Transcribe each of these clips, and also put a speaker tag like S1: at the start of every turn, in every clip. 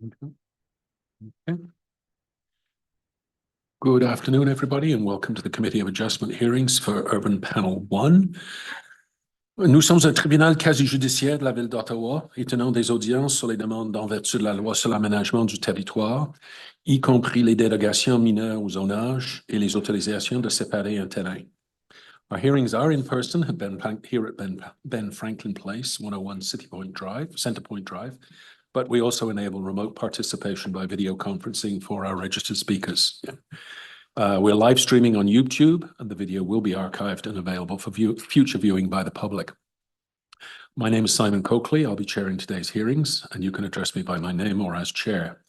S1: Okay. Good afternoon, everybody, and welcome to the Committee of Adjustment hearings for Urban Panel 1. Nous sommes un tribunal quasi-judiciaire de la ville d'Ottawa et tenons des audiences sur les demandes en vertu de la loi sur l'aménagement du territoire, y compris les dérogations mineures au zonage et les autorisations de séparer un terrain. Our hearings are in person here at Ben Franklin Place, 101 Center Point Drive, but we also enable remote participation by video conferencing for our registered speakers. We're live streaming on YouTube, and the video will be archived and available for future viewing by the public. My name is Simon Coakley. I'll be chairing today's hearings, and you can address me by my name or as chair.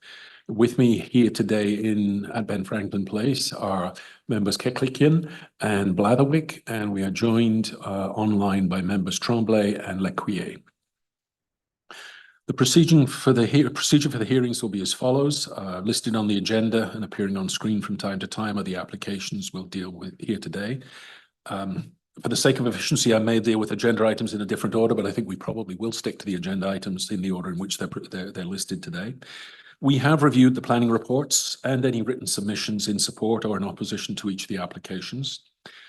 S1: With me here today at Ben Franklin Place are members Keklikian and Blatherwick, and we are joined online by members Tremblay and Lecuyer. The procedure for the hearings will be as follows. Listed on the agenda and appearing on screen from time to time are the applications we'll deal with here today. For the sake of efficiency, I may deal with agenda items in a different order, but I think we probably will stick to the agenda items in the order in which they're listed today. We have reviewed the planning reports and any written submissions in support or in opposition to each of the applications.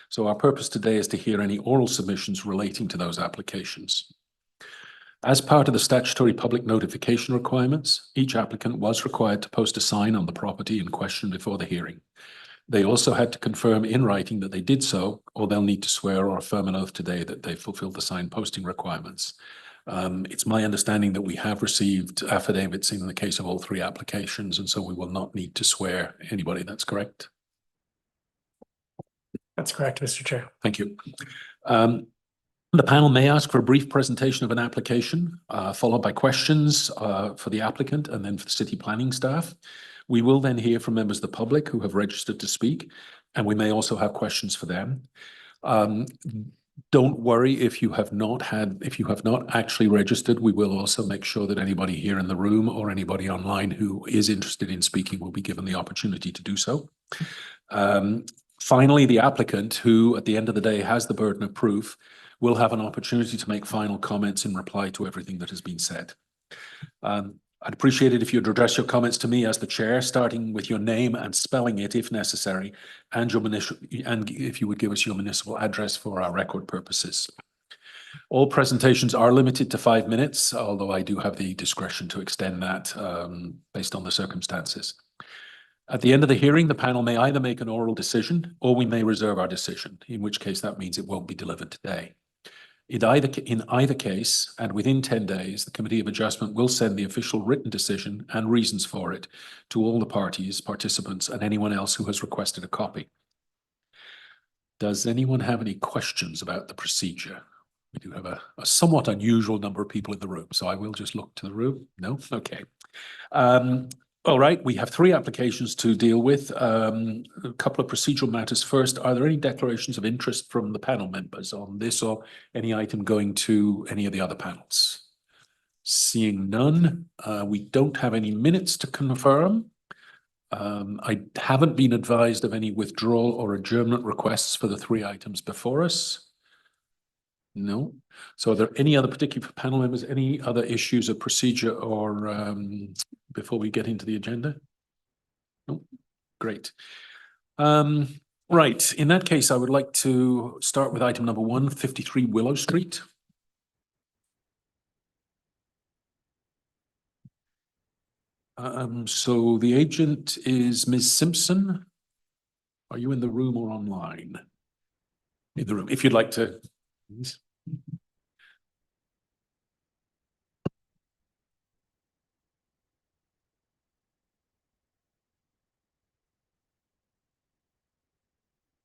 S1: So our purpose today is to hear any oral submissions relating to those applications. As part of the statutory public notification requirements, each applicant was required to post a sign on the property in question before the hearing. They also had to confirm in writing that they did so, or they'll need to swear or affirm an oath today that they fulfilled the sign posting requirements. It's my understanding that we have received affidavits in the case of all three applications, and so we will not need to swear anybody. That's correct?
S2: That's correct, Mr. Chair.
S1: Thank you. The panel may ask for a brief presentation of an application, followed by questions for the applicant and then for the city planning staff. We will then hear from members of the public who have registered to speak, and we may also have questions for them. Don't worry if you have not actually registered. We will also make sure that anybody here in the room or anybody online who is interested in speaking will be given the opportunity to do so. Finally, the applicant, who at the end of the day has the burden of proof, will have an opportunity to make final comments in reply to everything that has been said. I'd appreciate it if you'd address your comments to me as the chair, starting with your name and spelling it if necessary, and if you would give us your municipal address for our record purposes. All presentations are limited to 5 minutes, although I do have the discretion to extend that based on the circumstances. At the end of the hearing, the panel may either make an oral decision or we may reserve our decision, in which case that means it won't be delivered today. In either case, and within 10 days, the Committee of Adjustment will send the official written decision and reasons for it to all the parties, participants, and anyone else who has requested a copy. Does anyone have any questions about the procedure? We do have a somewhat unusual number of people in the room, so I will just look to the room. No? Okay. All right, we have 3 applications to deal with. A couple of procedural matters. First, are there any declarations of interest from the panel members on this or any item going to any of the other panels? Seeing none, we don't have any minutes to confirm. I haven't been advised of any withdrawal or adjournment requests for the 3 items before us. No. So are there any other particular panel members, any other issues of procedure or before we get into the agenda? No. Great. Right. In that case, I would like to start with item number 1, 53 Willow Street. So the agent is Ms. Simpson. Are you in the room or online? In the room. If you'd like to. Please.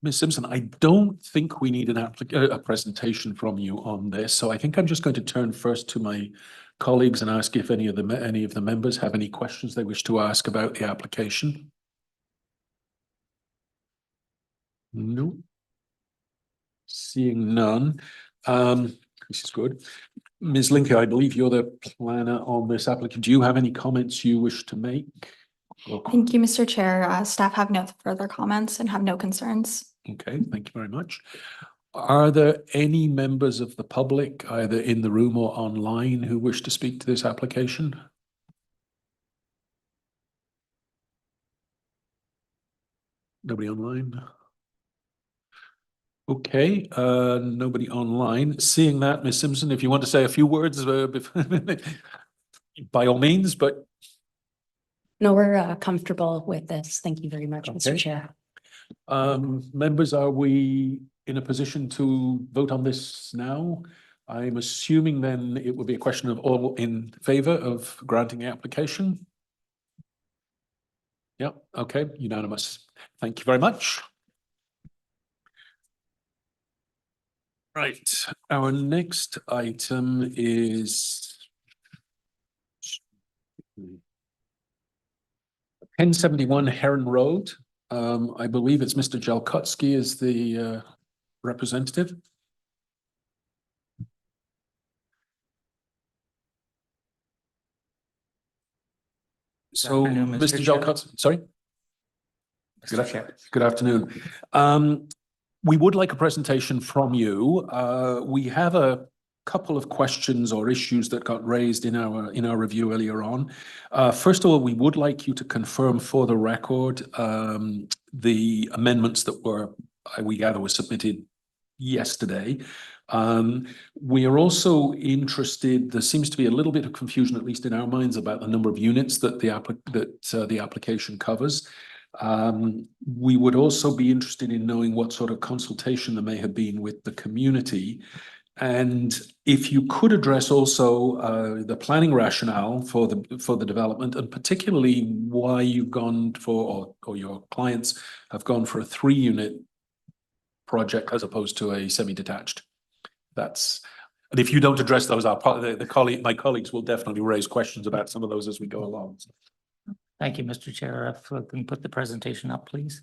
S1: Ms. Simpson, I don't think we need a presentation from you on this, so I think I'm just going to turn first to my colleagues and ask if any of the members have any questions they wish to ask about the application. No. Seeing none. This is good. Ms. Linker, I believe you're the planner on this applicant. Do you have any comments you wish to make?
S3: Thank you, Mr. Chair. Staff have no further comments and have no concerns.
S1: Okay, thank you very much. Are there any members of the public, either in the room or online, who wish to speak to this application? Nobody online? Okay, nobody online. Seeing that, Ms. Simpson, if you want to say a few words, by all means, but
S2: No, we're comfortable with this. Thank you very much, Mr.
S1: Okay.
S2: Chair.
S1: members, are we in a position to vote on this now? I'm assuming then it would be a question of all in favor of granting the application. Yep, okay, unanimous. Thank you very much. Right, our next item is 1071 Heron Road. I believe it's Mr. Jalkutsky is the representative. So,
S4: afternoon,
S1: Mr.
S4: Mr. Chair.
S1: Jalkutsky, sorry?
S4: Mr. Chair.
S1: Good afternoon. We would like a presentation from you. We have a couple of questions or issues that got raised in our review earlier on. First of all, we would like you to confirm for the record the amendments that we gather were submitted yesterday. We are also interested, there seems to be a little bit of confusion, at least in our minds, about the number of units that the application covers. We would also be interested in knowing what sort of consultation there may have been with the community. And if you could address also the planning rationale for the development, and particularly why you've gone for, or your clients have gone for a 3-unit project as opposed to a semi-detached. And if you don't address those, my colleagues will definitely raise questions about some of those as we go along.
S4: Thank you, Mr. Chair. If we can put the presentation up, please.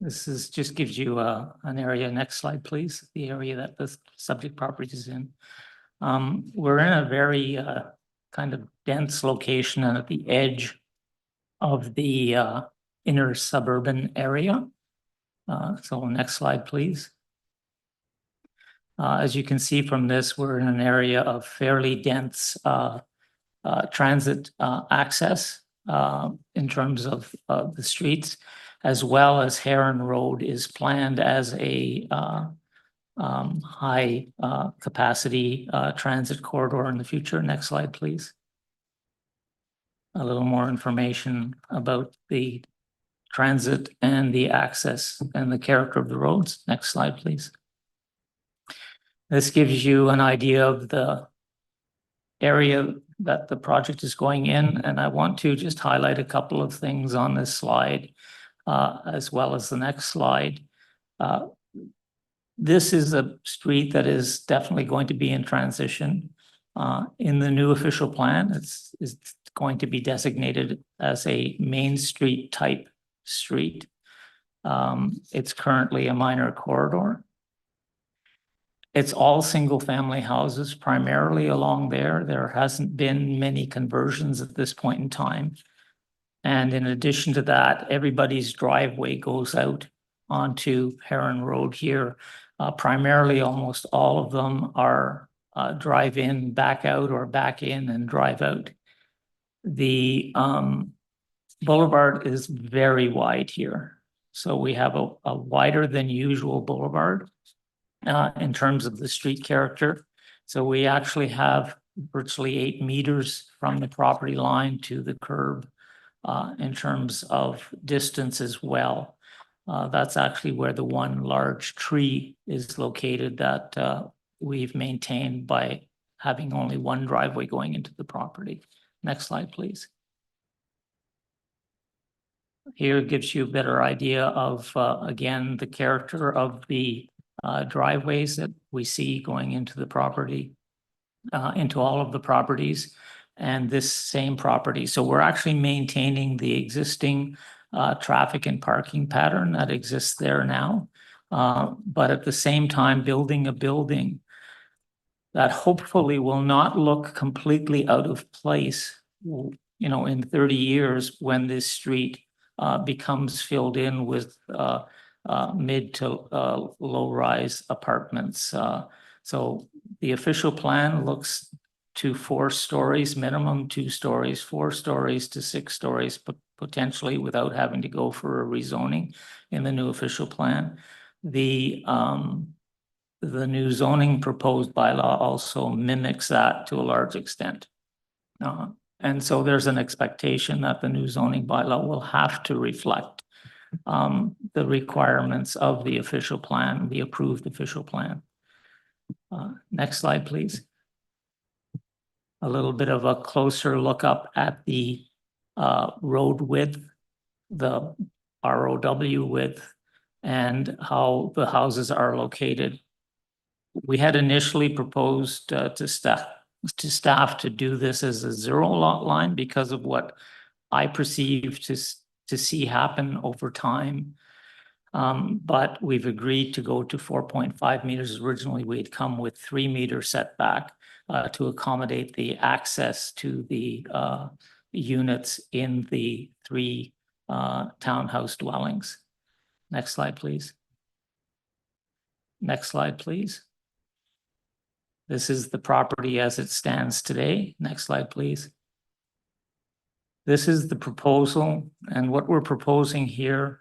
S4: Just gives you an area. Next slide, please. The area that the subject property is in. We're in a very kind of dense location and at the edge of the inner suburban area. So next slide, please. As you can see from this, we're in an area of fairly dense transit access in terms of the streets, as well as Heron Road is planned as a high capacity transit corridor in the future. Next slide, please. A little more information about the transit and the access and the character of the roads. Next slide, please. This gives you an idea of the area that the project is going in, and I want to just highlight a couple of things on this slide, as well as the next slide. This is a street that is definitely going to be in transition. In the new official plan, it's going to be designated as a Main Street type street. It's currently a minor corridor. It's all single family houses primarily along there. There hasn't been many conversions at this point in time. And in addition to that, everybody's driveway goes out onto Heron Road here. Primarily, almost all of them are drive in, back out, or back in and drive out. The boulevard is very wide here. So we have a wider than usual boulevard in terms of the street character. So we actually have virtually 8 meters from the property line to the curb in terms of distance as well. That's actually where the one large tree is located that we've maintained by having only one driveway going into the property. Next slide, please. Here gives you a better idea of, again, the character of the driveways that we see going into the property, into all of the properties, and this same property. So we're actually maintaining the existing traffic and parking pattern that exists there now, but at the same time building a building that hopefully will not look completely out of place, in 30 years when this street becomes filled in with mid to low rise apartments. So the official plan looks to 4 stories, minimum 2 stories, 4 stories to 6 stories, but potentially without having to go for a rezoning in the new official plan. The new zoning proposed bylaw also mimics that to a large extent. And so there's an expectation that the new zoning bylaw will have to reflect the requirements of the official plan, the approved official plan. Next slide, please. A little bit of a closer look up at the road width, the ROW width, and how the houses are located. We had initially proposed to staff to do this as a 0 lot line because of what I perceive to see happen over time. But we've agreed to go to 4.5 meters. Originally, we'd come with 3 meter setback to accommodate the access to the units in the 3 townhouse dwellings. Next slide, please. Next slide, please. This is the property as it stands today. Next slide, please. This is the proposal, and what we're proposing here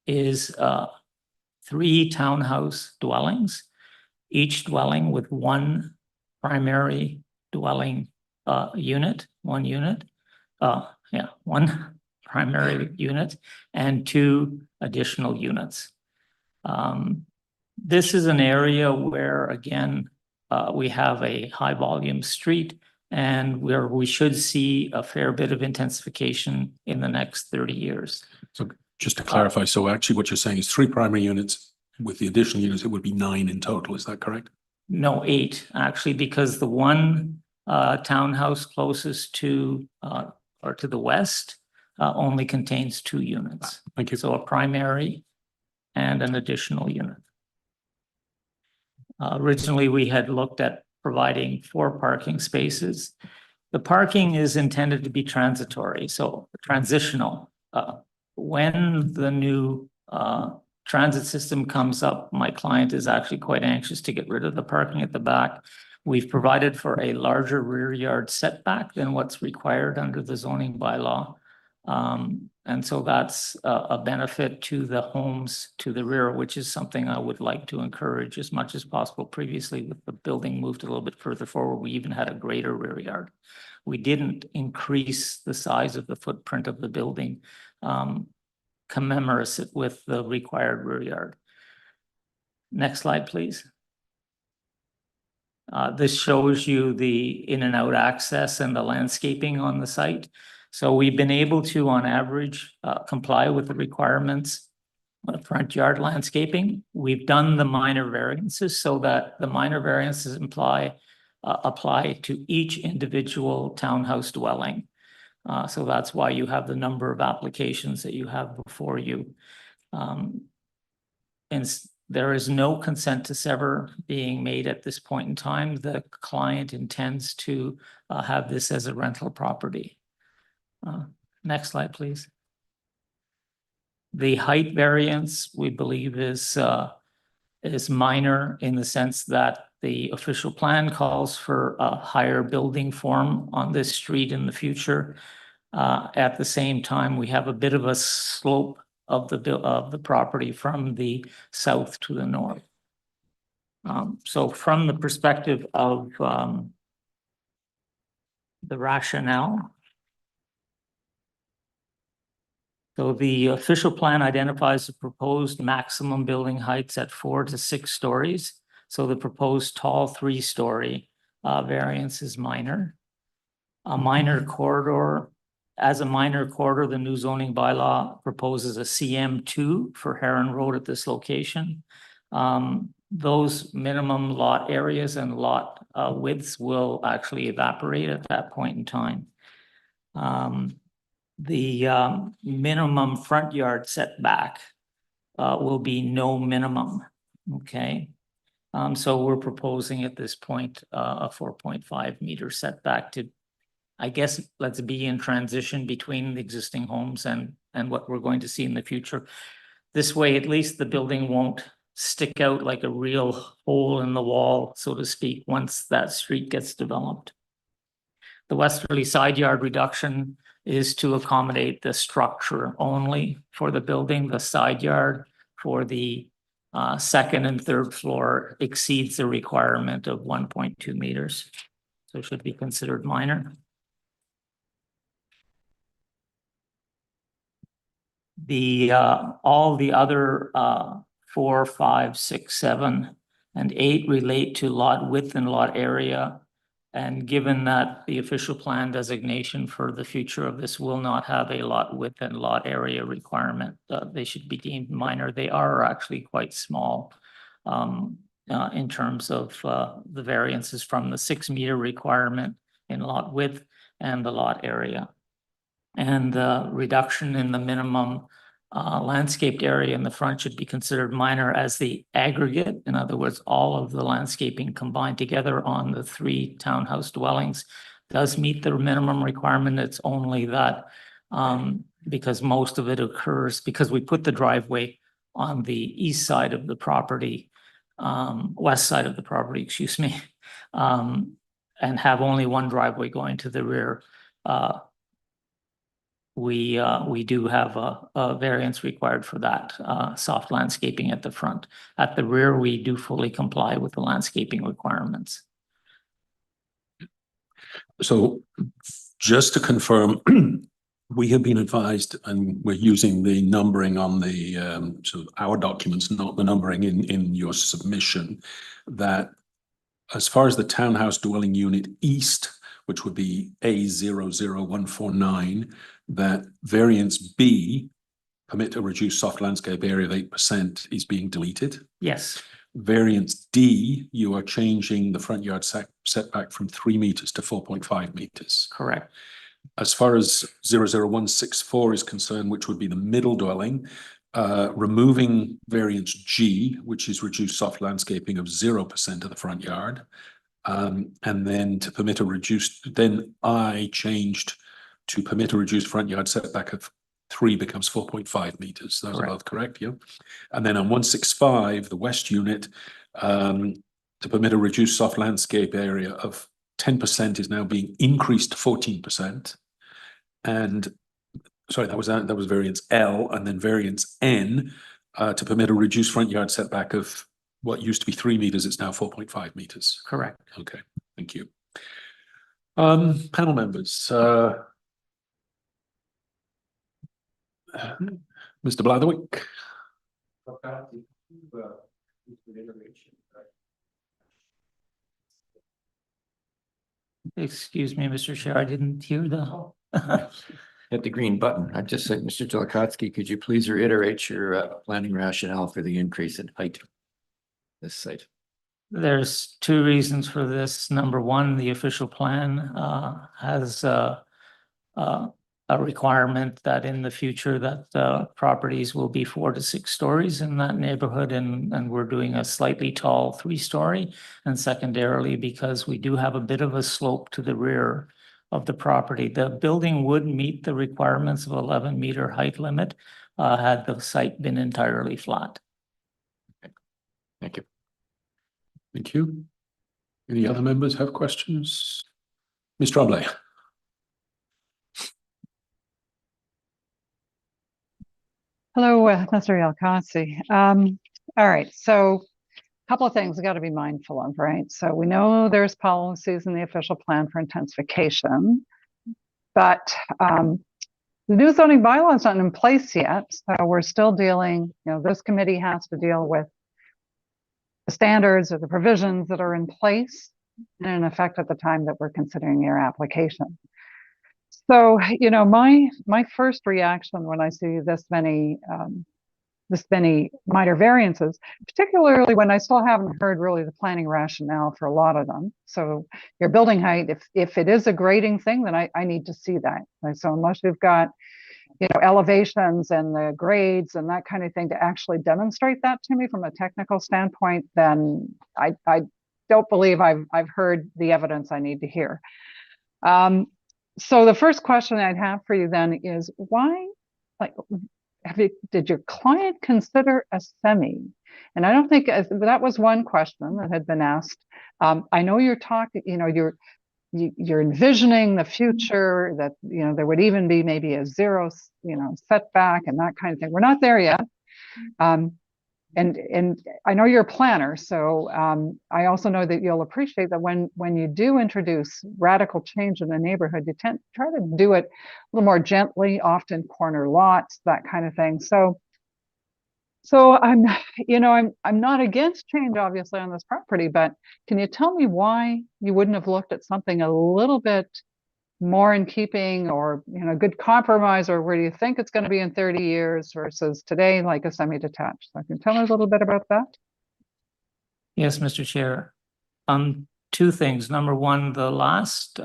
S4: is 3 townhouse dwellings, each dwelling with 1 primary dwelling unit, 1 unit. 1 primary unit and 2 additional units. This is an area where, again, we have a high volume street and where we should see a fair bit of intensification in the next 30 years.
S1: So just to clarify, so actually what you're saying is 3 primary units with the additional units, it would be 9 in total. Is that correct?
S4: No, 8 actually, because the 1 townhouse closest to or to the west only contains 2 units.
S1: Thank you.
S4: So a primary and an additional unit. Originally, we had looked at providing 4 parking spaces. The parking is intended to be transitory, so transitional. When the new transit system comes up, my client is actually quite anxious to get rid of the parking at the back. We've provided for a larger rear yard setback than what's required under the zoning bylaw. And so that's a benefit to the homes to the rear, which is something I would like to encourage as much as possible. Previously, with the building moved a little bit further forward, we even had a greater rear yard. We didn't increase the size of the footprint of the building commensurate with the required rear yard. Next slide, please. This shows you the in and out access and the landscaping on the site. So we've been able to, on average, comply with the requirements of front yard landscaping. We've done the minor variances so that the minor variances apply to each individual townhouse dwelling. So that's why you have the number of applications that you have before you. And there is no consent to sever being made at this point in time. The client intends to have this as a rental property. Next slide, please. The height variance, we believe, is minor in the sense that the official plan calls for a higher building form on this street in the future. At the same time, we have a bit of a slope of the property from the south to the north. So from the perspective of the rationale, so the official plan identifies the proposed maximum building heights at 4 to 6 stories. So the proposed tall 3-story variance is minor. A minor corridor, as a minor corridor, the new zoning bylaw proposes a CM2 for Heron Road at this location. Those minimum lot areas and lot widths will actually evaporate at that point in time. The minimum front yard setback will be no minimum, okay? So we're proposing at this point a 4.5 meter setback to, I guess, let's be in transition between the existing homes and what we're going to see in the future. This way, at least the building won't stick out like a real hole in the wall, so to speak, once that street gets developed. The westerly side yard reduction is to accommodate the structure only for the building. The side yard for the second and third floor exceeds the requirement of 1.2 meters. So it should be considered minor. The all the other 4, 5, 6, 7, and 8 relate to lot width and lot area. And given that the official plan designation for the future of this will not have a lot width and lot area requirement, they should be deemed minor. They are actually quite small in terms of the variances from the 6 meter requirement in lot width and the lot area. And the reduction in the minimum landscaped area in the front should be considered minor as the aggregate. In other words, all of the landscaping combined together on the 3 townhouse dwellings does meet the minimum requirement. It's only that because most of it occurs because we put the driveway on the east side of the property, west side of the property, excuse me, and have only one driveway going to the rear. We do have a variance required for that soft landscaping at the front. At the rear, we do fully comply with the landscaping requirements.
S1: So just to confirm, we have been advised, and we're using the numbering on the so our documents, not the numbering in your submission, that as far as the townhouse dwelling unit east, which would be A00149, that variance B, permit to reduce soft landscape area of 8%, is being deleted.
S4: Yes.
S1: Variance D, you are changing the front yard setback from 3 meters to 4.5 meters.
S4: Correct.
S1: As far as 00164 is concerned, which would be the middle dwelling, removing variance G, which is reduced soft landscaping of 0% of the front yard. And then to permit a reduced, then I changed to permit a reduced front yard setback of 3 becomes 4.5 meters. Those are both correct, yeah. And then on 165, the west unit, to permit a reduced soft landscape area of 10% is now being increased to 14%. And sorry, that was variance L, and then variance N, to permit a reduced front yard setback of what used to be 3 meters, it's now 4.5 meters.
S4: Correct.
S1: Okay, thank you. Panel members, Mr. Blatherwick.
S4: Excuse me, Mr. Chair, I didn't hear the.
S5: Hit the green button. I'd just say, Mr. Delakotsky, could you please reiterate your planning rationale for the increase in height? This site.
S4: There's 2 reasons for this. Number one, the official plan has a requirement that in the future that properties will be 4 to 6 stories in that neighborhood, and we're doing a slightly tall 3-story. And secondarily, because we do have a bit of a slope to the rear of the property, the building would meet the requirements of 11-meter height limit had the site been entirely flat.
S5: Thank you.
S1: Thank you. Any other members have questions? Ms. Tremblay.
S6: Hello, Mr. Yalkasi. All right, so a couple of things we got to be mindful of, right? So we know there's policies in the official plan for intensification, but the new zoning bylaw is not in place yet. So we're still dealing, this committee has to deal with the standards or the provisions that are in place and in effect at the time that we're considering your application. So, my first reaction when I see this many minor variances, particularly when I still haven't heard really the planning rationale for a lot of them. So your building height, if it is a grading thing, then I need to see that. So unless you've got, elevations and the grades and that kind of thing to actually demonstrate that to me from a technical standpoint, then I don't believe I've heard the evidence I need to hear. So the first question I'd have for you then is why, did your client consider a semi? And I don't think that was one question that had been asked. I know you're talking, you're envisioning the future that, you know, there would even be maybe a zero, you know, setback and that kind of thing. We're not there yet. And I know you're a planner, so I also know that you'll appreciate that when you do introduce radical change in the neighborhood, you try to do it a little more gently, often corner lots, that kind of thing. So I'm not against change, obviously, on this property, but can you tell me why you wouldn't have looked at something a little bit more in keeping, or, you know, good compromise, or where do you think it's going to be in 30 years versus today, like a semi-detached? So can you tell me a little bit about that?
S4: Yes, Mr. Chair. Two things. Number one, the last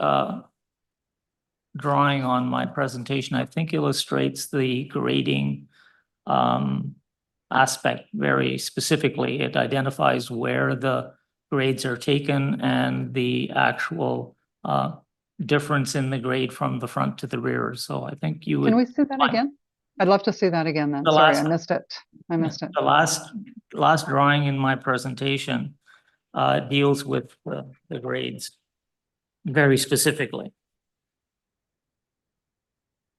S4: drawing on my presentation, I think, illustrates the grading aspect very specifically. It identifies where the grades are taken and the actual difference in the grade from the front to the rear. So I think you would.
S6: Can we see that again? I'd love to see that again then. Sorry, I missed it. I missed it.
S4: The last drawing in my presentation deals with the grades very specifically.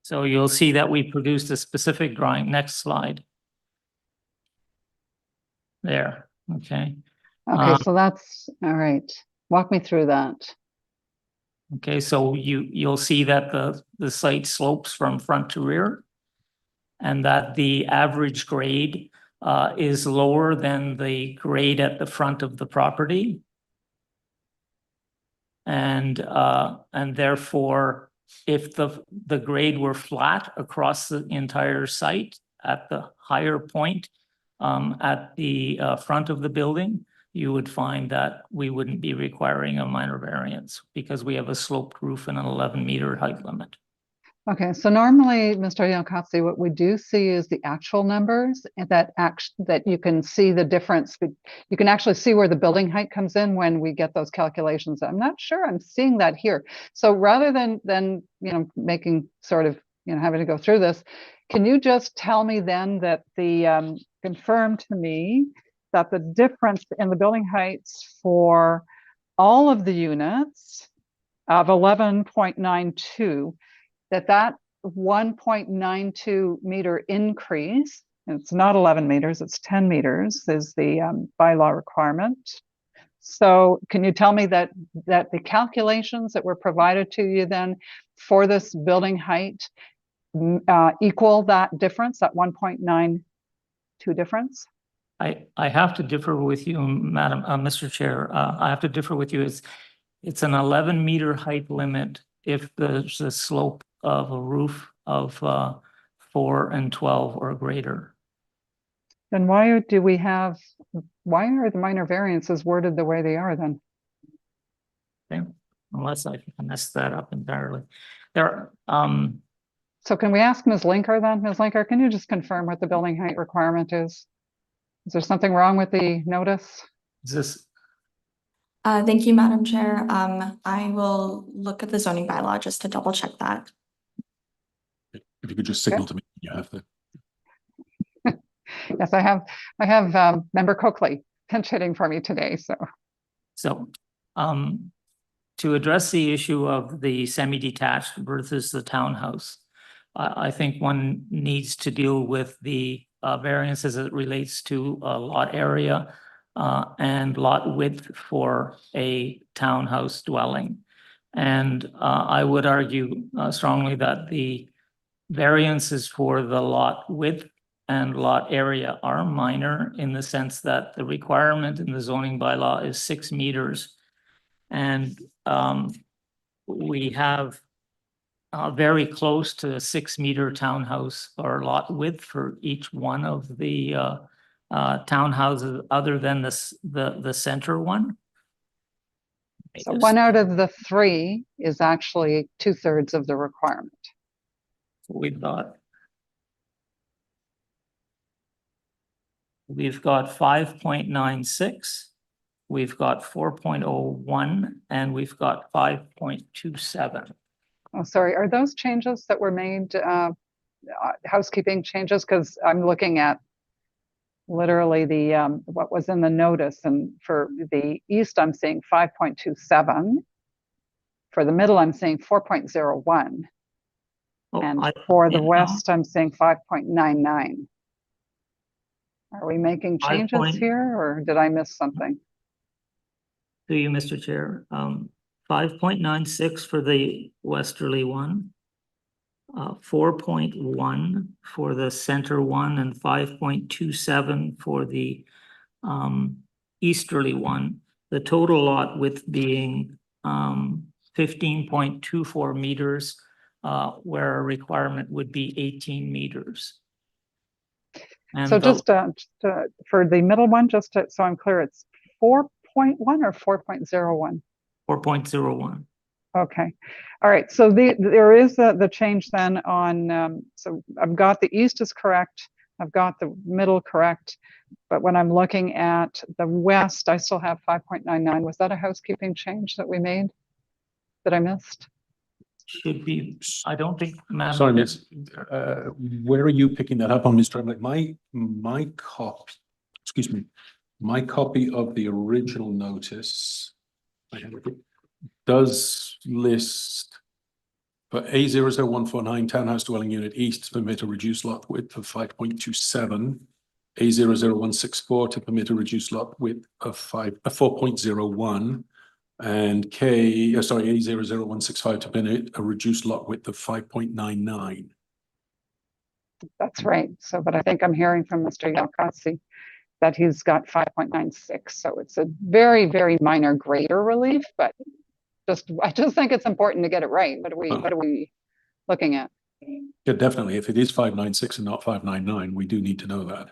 S4: So you'll see that we produced a specific drawing. Next slide. There, okay.
S6: Okay, so that's all right. Walk me through that.
S4: Okay, so you'll see that the site slopes from front to rear, and that the average grade is lower than the grade at the front of the property. And therefore, if the grade were flat across the entire site at the higher point at the front of the building, you would find that we wouldn't be requiring a minor variance because we have a sloped roof and an 11-meter height limit.
S6: Okay, so normally, Mr. Yankatsi, what we do see is the actual numbers, and that you can see the difference. You can actually see where the building height comes in when we get those calculations. I'm not sure I'm seeing that here. So rather than you know, making sort of, you know, having to go through this, can you just tell me then that the confirm to me that the difference in the building heights for all of the units of 11.92, that 1.92 meter increase, it's not 11 meters, it's 10 meters, is the bylaw requirement. So can you tell me that the calculations that were provided to you then for this building height equal that difference, that 1.92 difference?
S4: I have to differ with you, Madam, Mr. Chair. I have to differ with you. It's an 11-meter height limit if there's a slope of a roof of 4 and 12 or greater.
S6: Then why are the minor variances worded the way they are then?
S4: Okay, unless I messed that up entirely. There are,
S6: So can we ask Ms. Linker then? Ms. Linker, can you just confirm what the building height requirement is? Is there something wrong with the notice?
S4: is this?
S3: Thank you, Madam Chair. I will look at the zoning bylaw just to double check that.
S1: If you could just signal to me, you have the.
S6: Yes, I have Member Coakley pinch hitting for me today, so.
S4: So, to address the issue of the semi-detached versus the townhouse, I think one needs to deal with the variance as it relates to lot area and lot width for a townhouse dwelling. And I would argue strongly that the variances for the lot width and lot area are minor in the sense that the requirement in the zoning bylaw is 6 meters. And we have very close to a 6-meter townhouse or lot width for each one of the townhouses other than the center one.
S6: So one out of the 3 is actually 2/3 of the requirement.
S4: We've got 5.96, we've got 4.01, and we've got 5.27.
S6: Oh, sorry, are those changes that were made housekeeping changes? Because I'm looking at literally the what was in the notice, and for the east I'm seeing 5.27, for the middle, I'm seeing 4.01.
S4: Oh,
S6: And for the
S4: yeah, no,
S6: west, I'm seeing 5.99. Are we making changes here, or did I miss something?
S4: To you, Mr. Chair, 5.96 for the westerly one. 4.1 for the center one and 5.27 for the easterly one. The total lot width being 15.24 meters, where a requirement would be 18 meters. And
S6: So just for the middle one, so I'm clear, it's 4.1 or 4.01?
S4: 4.01.
S6: Okay. All right. So there is the change then on, so I've got the east is correct. I've got the middle correct. But when I'm looking at the west, I still have 5.99. Was that a housekeeping change that we made that I missed?
S4: Should be, I don't think, Madam.
S1: Sorry, Miss, where are you picking that up on, Mr. Tremblay? My copy, excuse me, my copy of the original notice does list for A00149 townhouse dwelling unit east to permit a reduced lot width of 5.27, A00164 to permit a reduced lot width of 4.01, and A00165 to permit a reduced lot width of 5.99.
S6: That's right. So, but I think I'm hearing from Mr. Yalkasi that he's got 5.96. So it's a very, very minor grader relief, but I just think it's important to get it right. What are we looking at?
S1: Yeah, definitely. If it is 596 and not 599, we do need to know that.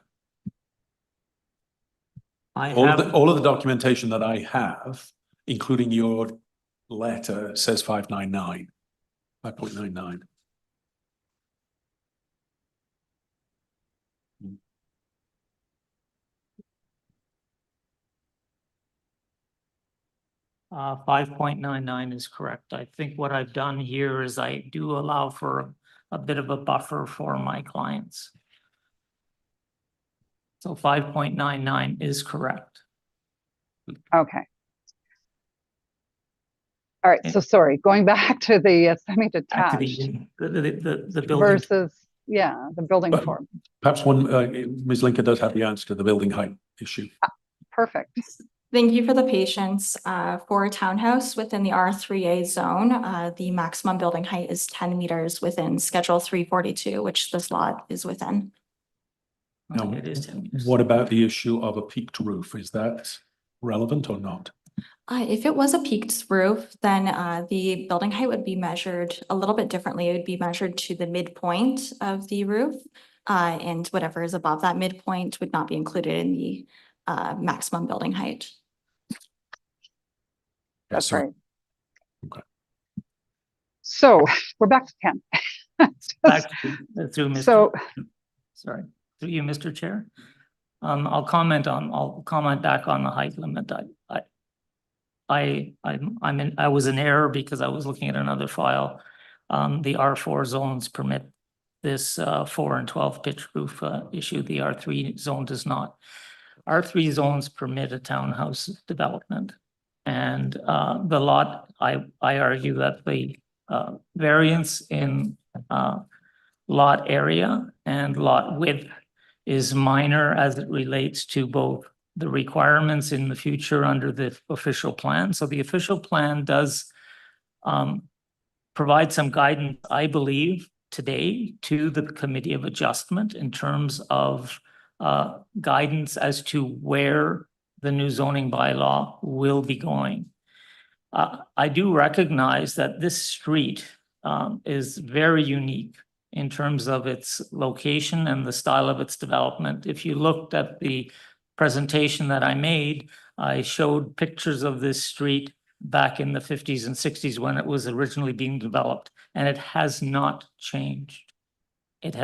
S1: All of the documentation that I have, including your letter, says 599, 5.99.
S4: 5.99 is correct. I think what I've done here is I do allow for a bit of a buffer for my clients. So 5.99 is correct.
S6: Okay. All right. So sorry, going back to the
S4: Back to
S6: semi-detached
S4: the building.
S6: versus, yeah, the building form.
S1: Perhaps Ms. Lincoln does have the answer to the building height issue.
S6: Perfect.
S3: Thank you for the patience. For a townhouse within the R3A zone, the maximum building height is 10 meters within Schedule 342, which this lot is within.
S1: Now,
S4: It is 10 meters.
S1: what about the issue of a peaked roof? Is that relevant or not?
S3: If it was a peaked roof, then the building height would be measured a little bit differently. It would be measured to the midpoint of the roof, and whatever is above that midpoint would not be included in the maximum building height.
S6: That's
S1: so-
S6: right.
S1: Okay.
S6: So we're back to 10.
S4: Back through Mr.
S6: So,
S4: Sorry, through you, Mr. Chair. I'll comment back on the height limit. I was in error because I was looking at another file. The R4 zones permit this 4 and 12 pitch roof issue. The R3 zone does not. R3 zones permit a townhouse development. And the lot, I argue that the variance in lot area and lot width is minor as it relates to both the requirements in the future under the official plan. So the official plan does provide some guidance, I believe, today to the Committee of Adjustment in terms of guidance as to where the new zoning bylaw will be going. I do recognize that this street is very unique in terms of its location and the style of its development. If you looked at the presentation that I made, I showed pictures of this street back in the 50s and 60s when it was originally being developed, and it has not changed. It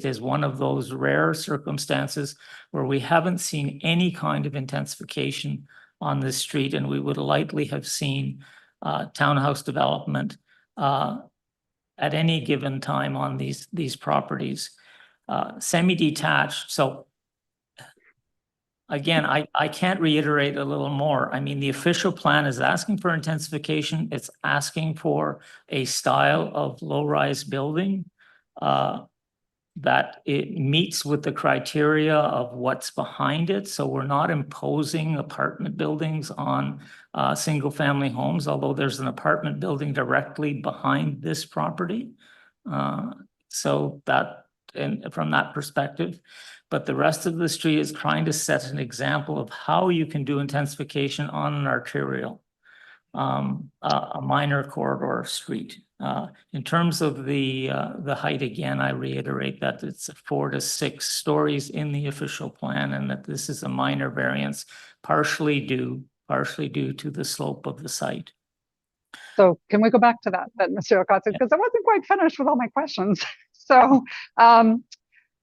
S4: is one of those rare circumstances where we haven't seen any kind of intensification on this street, and we would likely have seen townhouse development at any given time on these properties. Semi-detached, so Again, I can't reiterate a little more. I mean, the official plan is asking for intensification. It's asking for a style of low-rise building that it meets with the criteria of what's behind it. So we're not imposing apartment buildings on single-family homes, although there's an apartment building directly behind this property. So that, and from that perspective, but the rest of the street is trying to set an example of how you can do intensification on an arterial, a minor corridor street. In terms of the height, again, I reiterate that it's 4 to 6 stories in the official plan, and that this is a minor variance, partially due to the slope of the site.
S6: So can we go back to that, Mr. Okatsu, because I wasn't quite finished with all my questions.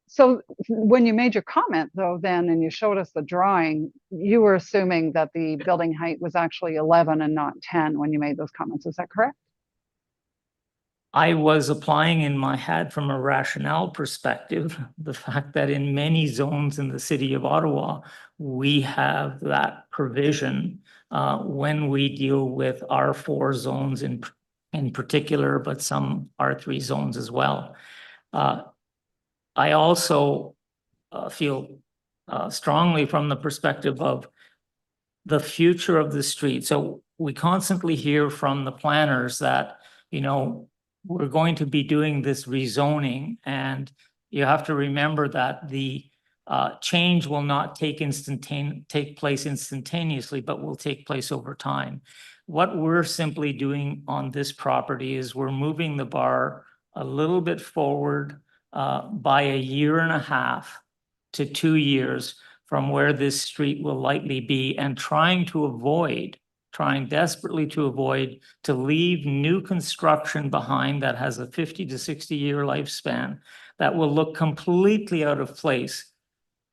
S6: So when you made your comment, though, then, and you showed us the drawing, you were assuming that the building height was actually 11 and not 10 when you made those comments. Is that correct?
S4: I was applying in my head from a rationale perspective, the fact that in many zones in the city of Ottawa, we have that provision when we deal with R4 zones in particular, but some R3 zones as well. I also feel strongly from the perspective of the future of the street. So we constantly hear from the planners that, you know, we're going to be doing this rezoning, and you have to remember that the change will not take place instantaneously, but will take place over time. What we're simply doing on this property is we're moving the bar a little bit forward by 1.5 to 2 years from where this street will likely be, and trying desperately to avoid to leave new construction behind that has a 50 to 60 year lifespan that will look completely out of place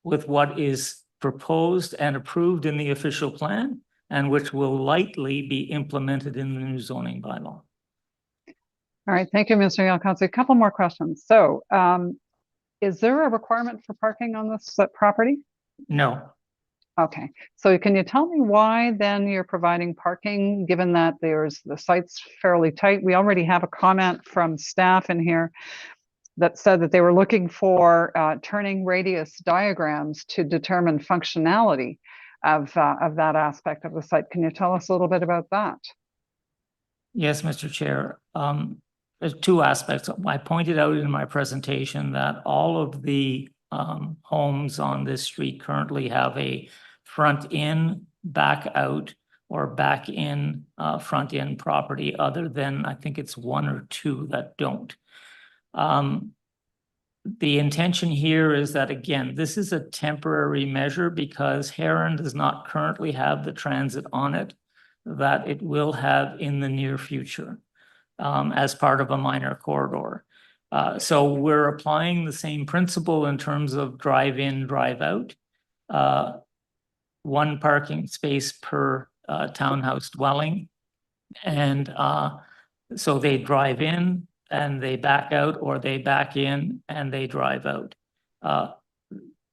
S4: with what is proposed and approved in the official plan, and which will likely be implemented in the new zoning bylaw.
S6: All right, thank you, Mr. Yalkonsi. A couple more questions. So is there a requirement for parking on this property?
S4: No.
S6: Okay, so can you tell me why then you're providing parking, given that the site's fairly tight? We already have a comment from staff in here that said that they were looking for turning radius diagrams to determine functionality of that aspect of the site. Can you tell us a little bit about that?
S4: Yes, Mr. Chair. There's 2 aspects. I pointed out in my presentation that all of the homes on this street currently have a front in, back out, or back in front in property, other than I think it's 1 or 2 that don't. The intention here is that, again, this is a temporary measure because Heron does not currently have the transit on it that it will have in the near future as part of a minor corridor. So we're applying the same principle in terms of drive in, drive out. 1 parking space per townhouse dwelling. And so they drive in and they back out, or they back in and they drive out.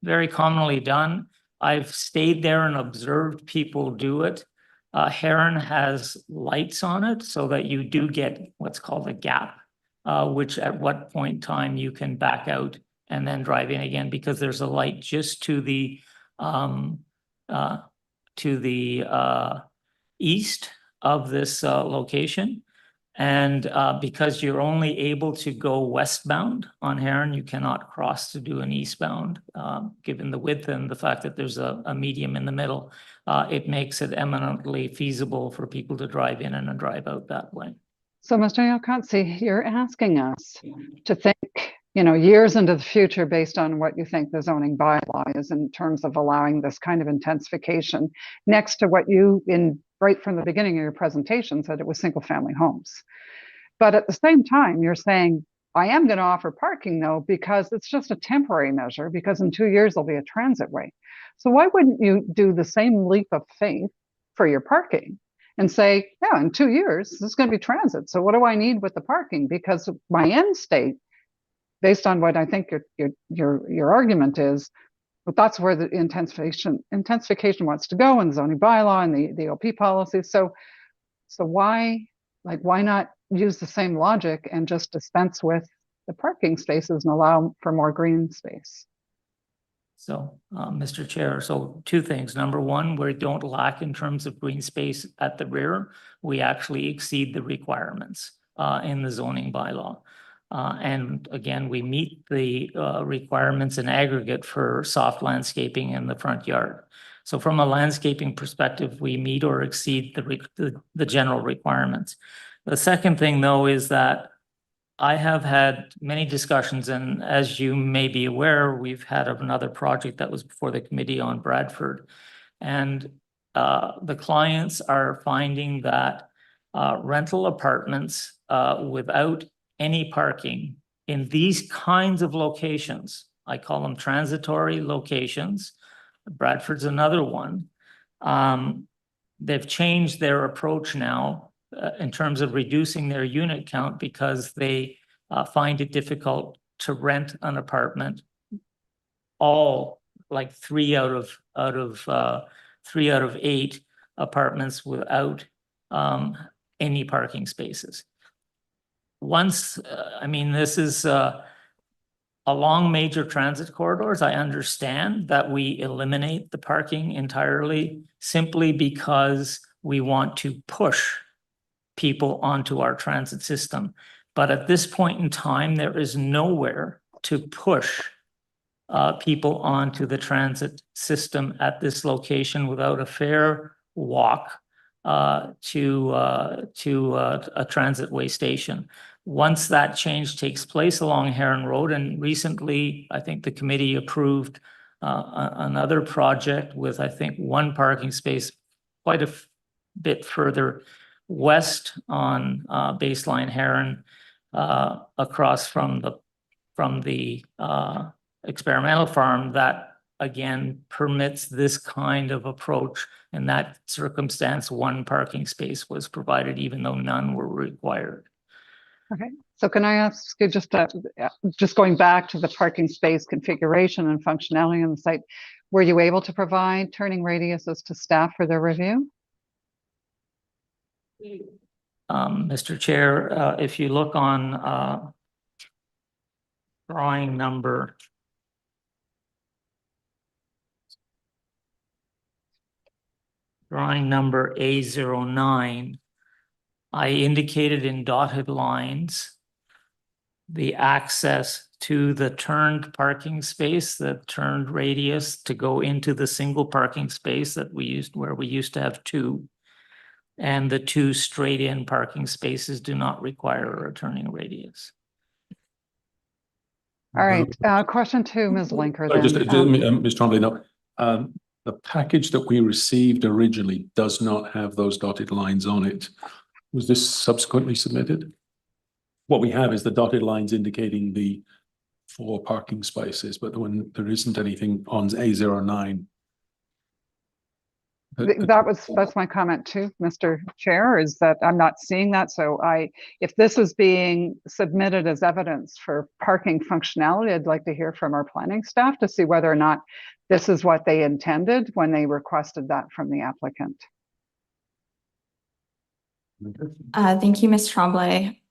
S4: Very commonly done. I've stayed there and observed people do it. Heron has lights on it so that you do get what's called a gap, which at what point in time you can back out and then drive in again, because there's a light just to the east of this location. And because you're only able to go westbound on Heron, you cannot cross to do an eastbound, given the width and the fact that there's a medium in the middle. It makes it eminently feasible for people to drive in and drive out that way.
S6: So, Mr. Yalkonsi, you're asking us to think, years into the future based on what you think the zoning bylaw is in terms of allowing this kind of intensification, next to what you, right from the beginning of your presentation, said it was single family homes. But at the same time, you're saying, I am going to offer parking though, because it's just a temporary measure, because in 2 years there'll be a transit way. So why wouldn't you do the same leap of faith for your parking and say, yeah, in 2 years, this is going to be transit. So what do I need with the parking? Because my end state, based on what I think your argument is, but that's where the intensification wants to go in the zoning bylaw and the OP policy. So why not use the same logic and just dispense with the parking spaces and allow for more green space?
S4: So, Mr. Chair, so two things. Number one, we don't lack in terms of green space at the rear. We actually exceed the requirements in the zoning bylaw. And again, we meet the requirements in aggregate for soft landscaping in the front yard. So from a landscaping perspective, we meet or exceed the general requirements. The second thing, though, is that I have had many discussions, and as you may be aware, we've had another project that was before the committee on Bradford. And the clients are finding that rental apartments without any parking in these kinds of locations, I call them transitory locations, Bradford's another one, they've changed their approach now in terms of reducing their unit count because they find it difficult to rent an apartment all like 3 out of 8 apartments without any parking spaces. Once, I mean, this is along major transit corridors. I understand that we eliminate the parking entirely simply because we want to push people onto our transit system. But at this point in time, there is nowhere to push people onto the transit system at this location without a fair walk to a transitway station. Once that change takes place along Heron Road, and recently, I think the committee approved another project with, I think, 1 parking space quite a bit further west on Baseline Heron, across from the experimental farm that again permits this kind of approach. In that circumstance, 1 parking space was provided, even though none were required.
S6: Okay, so can I ask you just going back to the parking space configuration and functionality on the site, were you able to provide turning radiuses to staff for their review?
S4: Mr. Chair, if you look on drawing number A09, I indicated in dotted lines the access to the turned parking space, the turned radius to go into the single parking space that we used, where we used to have 2. And the 2 straight-in parking spaces do not require a turning radius.
S6: All right, question to Ms. Linker then.
S1: Ms. Tremblay, no. The package that we received originally does not have those dotted lines on it. Was this subsequently submitted? What we have is the dotted lines indicating the 4 parking spaces, but when there isn't anything on A09.
S6: That's my comment too, Mr. Chair, is that I'm not seeing that. So if this is being submitted as evidence for parking functionality, I'd like to hear from our planning staff to see whether or not this is what they intended when they requested that from the applicant.
S3: Thank you, Ms. Tremblay.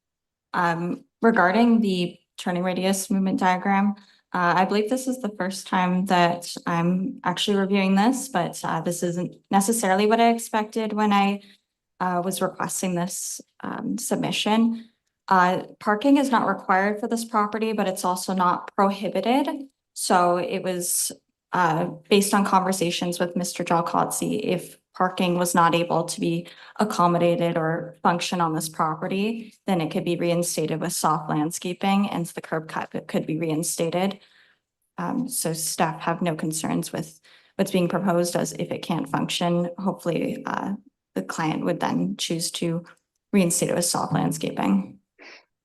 S3: Regarding the turning radius movement diagram, I believe this is the first time that I'm actually reviewing this, but this isn't necessarily what I expected when I was requesting this submission. Parking is not required for this property, but it's also not prohibited. So it was based on conversations with Mr. Jalkotzi, if parking was not able to be accommodated or function on this property, then it could be reinstated with soft landscaping, and the curb cut could be reinstated. So staff have no concerns with what's being proposed, as if it can't function, hopefully the client would then choose to reinstate it with soft landscaping.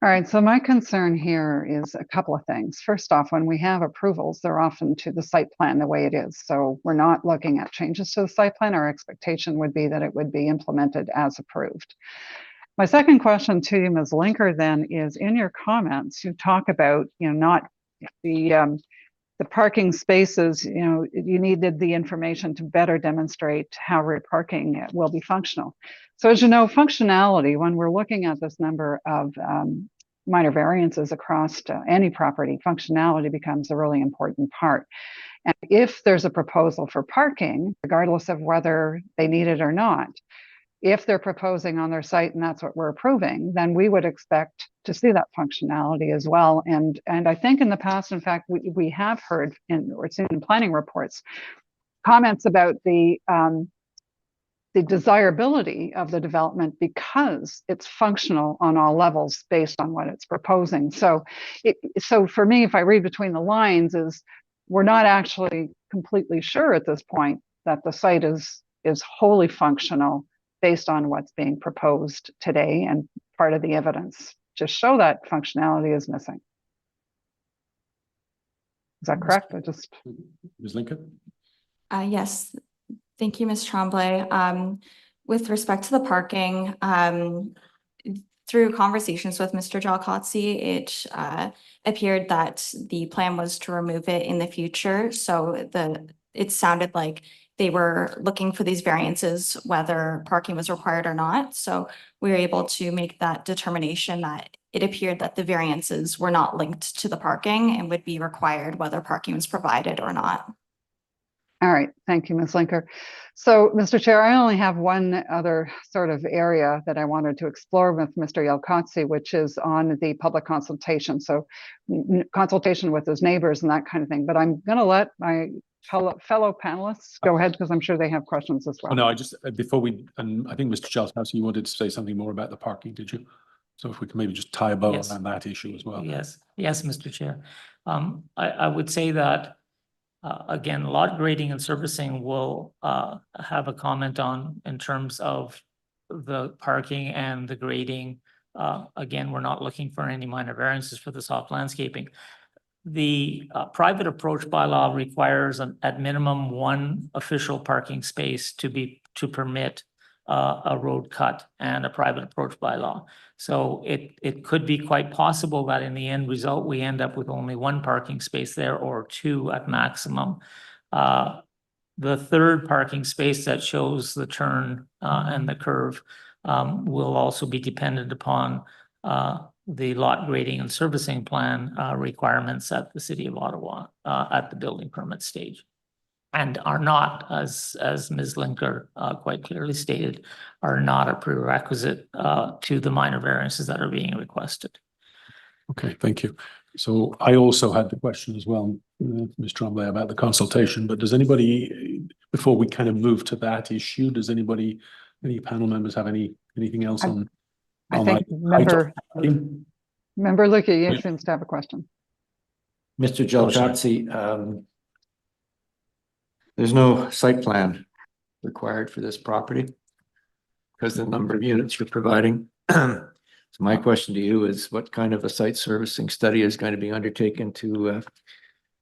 S6: All right, so my concern here is a couple of things. First off, when we have approvals, they're often to the site plan the way it is. So we're not looking at changes to the site plan. Our expectation would be that it would be implemented as approved. My second question to you, Ms. Linker, then, is in your comments, you talk about, not the the parking spaces, you needed the information to better demonstrate how rear parking will be functional. So as you know, functionality, when we're looking at this number of minor variances across any property, functionality becomes a really important part. And if there's a proposal for parking, regardless of whether they need it or not, if they're proposing on their site and that's what we're approving, then we would expect to see that functionality as well. And I think in the past, in fact, we have heard or seen in planning reports comments about the desirability of the development because it's functional on all levels based on what it's proposing. So for me, if I read between the lines, is we're not actually completely sure at this point that the site is wholly functional based on what's being proposed today, and part of the evidence to show that functionality is missing. Is that correct?
S1: Ms. Lincoln?
S3: Yes, thank you, Ms. Tremblay. With respect to the parking, through conversations with Mr. Jalkotzi, it appeared that the plan was to remove it in the future. So it sounded like they were looking for these variances, whether parking was required or not. So we were able to make that determination that it appeared that the variances were not linked to the parking and would be required whether parking was provided or not.
S6: All right, thank you, Ms. Linker. So, Mr. Chair, I only have one other sort of area that I wanted to explore with Mr. Jalkotzi, which is on the public consultation. So consultation with his neighbors and that kind of thing. But I'm going to let my fellow panelists go ahead because I'm sure they have questions as well.
S1: Oh, no, I just, before we, and I think Mr. Jalkotzi, you wanted to say something more about the parking, did you? So if we can maybe just tie a bow
S4: Yes.
S1: around that issue as well.
S4: Yes, Mr. Chair. I would say that again, lot grading and servicing will have a comment on in terms of the parking and the grading. Again, we're not looking for any minor variances for the soft landscaping. The private approach bylaw requires at minimum one official parking space to permit a road cut and a private approach bylaw. So it could be quite possible that in the end result, we end up with only one parking space there or two at maximum. The third parking space that shows the turn and the curve will also be dependent upon the lot grading and servicing plan requirements at the City of Ottawa at the building permit stage. And are not, as Ms. Linker quite clearly stated, are not a prerequisite to the minor variances that are being requested.
S1: Okay, thank you. So I also had the question as well, Ms. Tremblay, about the consultation, but does anybody, before we kind of move to that issue, does any panel members have anything else on?
S6: I think member Lucky seems to have a question.
S5: Mr. Jalkotzi, there's no site plan required for this property because the number of units you're providing. So my question to you is, what kind of a site servicing study is going to be undertaken to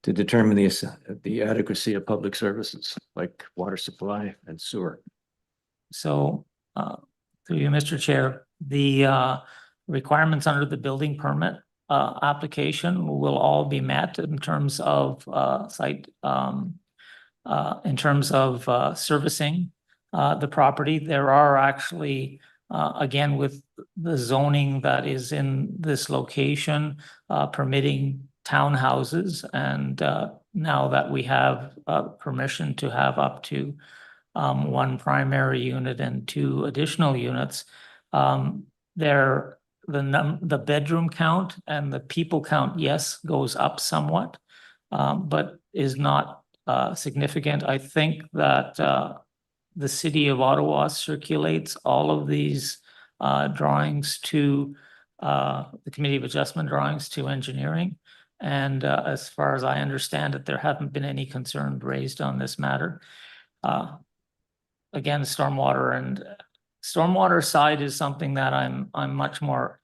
S5: determine the adequacy of public services like water supply and sewer?
S4: So through you, Mr. Chair, the requirements under the building permit application will all be met in terms of site in terms of servicing the property. There are actually, again, with the zoning that is in this location, permitting townhouses. And now that we have permission to have up to one primary unit and two additional units, the bedroom count and the people count, yes, goes up somewhat, but is not significant. I think that the City of Ottawa circulates all of these drawings to the Committee of Adjustment drawings to engineering. And as far as I understand it, there haven't been any concerns raised on this matter. Again, stormwater side is something that I'm much more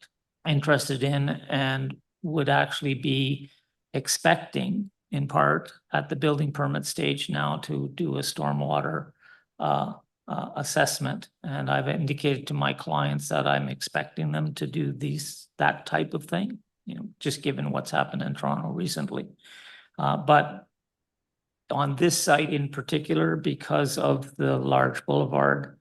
S4: interested in and would actually be expecting in part at the building permit stage now to do a stormwater assessment. And I've indicated to my clients that I'm expecting them to do that type of thing, just given what's happened in Toronto recently. But on this site in particular, because of the large boulevard,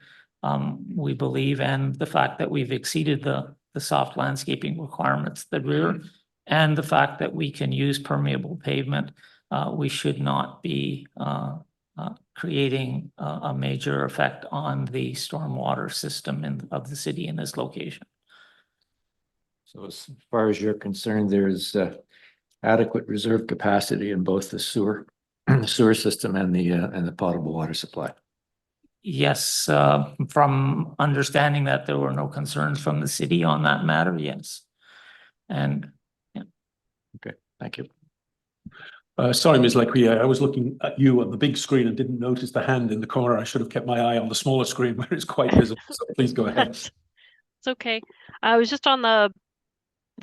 S4: we believe, and the fact that we've exceeded the soft landscaping requirements, the rear, and the fact that we can use permeable pavement, we should not be creating a major effect on the stormwater system of the city in this location.
S5: So as far as you're concerned, there's adequate reserve capacity in both the sewer system and the potable water supply.
S4: Yes, from understanding that there were no concerns from the city on that matter, yes. And
S5: Thank you.
S1: Sorry, Ms. Lequier, I was looking at you on the big screen and didn't notice the hand in the corner. I should have kept my eye on the smaller screen where it's quite visible. So please go ahead.
S7: It's okay. I was just on the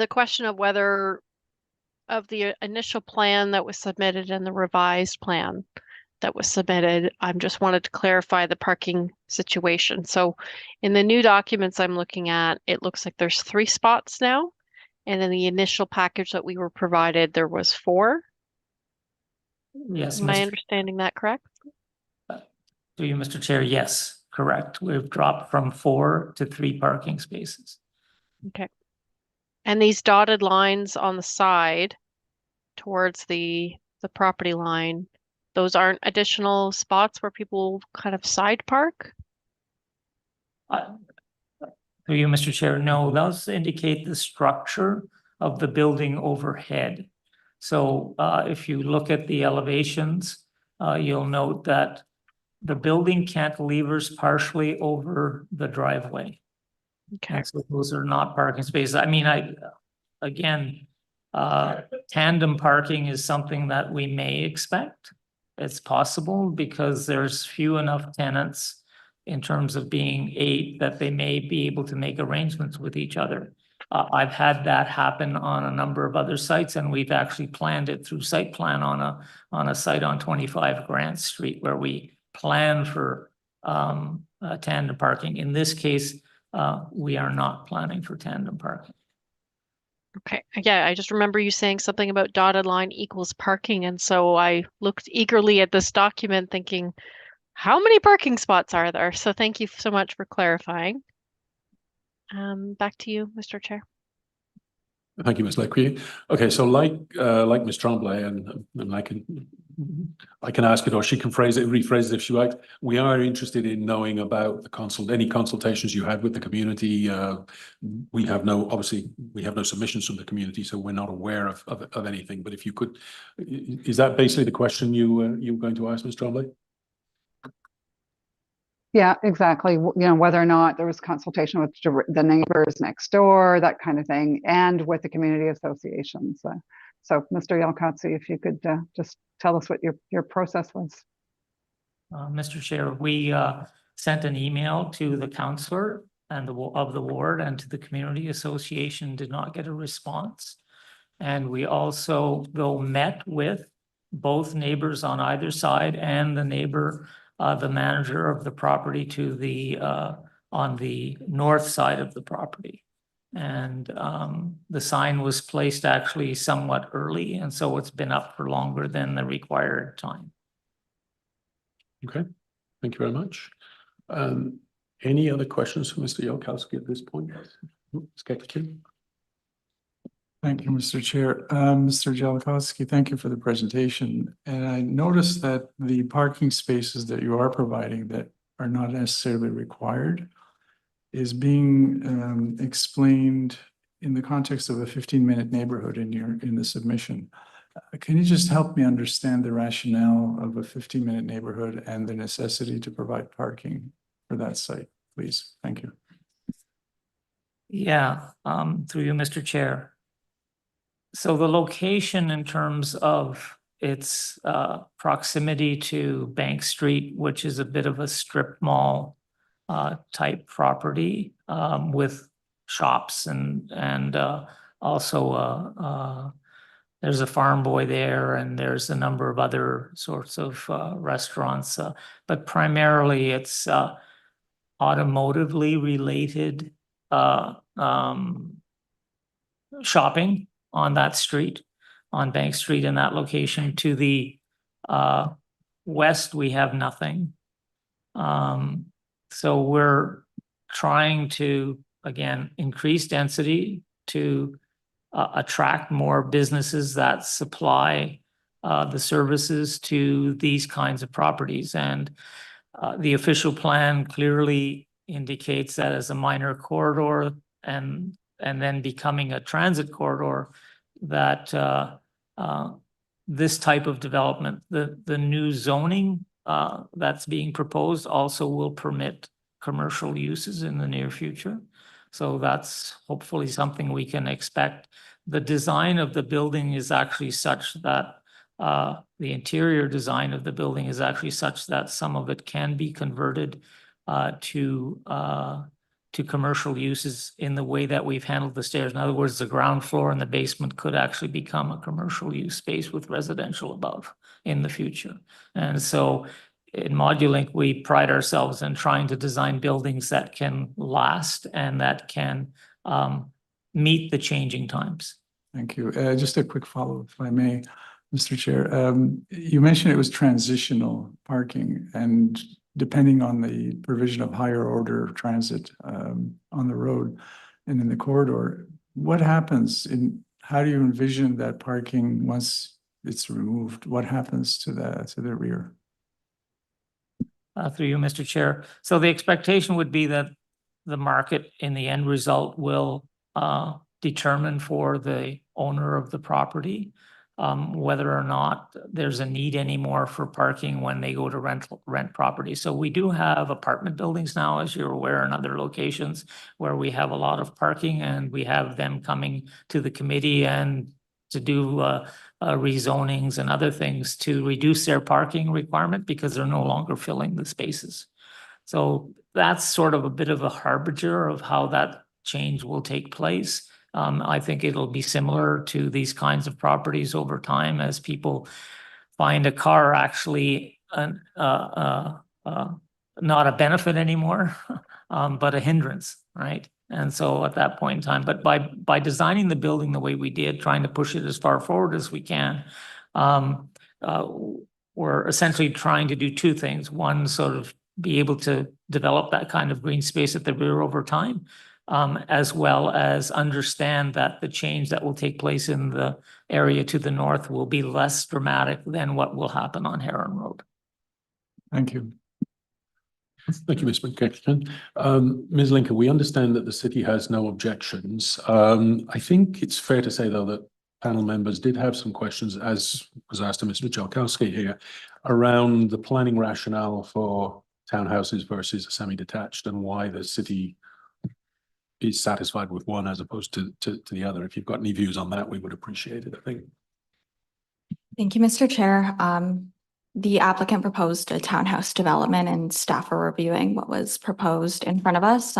S7: question of whether of the initial plan that was submitted and the revised plan that was submitted. I just wanted to clarify the parking situation. So in the new documents I'm looking at, it looks like there's 3 spots now. And in the initial package that we were provided, there was 4.
S4: yes,
S7: Am I understanding that correct?
S4: through you, Mr. Chair, yes, correct. We've dropped from 4 to 3 parking spaces.
S7: Okay. And these dotted lines on the side towards the property line, those aren't additional spots where people kind of side park?
S4: Through you, Mr. Chair, no, those indicate the structure of the building overhead. So if you look at the elevations, you'll note that the building cantilevers partially over the driveway.
S7: Okay.
S4: And so those are not parking spaces. I mean, again, tandem parking is something that we may expect. It's possible because there's few enough tenants in terms of being 8 that they may be able to make arrangements with each other. I've had that happen on a number of other sites, and we've actually planned it through site plan on a site on 25 Grant Street where we plan for tandem parking. In this case, we are not planning for tandem parking.
S7: Okay. Yeah, I just remember you saying something about dotted line equals parking. And so I looked eagerly at this document thinking, how many parking spots are there? So thank you so much for clarifying. Back to you, Mr. Chair.
S1: Thank you, Ms. Lequier. Okay, so like Ms. Tremblay, and I can ask it, or she can rephrase it if she likes. We are interested in knowing about the any consultations you had with the community. Obviously we have no submissions from the community, so we're not aware of anything. But if you could, is that basically the question you were going to ask, Ms. Tremblay?
S6: Yeah, exactly. You know, whether or not there was consultation with the neighbors next door, that kind of thing, and with the community associations. So Mr. Yalkatsi, if you could just tell us what your process was.
S4: Mr. Chair, we sent an email to the councillor and of the ward and to the community association, did not get a response. And we also, though, met with both neighbors on either side and the neighbor, the manager of the property to the on the north side of the property. And the sign was placed actually somewhat early, and so it's been up for longer than the required time.
S1: Okay, thank you very much. Any other questions for Mr. Yalkowski at this point?
S8: Thank you, Mr. Chair. Mr. Jalkowski, thank you for the presentation. And I noticed that the parking spaces that you are providing that are not necessarily required is being explained in the context of a 15-minute neighborhood in the submission. Can you just help me understand the rationale of a 15-minute neighborhood and the necessity to provide parking for that site, please? Thank you.
S4: Yeah, through you, Mr. Chair. So the location in terms of its proximity to Bank Street, which is a bit of a strip mall type property with shops and also there's a farm boy there, and there's a number of other sorts of restaurants, but primarily it's automotively related shopping on that street. on Bank Street in that location. To the west, we have nothing. So we're trying to, again, increase density to attract more businesses that supply the services to these kinds of properties. And the official plan clearly indicates that as a minor corridor and then becoming a transit corridor, that this type of development, the new zoning that's being proposed also will permit commercial uses in the near future. So that's hopefully something we can expect. The design of the building is actually such that the interior design of the building is actually such that some of it can be converted to commercial uses in the way that we've handled the stairs. In other words, the ground floor and the basement could actually become a commercial use space with residential above in the future. And so in Modulink, we pride ourselves in trying to design buildings that can last and that can meet the changing times.
S8: Thank you. Just a quick follow-up, if I may, Mr. Chair. You mentioned it was transitional parking, and depending on the provision of higher order transit on the road and in the corridor, what happens how do you envision that parking once it's removed? What happens to the rear?
S4: Through you, Mr. Chair. So the expectation would be that the market in the end result will determine for the owner of the property whether or not there's a need anymore for parking when they go to rent property. So we do have apartment buildings now, as you're aware, in other locations where we have a lot of parking, and we have them coming to the committee and to do rezonings and other things to reduce their parking requirement because they're no longer filling the spaces. So that's sort of a bit of a harbinger of how that change will take place. I think it'll be similar to these kinds of properties over time as people find a car actually not a benefit anymore, but a hindrance, right? And so at that point in time, but by designing the building the way we did, trying to push it as far forward as we can, we're essentially trying to do two things. One, sort of be able to develop that kind of green space at the rear over time, as well as understand that the change that will take place in the area to the north will be less dramatic than what will happen on Heron Road.
S8: Thank you.
S1: Thank you, Ms. McKechnie. Ms. Lincoln, we understand that the city has no objections. I think it's fair to say, though, that panel members did have some questions, as was asked of Mr. Jalkowski here, around the planning rationale for townhouses versus semi-detached and why the city is satisfied with one as opposed to the other. If you've got any views on that, we would appreciate it, I think.
S3: Thank you, Mr. Chair. The applicant proposed a townhouse development and staff are reviewing what was proposed in front of us.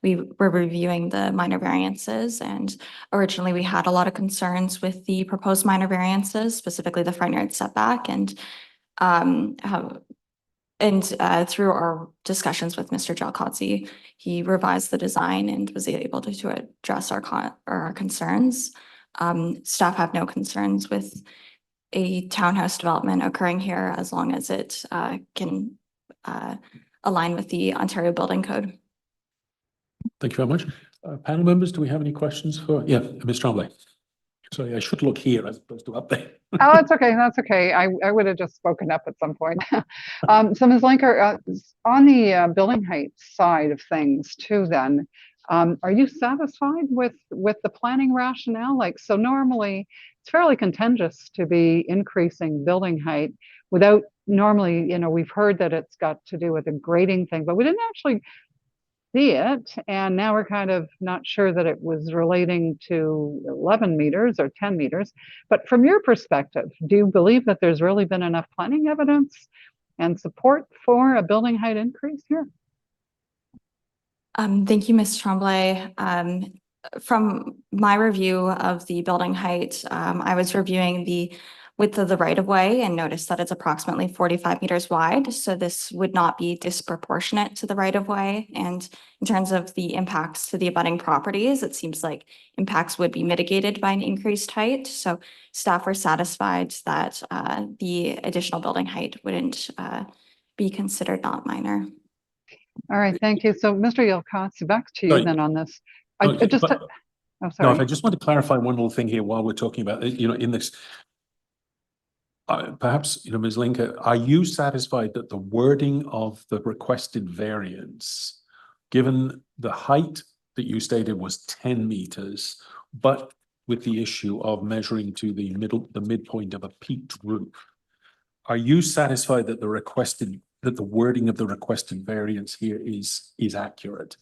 S3: We were reviewing the minor variances, and originally we had a lot of concerns with the proposed minor variances, specifically the front yard setback, and through our discussions with Mr. Jalkowski, he revised the design and was able to address our concerns. Staff have no concerns with a townhouse development occurring here as long as it can align with the Ontario Building Code.
S1: Thank you very much. Panel members, do we have any questions for, Ms. Tremblay? Sorry, I should look here as opposed to up there.
S6: Oh, that's okay. That's okay. I would have just spoken up at some point. So Ms. Linker, on the building height side of things too, then, are you satisfied with the planning rationale? Like, so normally it's fairly contentious to be increasing building height without normally, you know, we've heard that it's got to do with a grading thing, but we didn't actually see it. And now we're kind of not sure that it was relating to 11 meters or 10 meters. But from your perspective, do you believe that there's really been enough planning evidence and support for a building height increase here?
S3: Thank you, Ms. Tremblay. From my review of the building height, I was reviewing width of the right of way, and notice that it's approximately 45 meters wide. So this would not be disproportionate to the right of way. And in terms of the impacts to the abutting properties, it seems like impacts would be mitigated by an increased height. So staff are satisfied that the additional building height wouldn't be considered not minor.
S6: All right, thank you. So Mr. Yelkowski, back to you
S1: Sorry.
S6: then on this.
S1: No,
S6: I just,
S1: but-
S6: oh,
S1: No, if
S6: sorry.
S1: I just want to clarify one little thing here while we're talking about, in this. Perhaps, Ms. Linker, are you satisfied that the wording of the requested variance, given the height that you stated was 10 meters, but with the issue of measuring to the midpoint of a peaked roof, are you satisfied that the wording of the requested variance here is accurate?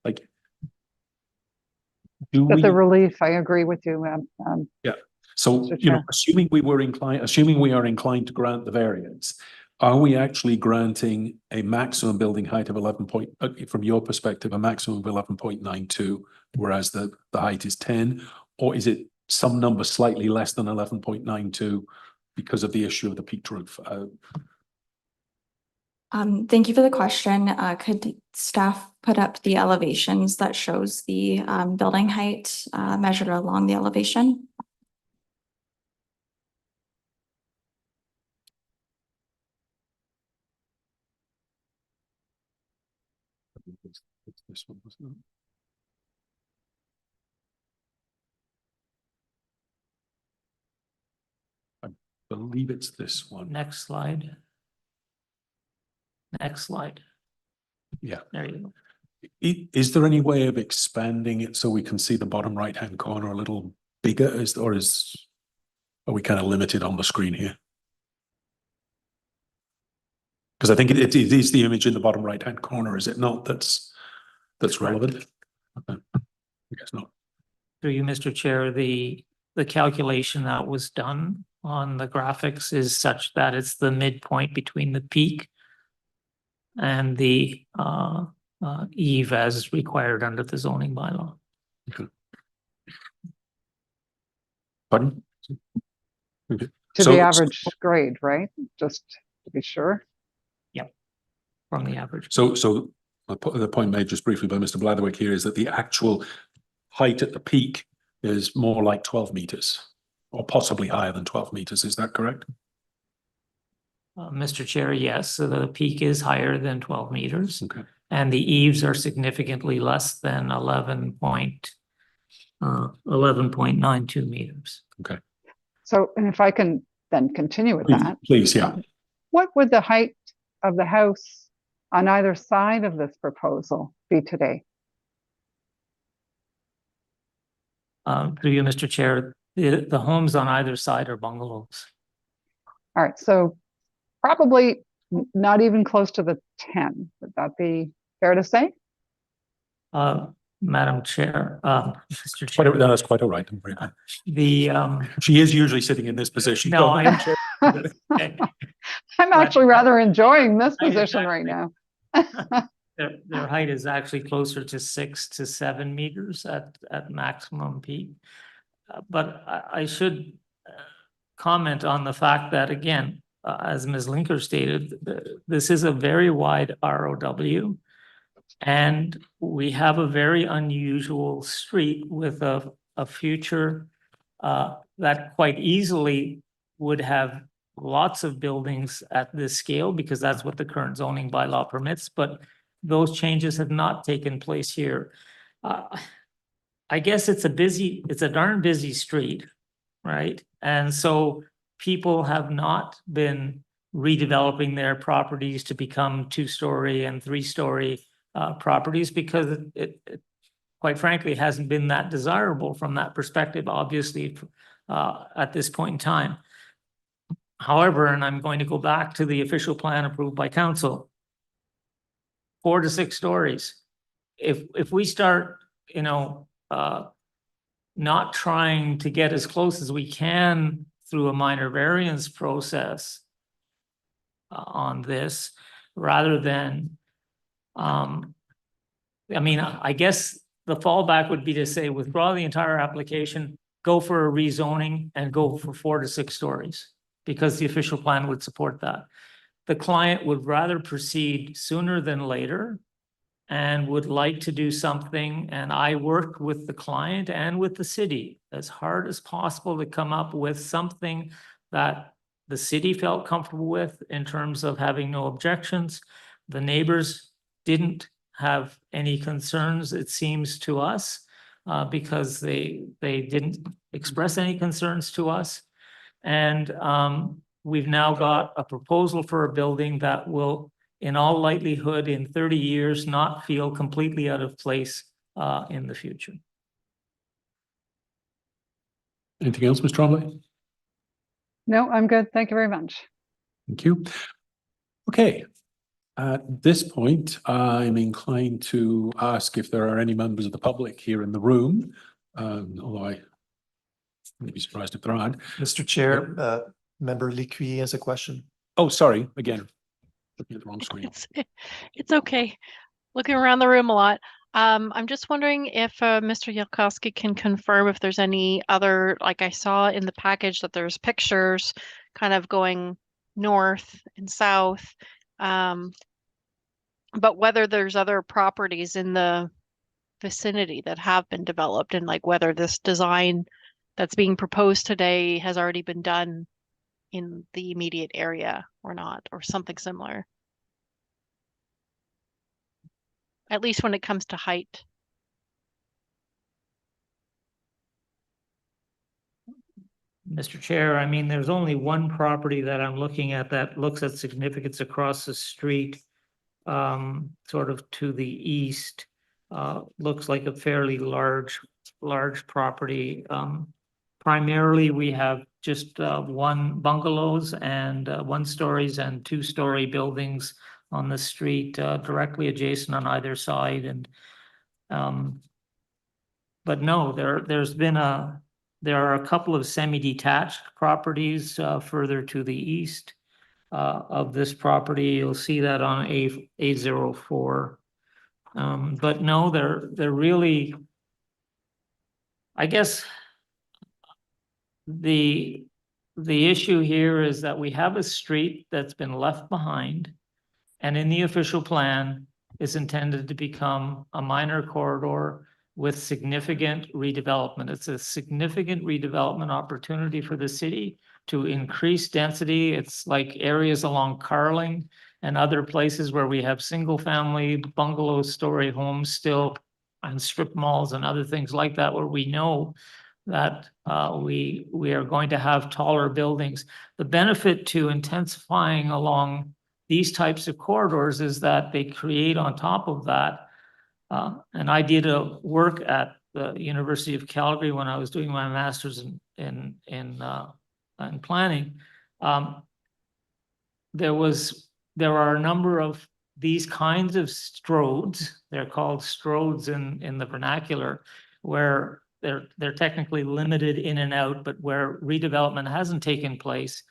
S1: Like, do
S6: But
S1: we?
S6: the relief, I agree with you.
S1: So,
S6: Mr. Chair.
S1: assuming we are inclined to grant the variance, are we actually granting a maximum building height of from your perspective, a maximum of 11.92, whereas the height is 10, or is it some number slightly less than 11.92 because of the issue of the peaked roof?
S3: Thank you for the question. Could staff put up the elevations that shows the building height measured along the elevation?
S1: It's this one, wasn't it? I believe it's this one.
S4: Next slide. Next slide.
S1: Yeah.
S4: There you go.
S1: Is there any way of expanding it so we can see the bottom right-hand corner a little bigger? Are we kind of limited on the screen here? Because I think it is the image in the bottom right-hand corner, is it not? That's relevant. Okay. I guess not.
S4: Through you, Mr. Chair, the calculation that was done on the graphics is such that it's the midpoint between the peak and the eve as required under the zoning bylaw.
S1: Okay. Pardon? Okay.
S6: To
S1: So-
S6: the average grade, right? Just to be sure.
S4: From the average.
S1: So the point made just briefly by Mr. Blatherwick here is that the actual height at the peak is more like 12 meters, or possibly higher than 12 meters. Is that correct?
S4: Mr. Chair, yes, so the peak is higher than 12 meters.
S1: Okay.
S4: And the eaves are significantly less than 11.92 meters.
S1: Okay.
S6: So, and if I can then continue with that,
S1: Please, yeah.
S6: what would the height of the house on either side of this proposal be today?
S4: Through you, Mr. Chair, the homes on either side are bungalows.
S6: All right, so probably not even close to the 10. Would that be fair to say?
S4: Madam Chair, Mr. Chair,
S1: That's quite all right. Don't worry.
S4: the
S1: She is usually sitting in this position.
S4: No,
S1: Madam Chair.
S6: I'm actually rather enjoying this
S4: Right,
S6: position right now.
S4: their height is actually closer to 6 to 7 meters at maximum peak. But I should comment on the fact that, again, as Ms. Linker stated, this is a very wide ROW. And we have a very unusual street with a future that quite easily would have lots of buildings at this scale, because that's what the current zoning bylaw permits, but those changes have not taken place here. I guess it's a darn busy street, right? And so people have not been redeveloping their properties to become 2-story and 3-story properties, because it quite frankly hasn't been that desirable from that perspective, obviously, at this point in time. However, and I'm going to go back to the official plan approved by council, 4 to 6 stories. If we start, not trying to get as close as we can through a minor variance process on this, rather than, I guess the fallback would be to say, withdraw the entire application, go for a rezoning, and go for 4 to 6 stories. because the official plan would support that. The client would rather proceed sooner than later and would like to do something, and I worked with the client and with the city as hard as possible to come up with something that the city felt comfortable with in terms of having no objections. The neighbors didn't have any concerns, it seems to us, because they didn't express any concerns to us. And we've now got a proposal for a building that will, in all likelihood, in 30 years, not feel completely out of place in the future.
S1: Anything else, Ms. Trombley?
S6: No, I'm good. Thank you very much.
S1: Thank you. Okay. At this point, I'm inclined to ask if there are any members of the public here in the room, although I may be surprised if there aren't.
S9: Mr. Chair, Member Lecuyer has a question.
S1: Oh, sorry, again, looking at the wrong screen.
S7: It's okay. Looking around the room a lot. I'm just wondering if Mr. Yalkowski can confirm if there's any other, like I saw in the package that there's pictures kind of going north and south, but whether there's other properties in the vicinity that have been developed, and like whether this design that's being proposed today has already been done in the immediate area or not, or something similar. At least when it comes to height.
S4: Mr. Chair, I mean, there's only one property that I'm looking at that looks at significance across the street, sort of to the east. Looks like a fairly large property. Primarily, we have just one bungalows and 1-stories and 2-story buildings on the street, directly adjacent on either side. And but no, there are a couple of semi-detached properties further to the east of this property. You'll see that on A04. But no, they're really, I guess the issue here is that we have a street that's been left behind, and in the official plan is intended to become a minor corridor with significant redevelopment. It's a significant redevelopment opportunity for the city to increase density. It's like areas along Carling and other places where we have single-family bungalow story homes still, and strip malls and other things like that, where we know that we are going to have taller buildings. The benefit to intensifying along these types of corridors is that they create on top of that, and I did a work at the University of Calgary when I was doing my master's in planning. There are a number of these kinds of stroads. They're called stroads in the vernacular, where they're technically limited in and out, but where redevelopment hasn't taken place.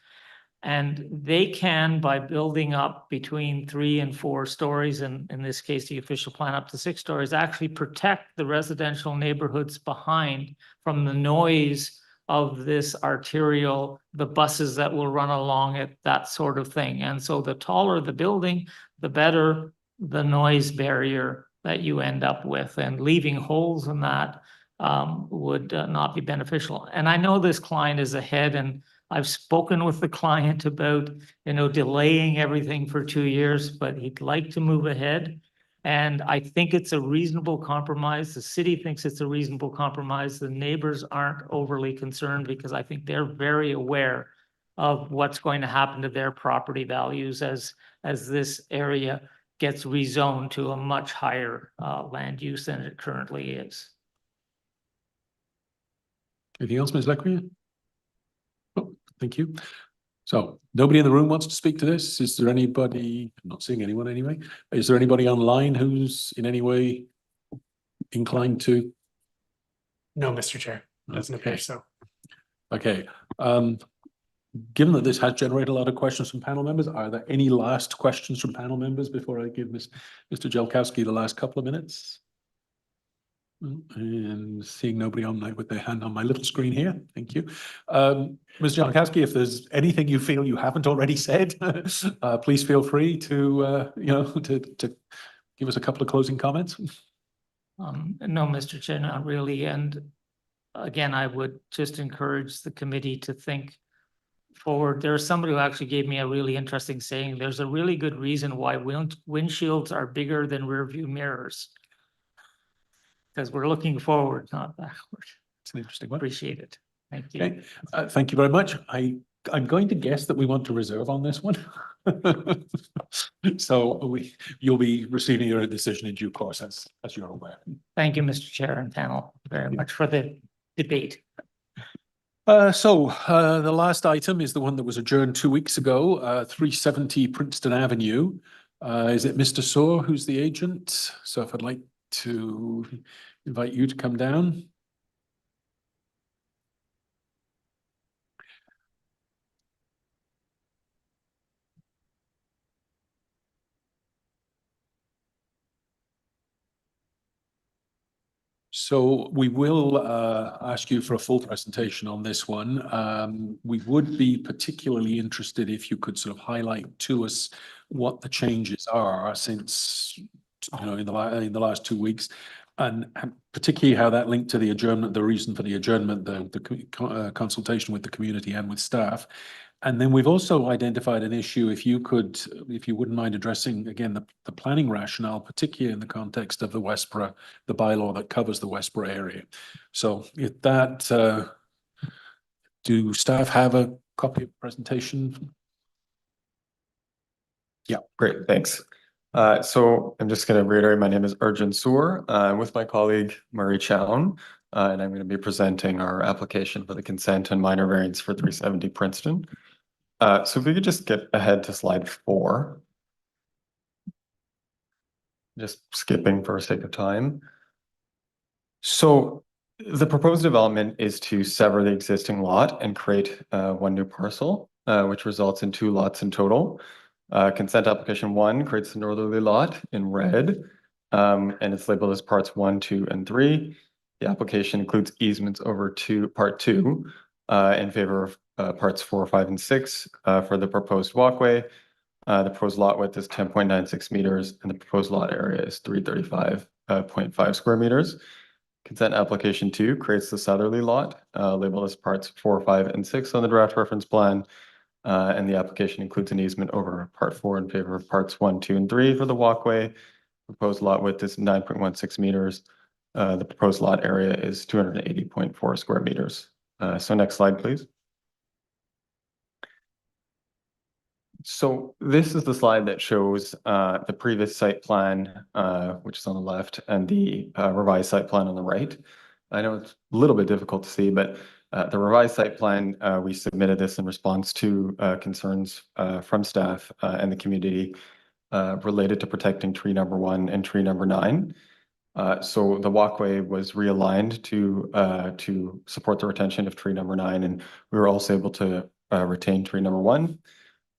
S4: And they can, by building up between 3 and 4 stories, and in this case, the official plan up to 6 stories, actually protect the residential neighborhoods behind from the noise of this arterial, the buses that will run along it, that sort of thing. And so the taller the building, the better the noise barrier that you end up with, and leaving holes in that would not be beneficial. And I know this client is ahead, and I've spoken with the client about, delaying everything for 2 years, but he'd like to move ahead. And I think it's a reasonable compromise. The city thinks it's a reasonable compromise. The neighbors aren't overly concerned, because I think they're very aware of what's going to happen to their property values as this area gets rezoned to a much higher land use than it currently is.
S1: Anything else, Ms. Lecuyer? Oh, thank you. So nobody in the room wants to speak to this? Is there anybody, I'm not seeing anyone anyway. Is there anybody online who's in any way inclined to?
S10: No, Mr. Chair, doesn't appear so.
S1: Okay. Given that this has generated a lot of questions from panel members, are there any last questions from panel members before I give Mr. Jelkowski the last couple of minutes? And seeing nobody with their hand on my little screen here, thank you. Ms. Jankowski, if there's anything you feel you haven't already said, please feel free to, to give us a couple of closing comments.
S4: No, Mr. Chair, not really. And again, I would just encourage the committee to think forward. There's somebody who actually gave me a really interesting saying. There's a really good reason why windshields are bigger than rear view mirrors. Because we're looking forward, not backward.
S1: It's an interesting one.
S4: Appreciate it. Thank you.
S1: Okay, thank you very much. I'm going to guess that we want to reserve on this one. So you'll be receiving your decision in due course, as you're aware.
S4: Thank you, Mr. Chair and panel, very much for the debate.
S1: The last item is the one that was adjourned 2 weeks ago, 370 Princeton Avenue. Is it Mr. Soar who's the agent? So if I'd like to invite you to come down. So we will ask you for a full presentation on this one. We would be particularly interested if you could sort of highlight to us what the changes are since, in the last 2 weeks, and particularly how that linked to the adjournment, the reason for the adjournment, the consultation with the community and with staff. And then we've also identified an issue, if you wouldn't mind addressing, again, the planning rationale, particularly in the context of the Westboro, the bylaw that covers the Westboro area. So if that, do staff have a copy of the presentation? Yeah.
S11: Great, thanks. So I'm just going to reiterate, my name is Arjun Soor. I'm with my colleague Murray Chown, and I'm going to be presenting our application for the consent and minor variance for 370 Princeton. So if we could just get ahead to slide 4. Just skipping for sake of time. So the proposed development is to sever the existing lot and create one new parcel, which results in 2 lots in total. Consent application 1 creates the northerly lot in red, and it's labeled as parts 1, 2, and 3. The application includes easements over part 2 in favor of parts 4, 5, and 6 for the proposed walkway. The proposed lot width is 10.96 meters, and the proposed lot area is 335.5 square meters. Consent application 2 creates the southerly lot, labeled as parts 4, 5, and 6 on the draft reference plan. And the application includes an easement over part 4 in favor of parts 1, 2, and 3 for the walkway. Proposed lot width is 9.16 meters. The proposed lot area is 280.4 square meters. So next slide, please. So this is the slide that shows the previous site plan, which is on the left, and the revised site plan on the right. I know it's a little bit difficult to see, but the revised site plan, we submitted this in response to concerns from staff and the community related to protecting tree number 1 and tree number 9. So the walkway was realigned to support the retention of tree number 9, and we were also able to retain tree number 1.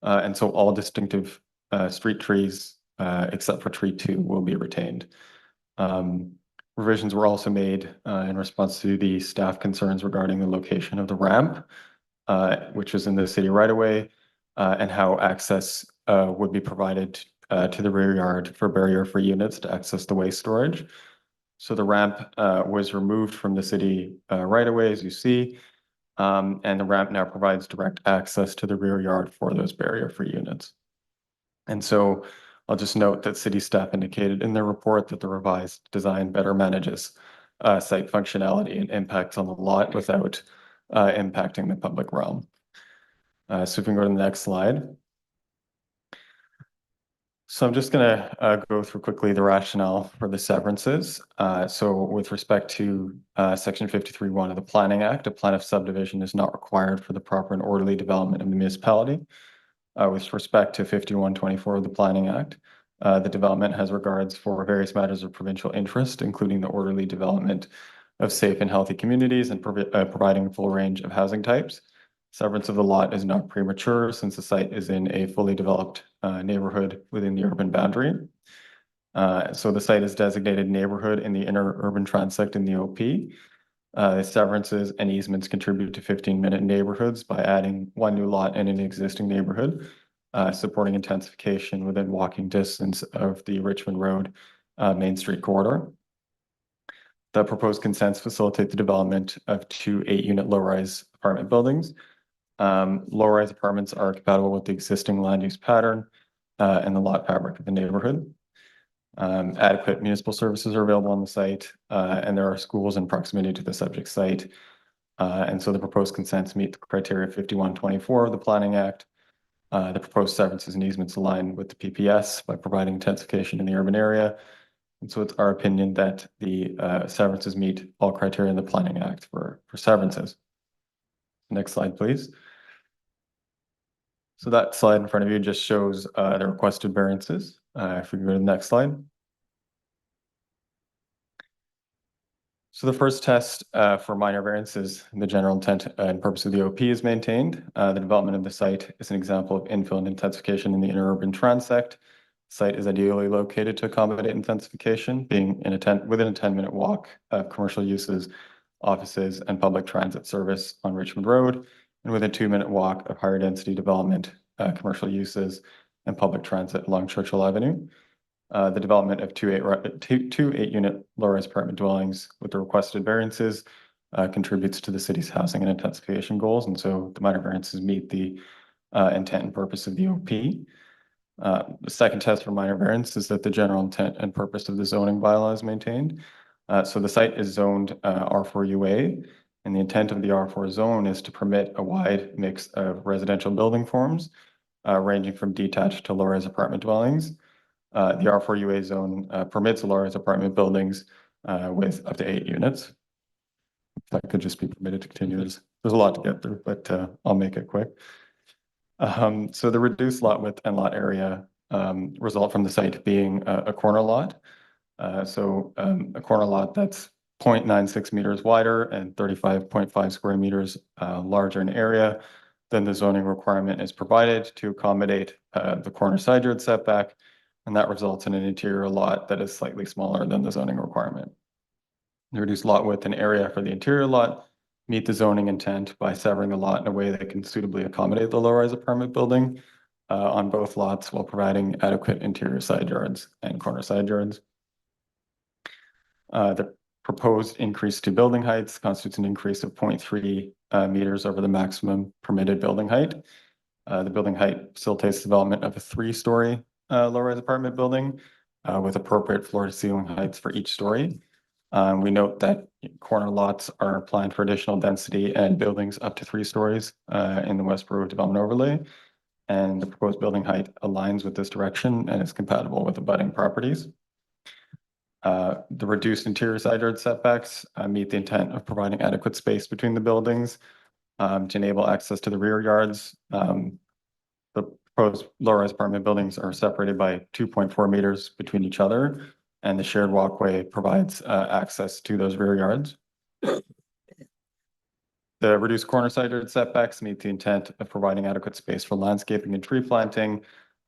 S11: And so all distinctive street trees, except for tree 2, will be retained. Revisions were also made in response to the staff concerns regarding the location of the ramp, which is in the city right away, and how access would be provided to the rear yard for barrier-free units to access the waste storage. So the ramp was removed from the city right away, as you see, and the ramp now provides direct access to the rear yard for those barrier-free units. And so I'll just note that city staff indicated in their report that the revised design better manages site functionality and impacts on the lot without impacting the public realm. So if we can go to the next slide. So I'm just going to go through quickly the rationale for the severances. So with respect to Section 53(1) of the Planning Act, a plan of subdivision is not required for the proper and orderly development of the municipality. With respect to 51(24) of the Planning Act, the development has regards for various matters of provincial interest, including the orderly development of safe and healthy communities and providing a full range of housing types. Severance of the lot is not premature since the site is in a fully developed neighborhood within the urban boundary. So the site is designated neighborhood in the inner urban transect in the OP. The severances and easements contribute to 15-minute neighborhoods by adding one new lot in an existing neighborhood, supporting intensification within walking distance of the Richmond Road Main Street corridor. The proposed consents facilitate the development of 2 8-unit low-rise apartment buildings. Low-rise apartments are compatible with the existing land use pattern and the lot fabric of the neighborhood. Adequate municipal services are available on the site, and there are schools in proximity to the subject site. And so the proposed consents meet the criteria 5124 of the Planning Act. The proposed severances and easements align with the PPS by providing intensification in the urban area. And so it's our opinion that the severances meet all criteria in the Planning Act for severances. Next slide, please. So that slide in front of you just shows the requested variances. If we go to the next slide. So the first test for minor variances, the general intent and purpose of the OP is maintained. The development of the site is an example of infill and intensification in the inner urban transect. Site is ideally located to accommodate intensification, being within a 10-minute walk of commercial uses, offices, and public transit service on Richmond Road, and within a 2-minute walk of higher density development, commercial uses, and public transit along Churchill Avenue. The development of two 8-unit low-rise apartment dwellings with the requested variances contributes to the city's housing and intensification goals, and so the minor variances meet the intent and purpose of the OP. The second test for minor variance is that the general intent and purpose of the zoning bylaw is maintained. So the site is zoned R4 UA, and the intent of the R4 zone is to permit a wide mix of residential building forms, ranging from detached to low-rise apartment dwellings. The R4 UA zone permits low-rise apartment buildings with up to 8 units. That could just be permitted to continue. There's a lot to get through, but I'll make it quick. So the reduced lot width and lot area result from the site being a corner lot. A corner lot that's 0.96 meters wider and 35.5 square meters larger in area than the zoning requirement is provided to accommodate the corner side yard setback, and that results in an interior lot that is slightly smaller than the zoning requirement. The reduced lot width and area for the interior lot meet the zoning intent by severing the lot in a way that can suitably accommodate the low-rise apartment building on both lots while providing adequate interior side yards and corner side yards. The proposed increase to building heights constitutes an increase of 0.3 meters over the maximum permitted building height. The building height facilitates development of a 3-story low-rise apartment building with appropriate floor-to-ceiling heights for each story. We note that corner lots are planned for additional density and buildings up to 3 stories in the Westboro Development Overlay, and the proposed building height aligns with this direction and is compatible with abutting properties. The reduced interior side yard setbacks meet the intent of providing adequate space between the buildings to enable access to the rear yards. The proposed low-rise apartment buildings are separated by 2.4 meters between each other, and the shared walkway provides access to those rear yards. The reduced corner side yard setbacks meet the intent of providing adequate space for landscaping and tree planting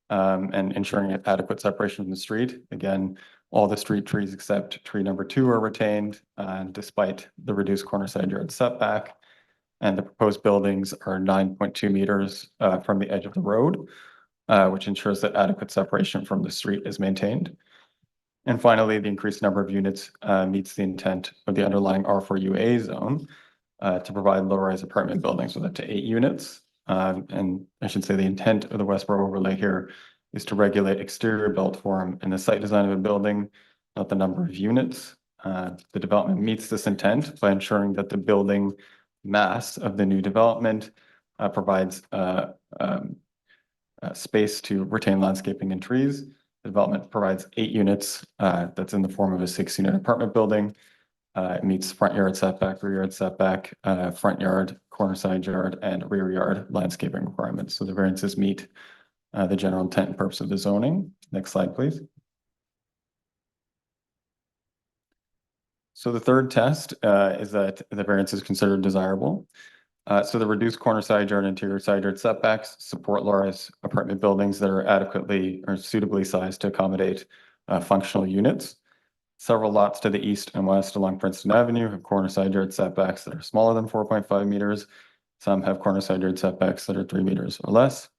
S11: and ensuring adequate separation from the street. Again, all the street trees except tree number 2 are retained despite the reduced corner side yard setback. And the proposed buildings are 9.2 meters from the edge of the road, which ensures that adequate separation from the street is maintained. And finally, the increased number of units meets the intent of the underlying R4 UA zone to provide low-rise apartment buildings with up to 8 units. And I should say the intent of the Westboro overlay here is to regulate exterior built form and the site design of a building, not the number of units. The development meets this intent by ensuring that the building mass of the new development provides space to retain landscaping and trees. The development provides 8 units that's in the form of a 6-unit apartment building. It meets front yard setback, rear yard setback, front yard, corner side yard, and rear yard landscaping requirements. So the variances meet the general intent and purpose of the zoning. Next slide, please. So the third test is that the variance is considered desirable. So the reduced corner side yard and interior side yard setbacks support low-rise apartment buildings that are adequately or suitably sized to accommodate functional units. Several lots to the east and west along Princeton Avenue have corner side yard setbacks that are smaller than 4.5 meters. Some have corner side yard setbacks that are 3 meters or less.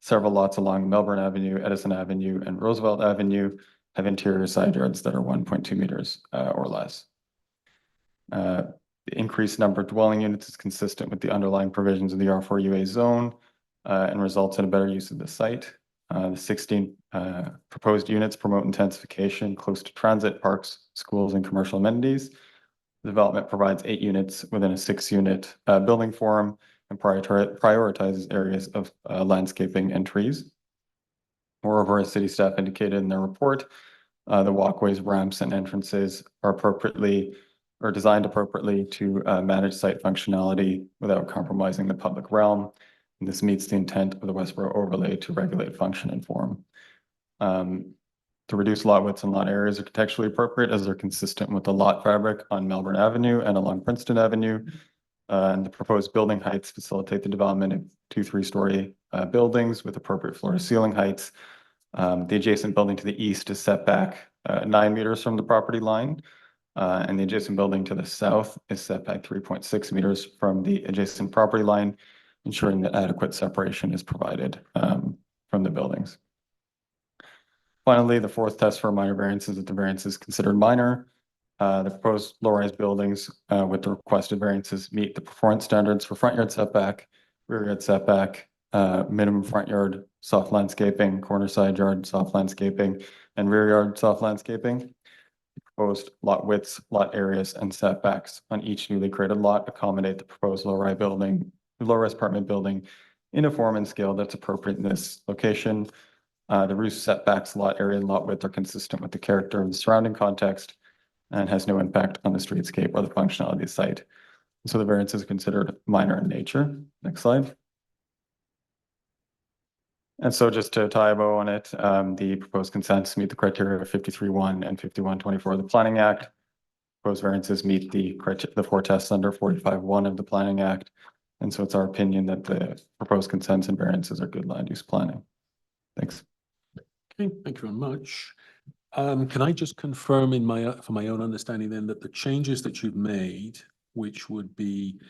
S11: Several lots along Melbourne Avenue, Edison Avenue, and Roosevelt Avenue have interior side yards that are 1.2 meters or less. The increased number of dwelling units is consistent with the underlying provisions of the R4 UA zone and results in a better use of the site. The 16 proposed units promote intensification close to transit, parks, schools, and commercial amenities. The development provides 8 units within a 6-unit building form and prioritizes areas of landscaping and trees. Moreover, as city staff indicated in their report, the walkways, ramps, and entrances are appropriately or designed appropriately to manage site functionality without compromising the public realm. And this meets the intent of the Westboro overlay to regulate function and form. To reduce lot widths and lot areas are contextually appropriate as they're consistent with the lot fabric on Melbourne Avenue and along Princeton Avenue. And the proposed building heights facilitate the development of 2 3-story buildings with appropriate floor to ceiling heights. The adjacent building to the east is set back 9 meters from the property line. And the adjacent building to the south is set back 3.6 meters from the adjacent property line, ensuring that adequate separation is provided from the buildings. Finally, the 4th test for minor variance is that the variance is considered minor. The proposed low-rise buildings with the requested variances meet the performance standards for front yard setback, rear yard setback, minimum front yard soft landscaping, corner side yard soft landscaping, and rear yard soft landscaping. Proposed lot widths, lot areas, and setbacks on each newly created lot accommodate the proposed low-rise apartment building in a form and scale that's appropriate in this location. The roof setbacks, lot area, and lot width are consistent with the character of the surrounding context and has no impact on the streetscape or the functionality of the site. So the variance is considered minor in nature. Next slide. And so just to tie a bow on it, the proposed consents meet the criteria of 53.1 and 51.24 of the Planning Act. Proposed variances meet the 4 tests under 45.1 of the Planning Act. And so it's our opinion that the proposed consents and variances are good land use planning. Thanks.
S1: Okay, thank you very much. Can I just confirm for my own understanding then that the changes that you've made, which would be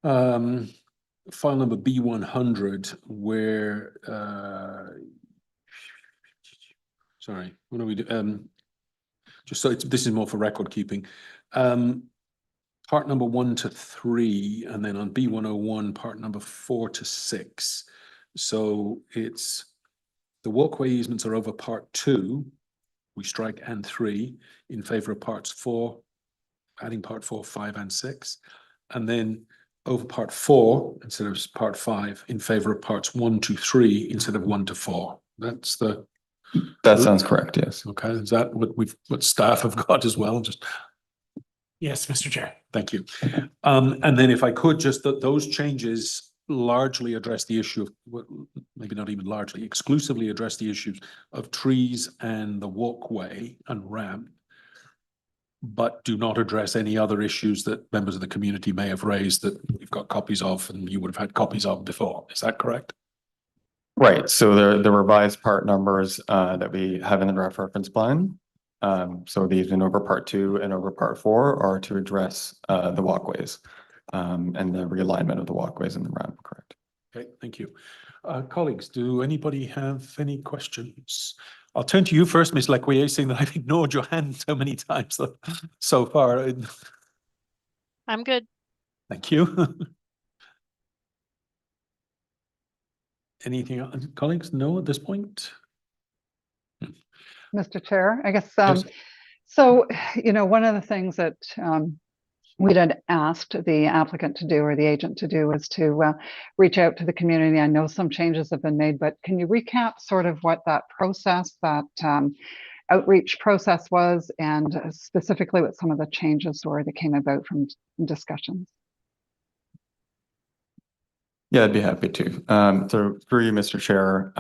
S1: file number B100, where sorry, what do we do? Just so this is more for record keeping. Part number 1 to 3, and then on B101, part number 4 to 6. So it's the walkway easements are over part 2. We strike and 3 in favor of parts 4, adding part 4, 5, and 6. And then over part 4 instead of part 5 in favor of parts 1 to 3 instead of 1 to 4. That
S11: sounds correct, yes.
S1: Okay, is that what staff have got as well? Just
S10: Yes, Mr. Chair.
S1: thank you. And then if I could just those changes largely address the issue of maybe not even largely, exclusively address the issues of trees and the walkway and ramp, but do not address any other issues that members of the community may have raised that we've got copies of and you would have had copies of before. Is that correct?
S11: Right. So the revised part numbers that we have in the draft reference plan. So these in over part 2 and over part 4 are to address the walkways and the realignment of the walkways and the ramp, correct?
S1: Okay, thank you. Colleagues, do anybody have any questions? I'll turn to you first, Ms. Lequier, seeing that I've ignored your hand so many times so far.
S7: I'm good.
S1: Thank you. Anything else, colleagues? No, at this point?
S6: Mr. Chair, I guess,
S1: Yes.
S6: so, one of the things that we had asked the applicant to do or the agent to do was to reach out to the community. I know some changes have been made, but can you recap sort of what that process, that outreach process was, and specifically what some of the changes were that came about from discussions?
S11: Yeah, I'd be happy to. So through you, Mr. Chair,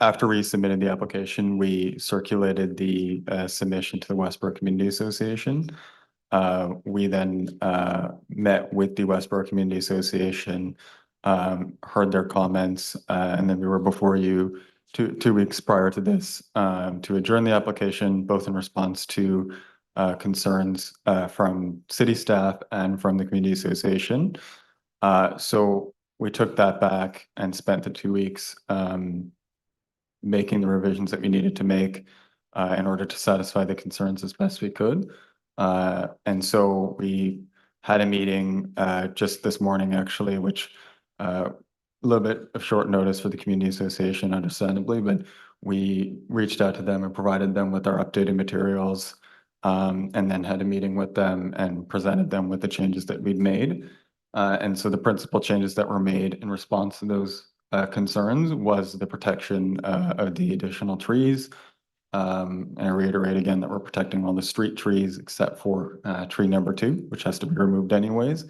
S11: after we submitted the application, we circulated the submission to the Westboro Community Association. We then met with the Westboro Community Association, heard their comments, and then we were before you two weeks prior to this, to adjourn the application, both in response to concerns from city staff and from the community association. So we took that back and spent the 2 weeks making the revisions that we needed to make in order to satisfy the concerns as best we could. And so we had a meeting just this morning, actually, which a little bit of short notice for the community association, understandably, but we reached out to them and provided them with our updated materials, and then had a meeting with them and presented them with the changes that we'd made. And so the principal changes that were made in response to those concerns was the protection of the additional trees. And I reiterate again that we're protecting all the street trees except for tree number 2, which has to be removed anyways.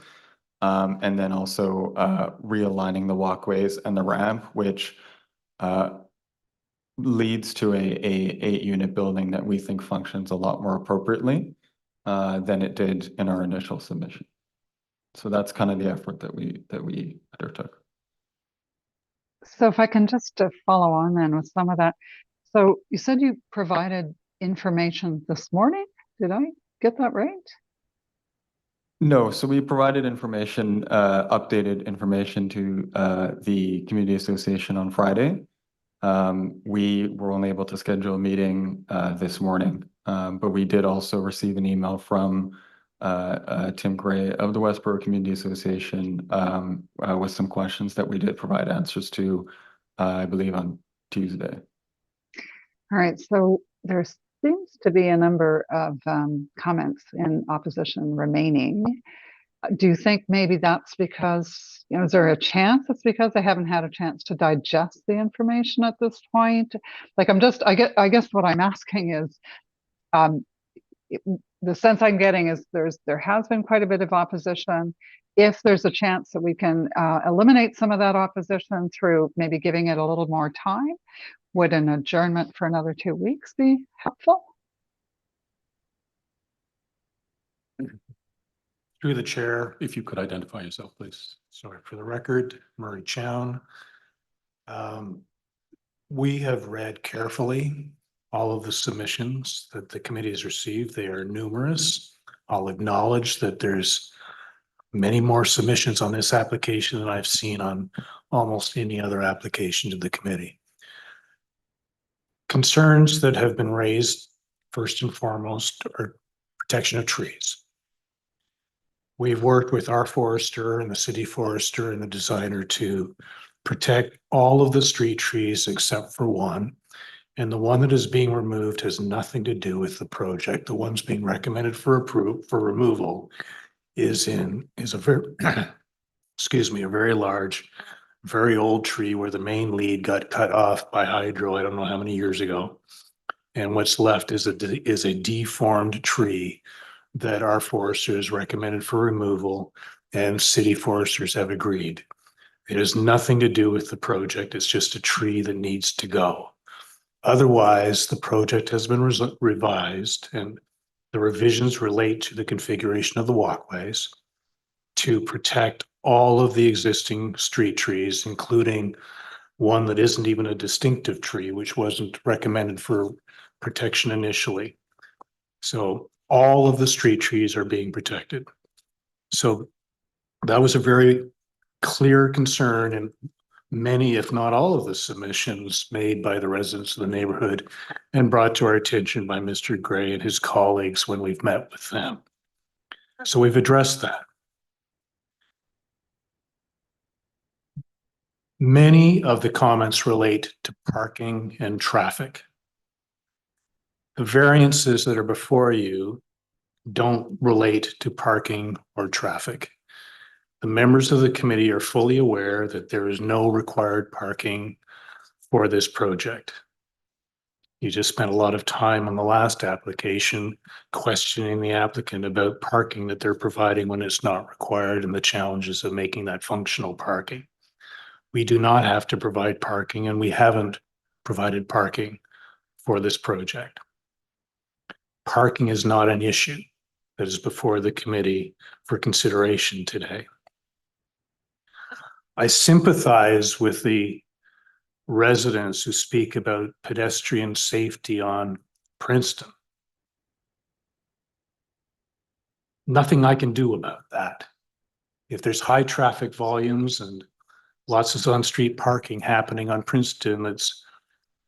S11: And then also realigning the walkways and the ramp, which leads to a 8-unit building that we think functions a lot more appropriately than it did in our initial submission. So that's kind of the effort that we undertook.
S6: So if I can just follow on then with some of that. So you said you provided information this morning. Did I get that right?
S11: No, so we provided information, updated information to the community association on Friday. We were only able to schedule a meeting this morning, but we did also receive an email from Tim Gray of the Westboro Community Association with some questions that we did provide answers to, I believe, on Tuesday.
S6: All right, so there seems to be a number of comments in opposition remaining. Do you think maybe that's because, you know, is there a chance it's because they haven't had a chance to digest the information at this point? Like, I guess what I'm asking is, the sense I'm getting is there has been quite a bit of opposition. If there's a chance that we can eliminate some of that opposition through maybe giving it a little more time, would an adjournment for another 2 weeks be helpful?
S10: Through the chair,
S1: If you could identify yourself, please.
S10: sorry, for the record, Murray Chown. We have read carefully all of the submissions that the committee has received. They are numerous. I'll acknowledge that there's many more submissions on this application than I've seen on almost any other application to the committee. Concerns that have been raised, first and foremost, are protection of trees. We've worked with our forester and the city forester and the designer to protect all of the street trees except for one. And the one that is being removed has nothing to do with the project. The one's being recommended for removal is a very, excuse me, a very large, very old tree where the main lead got cut off by hydro, I don't know how many years ago. And what's left is a deformed tree that our foresters recommended for removal and city foresters have agreed. It has nothing to do with the project. It's just a tree that needs to go. Otherwise, the project has been revised and the revisions relate to the configuration of the walkways to protect all of the existing street trees, including one that isn't even a distinctive tree, which wasn't recommended for protection initially. So all of the street trees are being protected. So that was a very clear concern in many, if not all of the submissions made by the residents of the neighborhood and brought to our attention by Mr. Gray and his colleagues when we've met with them. So we've addressed that. Many of the comments relate to parking and traffic. The variances that are before you don't relate to parking or traffic. The members of the committee are fully aware that there is no required parking for this project. You just spent a lot of time on the last application questioning the applicant about parking that they're providing when it's not required and the challenges of making that functional parking. We do not have to provide parking, and we haven't provided parking for this project. Parking is not an issue that is before the committee for consideration today. I sympathize with the residents who speak about pedestrian safety on Princeton. Nothing I can do about that. If there's high traffic volumes and lots of on-street parking happening on Princeton, that's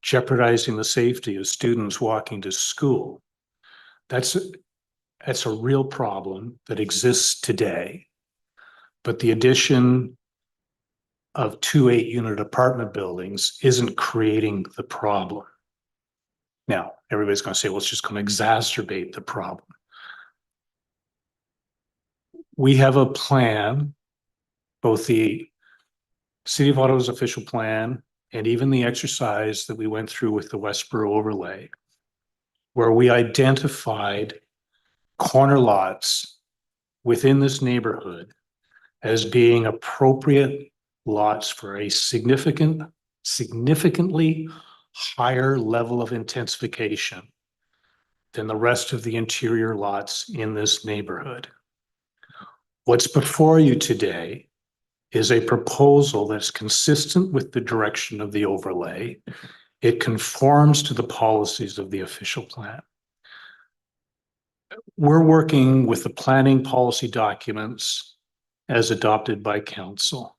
S10: jeopardizing the safety of students walking to school. That's a real problem that exists today. But the addition of 2 8-unit apartment buildings isn't creating the problem. Now, everybody's going to say, well, it's just going to exacerbate the problem. We have a plan, both the City of Ottawa's official plan and even the exercise that we went through with the Westboro overlay, where we identified corner lots within this neighborhood as being appropriate lots for a significantly higher level of intensification than the rest of the interior lots in this neighborhood. What's before you today is a proposal that's consistent with the direction of the overlay. It conforms to the policies of the official plan. We're working with the planning policy documents as adopted by council.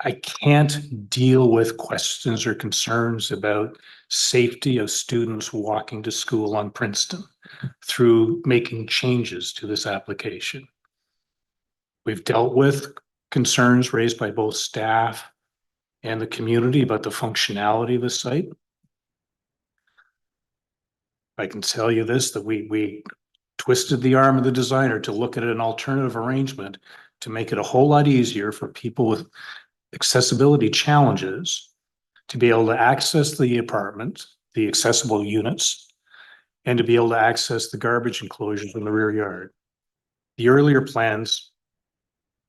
S10: I can't deal with questions or concerns about safety of students walking to school on Princeton through making changes to this application. We've dealt with concerns raised by both staff and the community about the functionality of the site. I can tell you this, that we twisted the arm of the designer to look at an alternative arrangement to make it a whole lot easier for people with accessibility challenges to be able to access the apartment, the accessible units, and to be able to access the garbage enclosures in the rear yard. The earlier plans,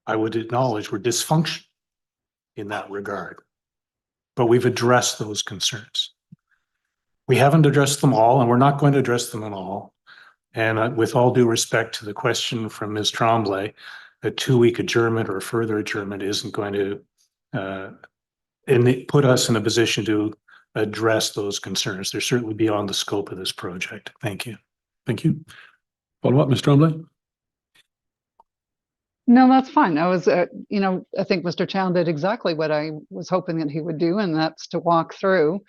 S10: I would acknowledge, were dysfunctional in that regard, but we've addressed those concerns. We haven't addressed them all, and we're not going to address them at all. And with all due respect to the question from Ms. Tremblay, a 2-week adjournment or further adjournment isn't going to put us in a position to address those concerns. They're certainly beyond the scope of this project. Thank you.
S1: Thank you. Follow up, Ms. Tremblay?
S6: No, that's fine. I was, I think Mr. Chown did exactly what I was hoping that he would do, and that's to walk through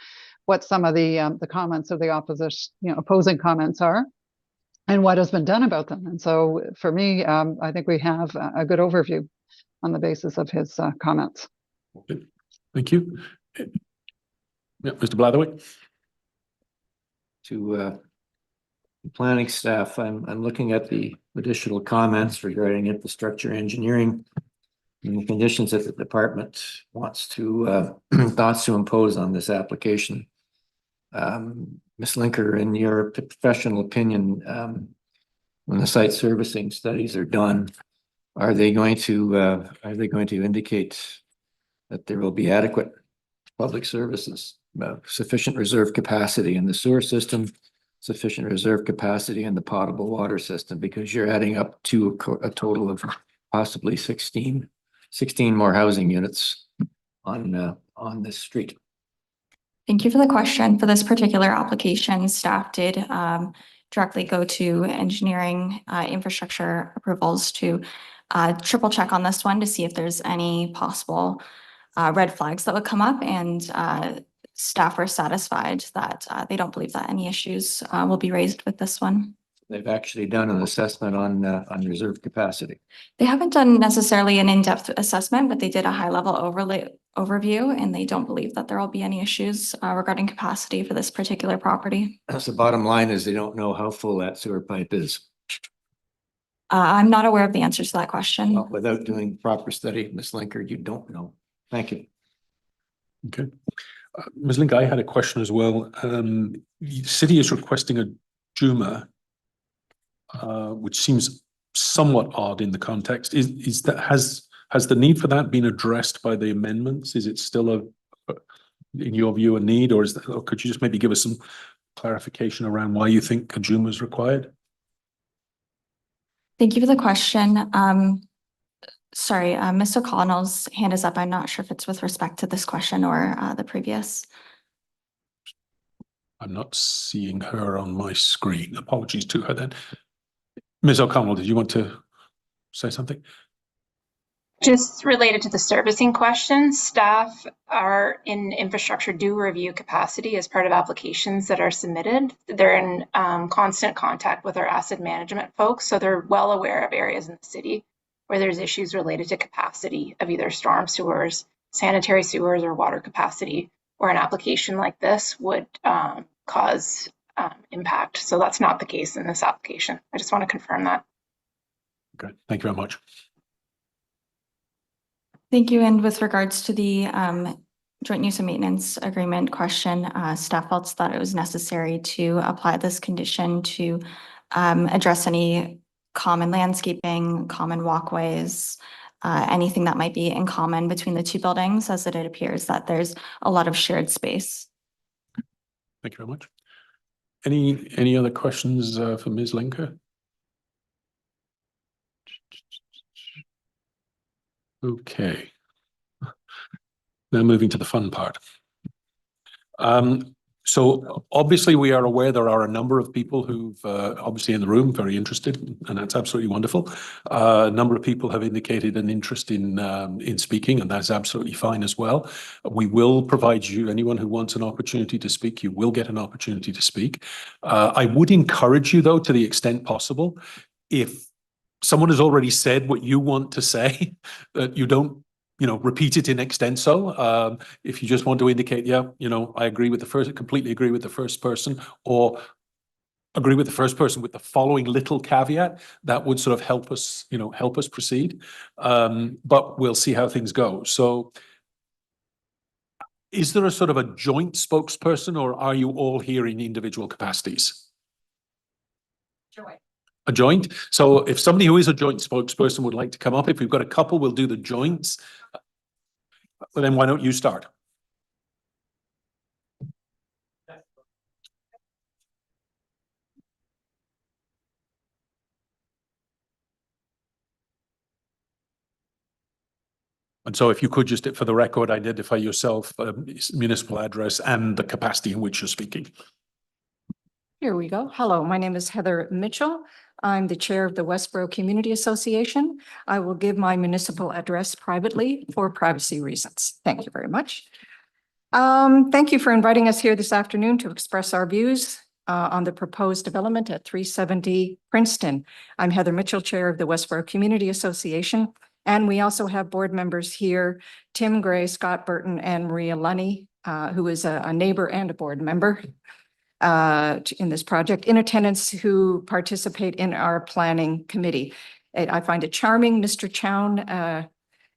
S6: what some of the comments of the opposition, opposing comments are, and what has been done about them. And so, for me, I think we have a good overview on the basis of his comments.
S1: Okay. Thank you. Yeah, Mr. Blatherwick.
S5: To planning staff, I'm looking at the additional comments regarding infrastructure engineering and the conditions that the department wants to impose on this application. Ms. Linker, in your professional opinion, when the site servicing studies are done, are they going to indicate that there will be adequate public services, sufficient reserve capacity in the sewer system, sufficient reserve capacity in the potable water system? Because you're adding up to a total of possibly 16 more housing units on this street.
S3: Thank you for the question. For this particular application, staff did directly go to engineering infrastructure approvals to triple check on this one to see if there's any possible red flags that would come up, and staff were satisfied that they don't believe that any issues will be raised with this one.
S5: They've actually done an assessment on reserve capacity.
S3: They haven't done necessarily an in-depth assessment, but they did a high-level overview, and they don't believe that there will be any issues regarding capacity for this particular property.
S5: So the bottom line is they don't know how full that sewer pipe is.
S3: I'm not aware of the answers to that question.
S5: Well, without doing proper study, Ms. Linker, you don't know. Thank you.
S1: Okay. Ms. Linker, I had a question as well. The city is requesting a JUMA, which seems somewhat odd in the context. Is that has the need for that been addressed by the amendments? Is it still in your view, a need, or could you just maybe give us some clarification around why you think a JUMA is required?
S3: Thank you for the question. Sorry, Ms. O'Connell's hand is up. I'm not sure if it's with respect to this question or the previous.
S1: I'm not seeing her on my screen. Apologies to her then. Ms. O'Connell, did you want to say something?
S12: Just related to the servicing question, staff are in infrastructure do review capacity as part of applications that are submitted. They're in constant contact with our asset management folks, so they're well aware of areas in the city where there's issues related to capacity of either storm sewers, sanitary sewers, or water capacity, where an application like this would cause impact. So that's not the case in this application. I just want to confirm that.
S1: Okay, thank you very much.
S3: Thank you. And with regards to the joint use and maintenance agreement question, staff felt that it was necessary to apply this condition to address any common landscaping, common walkways, anything that might be in common between the two buildings, as it appears that there's a lot of shared space.
S1: Thank you very much. Any other questions for Ms. Linker? Okay. Now moving to the fun part. So obviously we are aware there are a number of people who've obviously in the room very interested, and that's absolutely wonderful. A number of people have indicated an interest in speaking, and that's absolutely fine as well. We will provide you, anyone who wants an opportunity to speak, you will get an opportunity to speak. I would encourage you though, to the extent possible, if someone has already said what you want to say, that you don't, repeat it in extenso. If you just want to indicate, yeah, I agree with the first, completely agree with the first person, or agree with the first person with the following little caveat, that would sort of help us, help us proceed. But we'll see how things go. So is there a sort of a joint spokesperson, or are you all here in individual capacities?
S3: Joint.
S1: A joint. So if somebody who is a joint spokesperson would like to come up, if we've got a couple, we'll do the joints. But then why don't you start? And so if you could just, for the record, identify yourself, municipal address, and the capacity in which you're speaking.
S13: Here we go. Hello, my name is Heather Mitchell. I'm the chair of the Westboro Community Association. I will give my municipal address privately for privacy reasons. Thank you very much. Thank you for inviting us here this afternoon to express our views on the proposed development at 370 Princeton. I'm Heather Mitchell, chair of the Westboro Community Association. And we also have board members here, Tim Gray, Scott Burton, and Maria Lunny, who is a neighbor and a board member in this project, in attendance, who participate in our planning committee. I find it charming, Mr. Chown,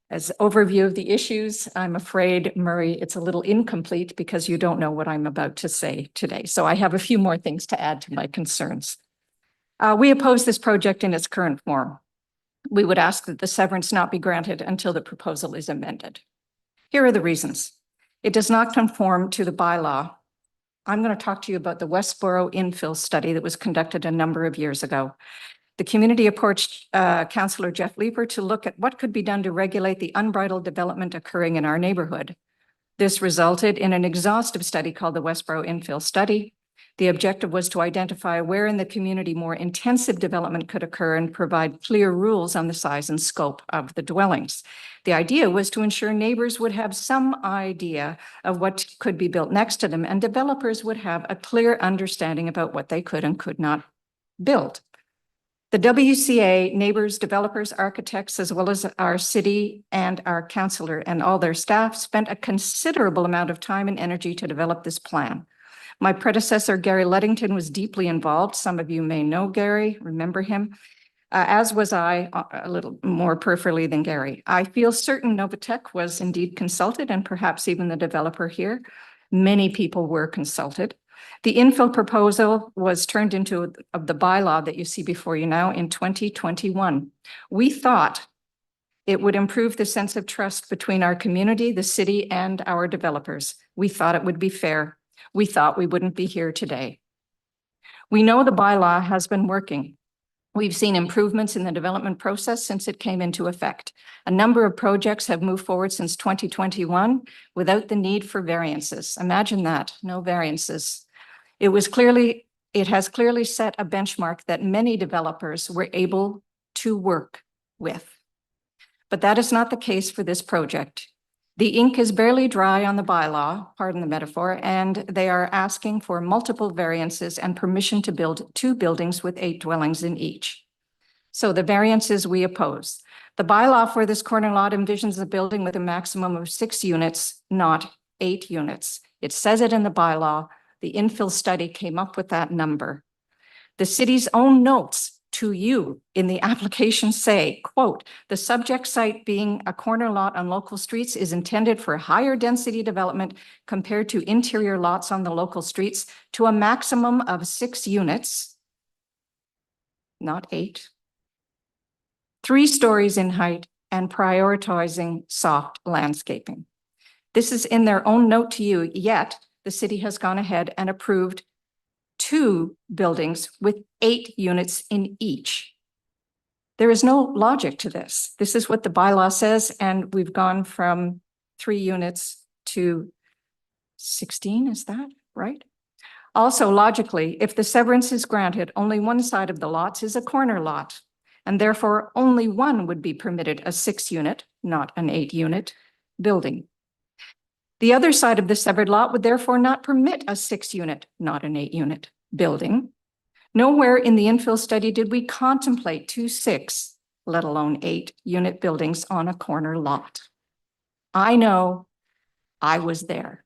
S13: as overview of the issues. I'm afraid, Murray, it's a little incomplete because you don't know what I'm about to say today. So I have a few more things to add to my concerns. We oppose this project in its current form. We would ask that the severance not be granted until the proposal is amended. Here are the reasons. It does not conform to the bylaw. I'm going to talk to you about the Westboro infill study that was conducted a number of years ago. The community approached Councillor Jeff Leeper to look at what could be done to regulate the unbridled development occurring in our neighborhood. This resulted in an exhaustive study called the Westboro Infill Study. The objective was to identify where in the community more intensive development could occur and provide clear rules on the size and scope of the dwellings. The idea was to ensure neighbors would have some idea of what could be built next to them, and developers would have a clear understanding about what they could and could not build. The WCA, neighbors, developers, architects, as well as our city and our councillor and all their staff, spent a considerable amount of time and energy to develop this plan. My predecessor, Gary Luddington, was deeply involved. Some of you may know Gary, remember him, as was I, a little more peripherally than Gary. I feel certain Novatech was indeed consulted, and perhaps even the developer here. Many people were consulted. The infill proposal was turned into the bylaw that you see before you now in 2021. We thought it would improve the sense of trust between our community, the city, and our developers. We thought it would be fair. We thought we wouldn't be here today. We know the bylaw has been working. We've seen improvements in the development process since it came into effect. A number of projects have moved forward since 2021 without the need for variances. Imagine that, no variances. It has clearly set a benchmark that many developers were able to work with. But that is not the case for this project. The ink is barely dry on the bylaw, pardon the metaphor, and they are asking for multiple variances and permission to build 2 buildings with 8 dwellings in each. So the variances we oppose. The bylaw for this corner lot envisions a building with a maximum of 6 units, not 8 units. It says it in the bylaw. The infill study came up with that number. The city's own notes to you in the application say, quote, the subject site being a corner lot on local streets is intended for higher density development compared to interior lots on the local streets to a maximum of 6 units, not 8, 3 stories in height, and prioritizing soft landscaping. This is in their own note to you, yet the city has gone ahead and approved 2 buildings with 8 units in each. There is no logic to this. This is what the bylaw says, and we've gone from 3 units to 16, is that right? Also, logically, if the severance is granted, only one side of the lots is a corner lot, and therefore only one would be permitted a 6-unit, not an 8-unit building. The other side of the severed lot would therefore not permit a 6-unit, not an 8-unit building. Nowhere in the infill study did we contemplate 2 6, let alone 8-unit buildings on a corner lot. I know, I was there.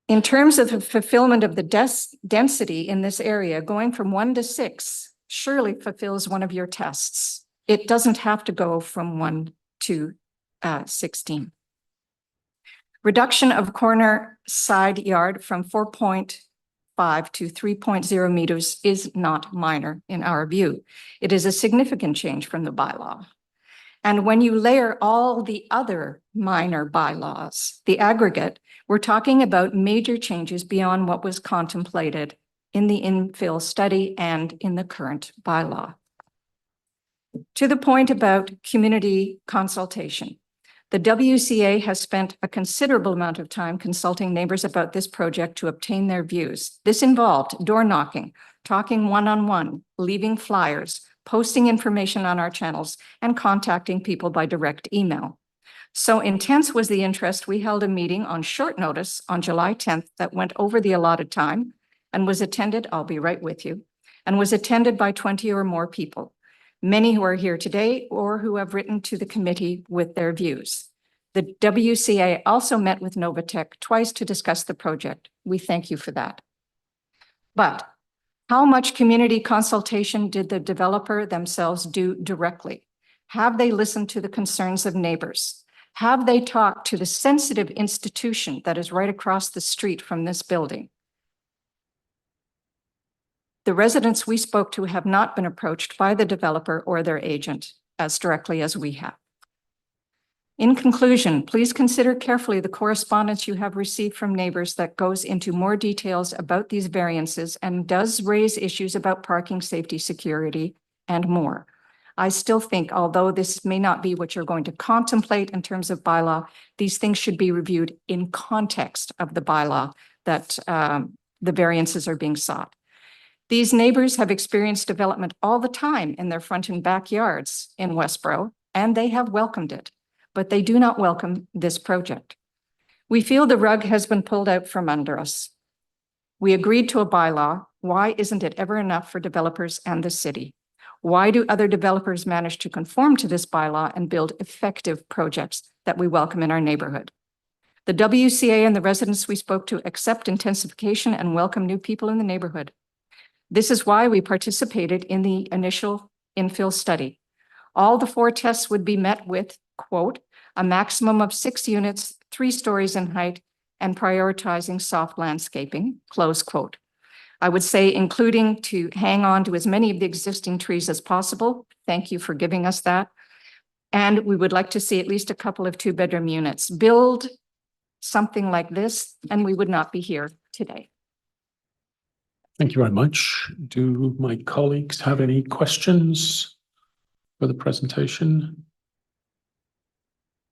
S13: In terms of the fulfillment of the density in this area, going from 1 to 6 surely fulfills one of your tests. It doesn't have to go from 1 to 16. Reduction of corner side yard from 4.5 to 3.0 meters is not minor in our view. It is a significant change from the bylaw. And when you layer all the other minor bylaws, the aggregate, we're talking about major changes beyond what was contemplated in the infill study and in the current bylaw. To the point about community consultation. The WCA has spent a considerable amount of time consulting neighbors about this project to obtain their views. This involved door knocking, talking one-on-one, leaving flyers, posting information on our channels, and contacting people by direct email. So intense was the interest, we held a meeting on short notice on July 10th that went over the allotted time and was attended, I'll be right with you, and was attended by 20 or more people. Many who are here today or who have written to the committee with their views. The WCA also met with Novatech twice to discuss the project. We thank you for that. But how much community consultation did the developer themselves do directly? Have they listened to the concerns of neighbors? Have they talked to the sensitive institution that is right across the street from this building? The residents we spoke to have not been approached by the developer or their agent as directly as we have. In conclusion, please consider carefully the correspondence you have received from neighbors that goes into more details about these variances and does raise issues about parking, safety, security, and more. I still think, although this may not be what you're going to contemplate in terms of bylaw, these things should be reviewed in context of the bylaw that the variances are being sought. These neighbors have experienced development all the time in their front and backyards in Westboro, and they have welcomed it, but they do not welcome this project. We feel the rug has been pulled out from under us. We agreed to a bylaw. Why isn't it ever enough for developers and the city? Why do other developers manage to conform to this bylaw and build effective projects that we welcome in our neighborhood? The WCA and the residents we spoke to accept intensification and welcome new people in the neighborhood. This is why we participated in the initial infill study. All the 4 tests would be met with, quote, a maximum of 6 units, 3 stories in height, and prioritizing soft landscaping, close quote. I would say including to hang on to as many of the existing trees as possible. Thank you for giving us that. And we would like to see at least a couple of 2-bedroom units. Build something like this, and we would not be here today.
S1: Thank you very much. Do my colleagues have any questions for the presentation?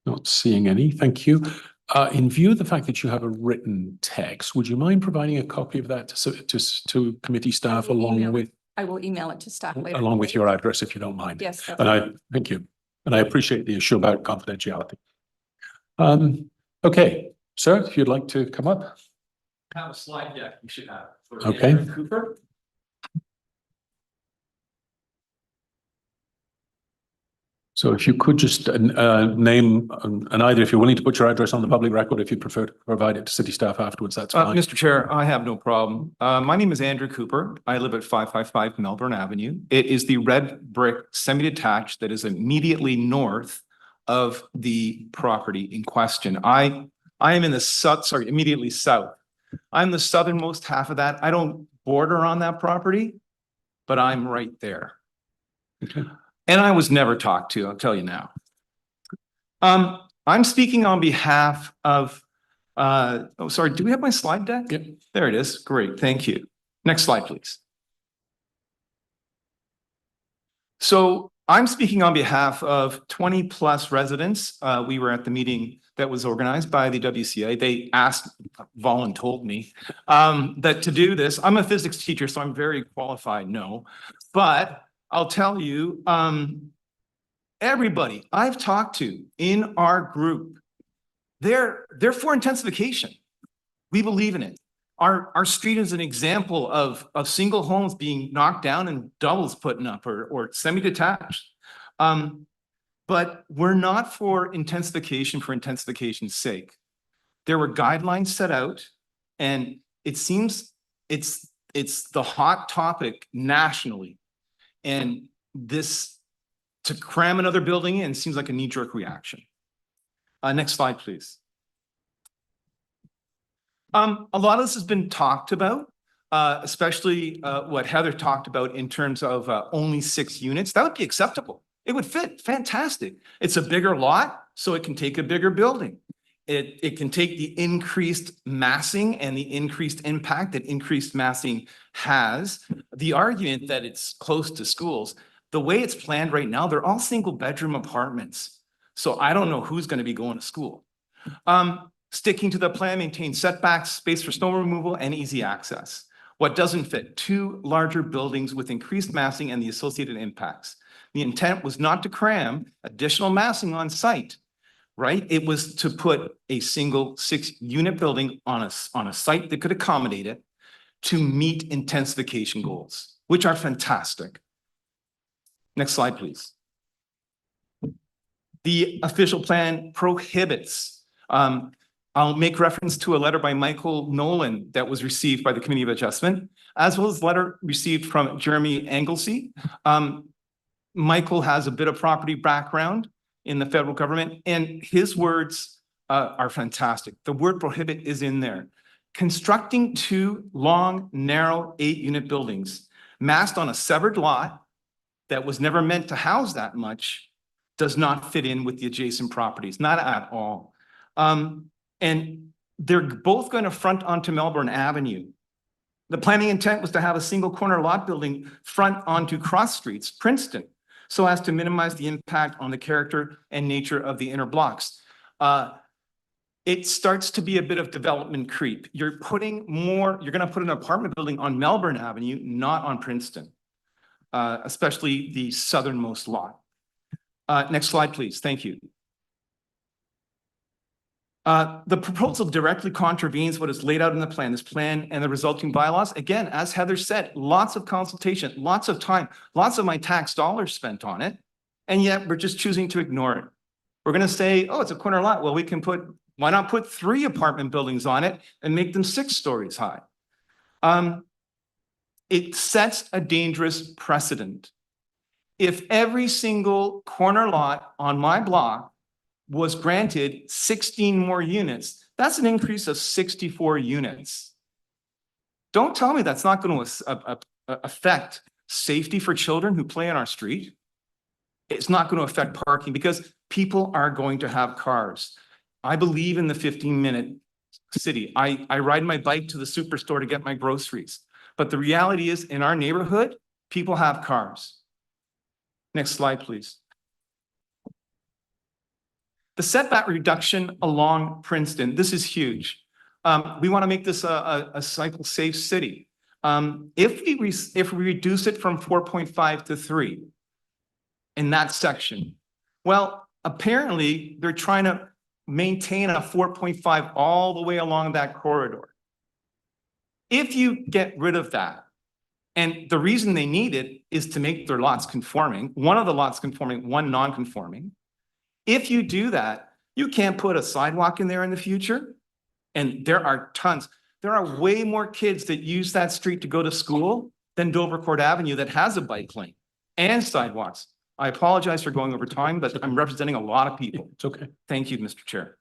S1: Not seeing any. Thank you. In view of the fact that you have a written text, would you mind providing a copy of that to committee staff along with
S13: I will email it to staff later.
S1: along with your address, if you don't mind?
S13: Yes.
S1: And I thank you. And I appreciate the issue about confidentiality. Okay, sir, if you'd like to come up.
S14: Have a slide deck you should have. For
S1: Okay.
S14: Heron Cooper.
S1: So if you could just name, and either if you're willing to put your address on the public record, if you prefer to provide it to city staff afterwards, that's fine.
S14: Mr. Chair, I have no problem. My name is Andrew Cooper. I live at 555 Melbourne Avenue. It is the red brick semi-detached that is immediately north of the property in question. I am in the immediately south. I'm the southernmost half of that. I don't border on that property, but I'm right there.
S1: Okay.
S14: And I was never talked to, I'll tell you now. I'm speaking on behalf of, oh, sorry, do we have my slide deck?
S1: Yep.
S14: There it is. Great, thank you. Next slide, please. So I'm speaking on behalf of 20 plus residents. We were at the meeting that was organized by the WCA. They asked, voluntold me, that to do this. I'm a physics teacher, so I'm very qualified, no. But I'll tell you, everybody I've talked to in our group, they're for intensification. We believe in it. Our street is an example of single homes being knocked down and doubles putting up or semi-detached. But we're not for intensification's sake. There were guidelines set out, and it seems it's the hot topic nationally. And this, to cram another building in, seems like a knee-jerk reaction. Next slide, please. A lot of this has been talked about, especially what Heather talked about in terms of only 6 units. That would be acceptable. It would fit, fantastic. It's a bigger lot, so it can take a bigger building. It can take the increased massing and the increased impact that increased massing has. The argument that it's close to schools, the way it's planned right now, they're all single bedroom apartments. So I don't know who's going to be going to school. Sticking to the plan, maintain setbacks, space for snow removal, and easy access. What doesn't fit? 2 larger buildings with increased massing and the associated impacts. The intent was not to cram additional massing on site. Right? It was to put a single 6-unit building on a site that could accommodate it to meet intensification goals, which are fantastic. Next slide, please. The official plan prohibits, I'll make reference to a letter by Michael Nolan that was received by the Committee of Adjustment, as well as a letter received from Jeremy Anglesey. Michael has a bit of property background in the federal government, and his words are fantastic. The word prohibit is in there. Constructing 2 long, narrow 8-unit buildings massed on a severed lot that was never meant to house that much does not fit in with the adjacent properties, not at all. And they're both going to front onto Melbourne Avenue. The planning intent was to have a single corner lot building front onto cross streets, Princeton, so as to minimize the impact on the character and nature of the inner blocks. It starts to be a bit of development creep. You're going to put an apartment building on Melbourne Avenue, not on Princeton, especially the southernmost lot. Next slide, please. Thank you. The proposal directly contravenes what is laid out in the plan. This plan and the resulting bylaws, again, as Heather said, lots of consultation, lots of time, lots of my tax dollars spent on it, and yet we're just choosing to ignore it. We're going to say, oh, it's a corner lot. Well, why not put 3 apartment buildings on it and make them 6 stories high? It sets a dangerous precedent. If every single corner lot on my block was granted 16 more units, that's an increase of 64 units. Don't tell me that's not going to affect safety for children who play on our street. It's not going to affect parking because people are going to have cars. I believe in the 15-minute city. I ride my bike to the superstore to get my groceries. But the reality is, in our neighborhood, people have cars. Next slide, please. The setback reduction along Princeton, this is huge. We want to make this a cycle-safe city. If we reduce it from 4.5 to 3 in that section, well, apparently they're trying to maintain a 4.5 all the way along that corridor. If you get rid of that, and the reason they need it is to make their lots conforming, one of the lots conforming, one non-conforming. If you do that, you can't put a sidewalk in there in the future. And there are tons. There are way more kids that use that street to go to school than Dovercourt Avenue that has a bike lane and sidewalks. I apologize for going over time, but I'm representing a lot of people.
S1: It's okay.
S14: Thank you, Mr. Chair.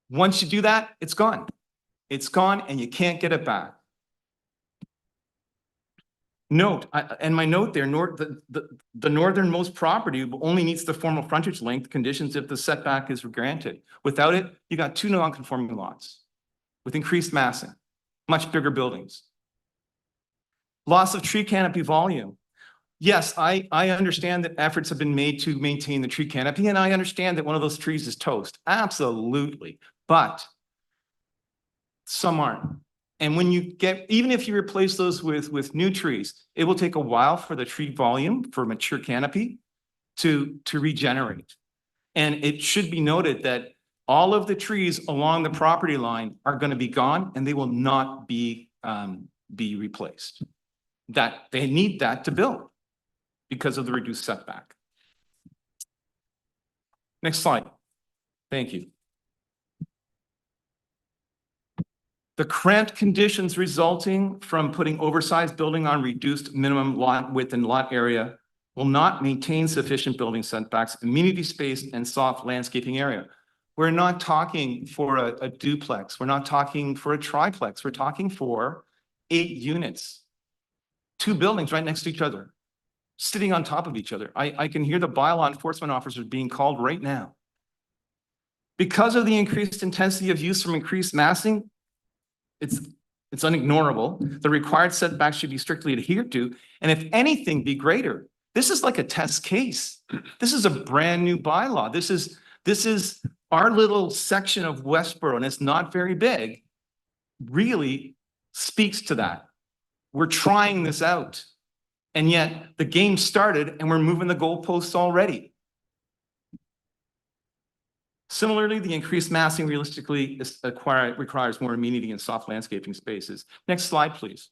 S14: Once you do that, it's gone. It's gone and you can't get it back. Note, and my note there, the northernmost property only meets the formal frontage length conditions if the setback is granted. Without it, you got 2 non-conforming lots with increased massing, much bigger buildings. Loss of tree canopy volume. Yes, I understand that efforts have been made to maintain the tree canopy, and I understand that one of those trees is toast. Absolutely. But some aren't. And when you get, even if you replace those with new trees, it will take a while for the tree volume for mature canopy to regenerate. And it should be noted that all of the trees along the property line are going to be gone and they will not be replaced. That they need that to build because of the reduced setback. Next slide. Thank you. The cramped conditions resulting from putting oversized building on reduced minimum lot width and lot area will not maintain sufficient building setbacks, amenity space, and soft landscaping area. We're not talking for a duplex. We're not talking for a triplex. We're talking for 8 units, 2 buildings right next to each other, sitting on top of each other. I can hear the bylaw enforcement officers being called right now. Because of the increased intensity of use from increased massing, it's unignorable. The required setbacks should be strictly adhered to, and if anything, be greater. This is like a test case. This is a brand new bylaw. This is our little section of Westboro, and it's not very big, really speaks to that. We're trying this out, and yet the game started and we're moving the goalposts already. Similarly, the increased massing realistically requires more amenity and soft landscaping spaces. Next slide, please.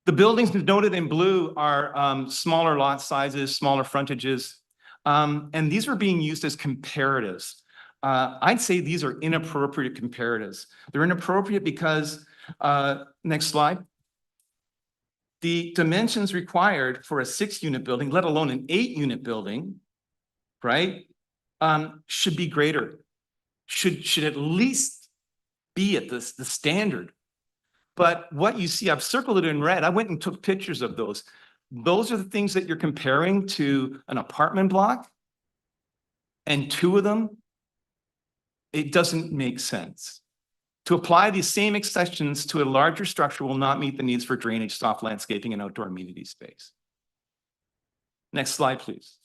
S14: The buildings noted in blue are smaller lot sizes, smaller frontages, and these are being used as comparatives. I'd say these are inappropriate comparatives. They're inappropriate because, next slide, the dimensions required for a 6-unit building, let alone an 8-unit building, right? Should be greater, should at least be at the standard. But what you see, I've circled it in red. I went and took pictures of those. Those are the things that you're comparing to an apartment block, and 2 of them, it doesn't make sense. To apply these same exceptions to a larger structure will not meet the needs for drainage, soft landscaping, and outdoor amenity space. Next slide, please.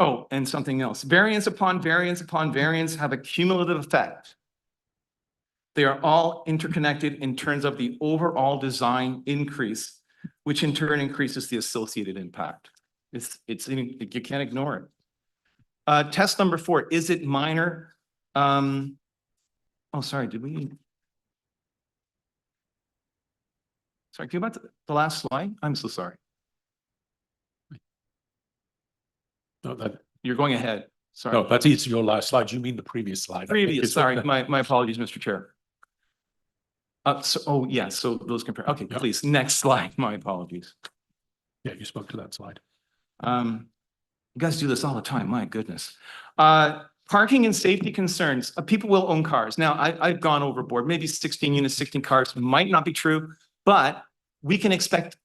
S14: Oh, and something else. Variance upon variance upon variance have a cumulative effect. They are all interconnected in terms of the overall design increase, which in turn increases the associated impact. You can't ignore it. Test number 4, is it minor? Oh, sorry, did we? Sorry, can you go back to the last slide? I'm so sorry.
S1: No,
S14: You're going ahead. Sorry.
S1: No, it's your last slide. You mean the previous slide.
S14: Previous, sorry. My apologies, Mr. Chair. So those compare. Okay,
S1: Yeah.
S14: Please, next slide. My apologies.
S1: Yeah, you spoke to that slide.
S14: You guys do this all the time. My goodness. Parking and safety concerns. People will own cars. Now, I've gone overboard. Maybe 16 units, 16 cars might not be true, but we can expect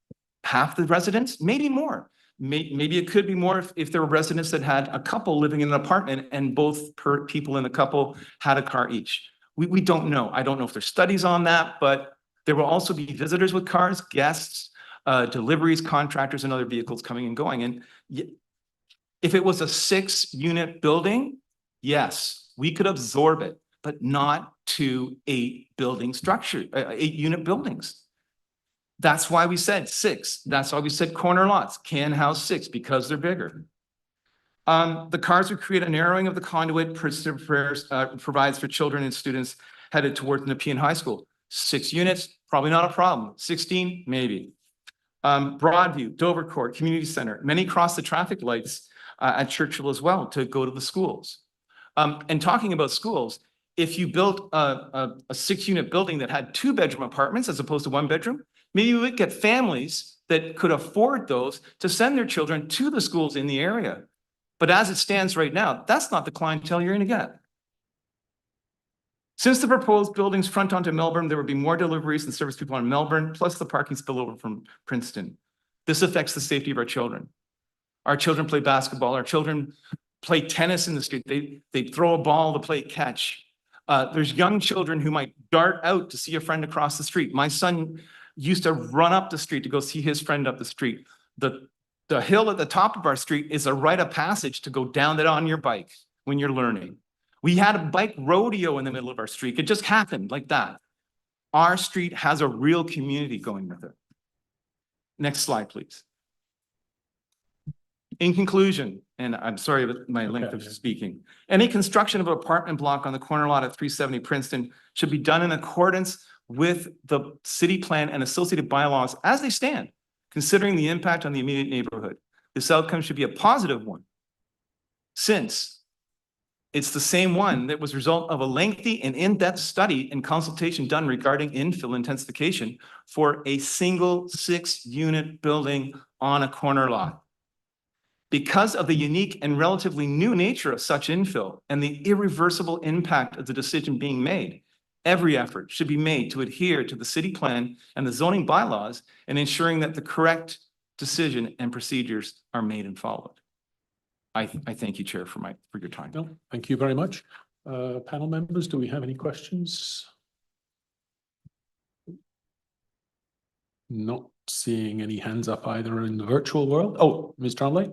S14: half the residents, maybe more. Maybe it could be more if there were residents that had a couple living in an apartment and both people in the couple had a car each. We don't know. I don't know if there's studies on that, but there will also be visitors with cars, guests, deliveries, contractors, and other vehicles coming and going. And if it was a 6-unit building, yes, we could absorb it, but not 2 8-building structure, 8-unit buildings. That's why we said 6. That's why we said corner lots can house 6 because they're bigger. The cars would create a narrowing of the conduit provides for children and students headed towards Nepean High School. 6 units, probably not a problem. 16, maybe. Broadview, Dovercourt, Community Center, many cross the traffic lights at Churchill as well to go to the schools. And talking about schools, if you built a 6-unit building that had 2-bedroom apartments as opposed to 1 bedroom, maybe you would get families that could afford those to send their children to the schools in the area. But as it stands right now, that's not the clientele you're going to get. Since the proposed buildings front onto Melbourne, there will be more deliveries and service people on Melbourne, plus the parking spillover from Princeton. This affects the safety of our children. Our children play basketball. Our children play tennis in the street. They throw a ball to play catch. There's young children who might dart out to see a friend across the street. My son used to run up the street to go see his friend up the street. The hill at the top of our street is a rite of passage to go down that on your bike when you're learning. We had a bike rodeo in the middle of our street. It just happened like that. Our street has a real community going with it. Next slide, please. In conclusion, and I'm sorry about my length of speaking, any construction of an apartment block on the corner lot at 370 Princeton should be done in accordance with the city plan and associated bylaws as they stand, considering the impact on the immediate neighborhood. This outcome should be a positive one, since it's the same one that was a result of a lengthy and in-depth study and consultation done regarding infill intensification for a single 6-unit building on a corner lot. Because of the unique and relatively new nature of such infill and the irreversible impact of the decision being made, every effort should be made to adhere to the city plan and the zoning bylaws and ensuring that the correct decision and procedures are made and followed. I thank you, Chair, for your time.
S1: No, thank you very much. Panel members, do we have any questions? Not seeing any hands up either in the virtual world. Oh, Ms. Tremblay.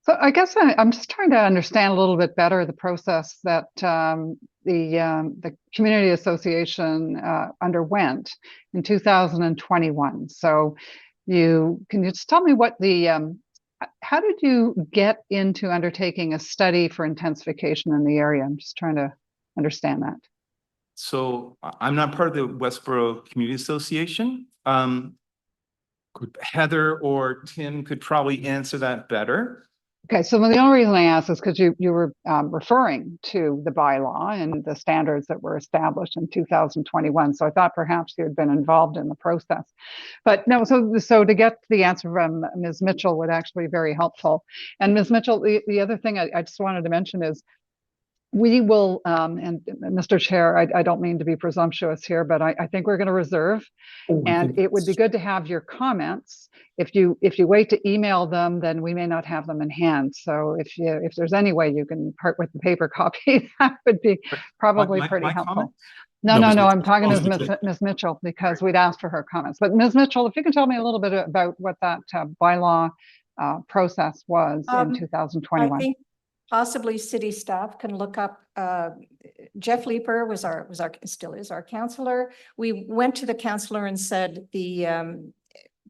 S6: So I guess I'm just trying to understand a little bit better the process that the community association underwent in 2021. So can you just tell me what how did you get into undertaking a study for intensification in the area? I'm just trying to understand that.
S14: So I'm not part of the Westboro Community Association. Heather or Tim could probably answer that better.
S6: Okay, so the only reason I asked is because you were referring to the bylaw and the standards that were established in 2021. So I thought perhaps you had been involved in the process. But no, so to get the answer from Ms. Mitchell would actually be very helpful. And Ms. Mitchell, the other thing I just wanted to mention is we will, and Mr. Chair, I don't mean to be presumptuous here, but I think we're going to reserve. And it would be good to have your comments. If you wait to email them, then we may not have them in hand. So if there's any way you can part with the paper copy, that would be probably pretty helpful.
S14: Comment?
S6: No, I'm talking to Ms. Mitchell because we'd asked for her comments. But Ms. Mitchell, if you can tell me a little bit about what that bylaw process was in 2021.
S13: I think possibly city staff can look up. Jeff Leeper still is our counselor. We went to the counselor and said there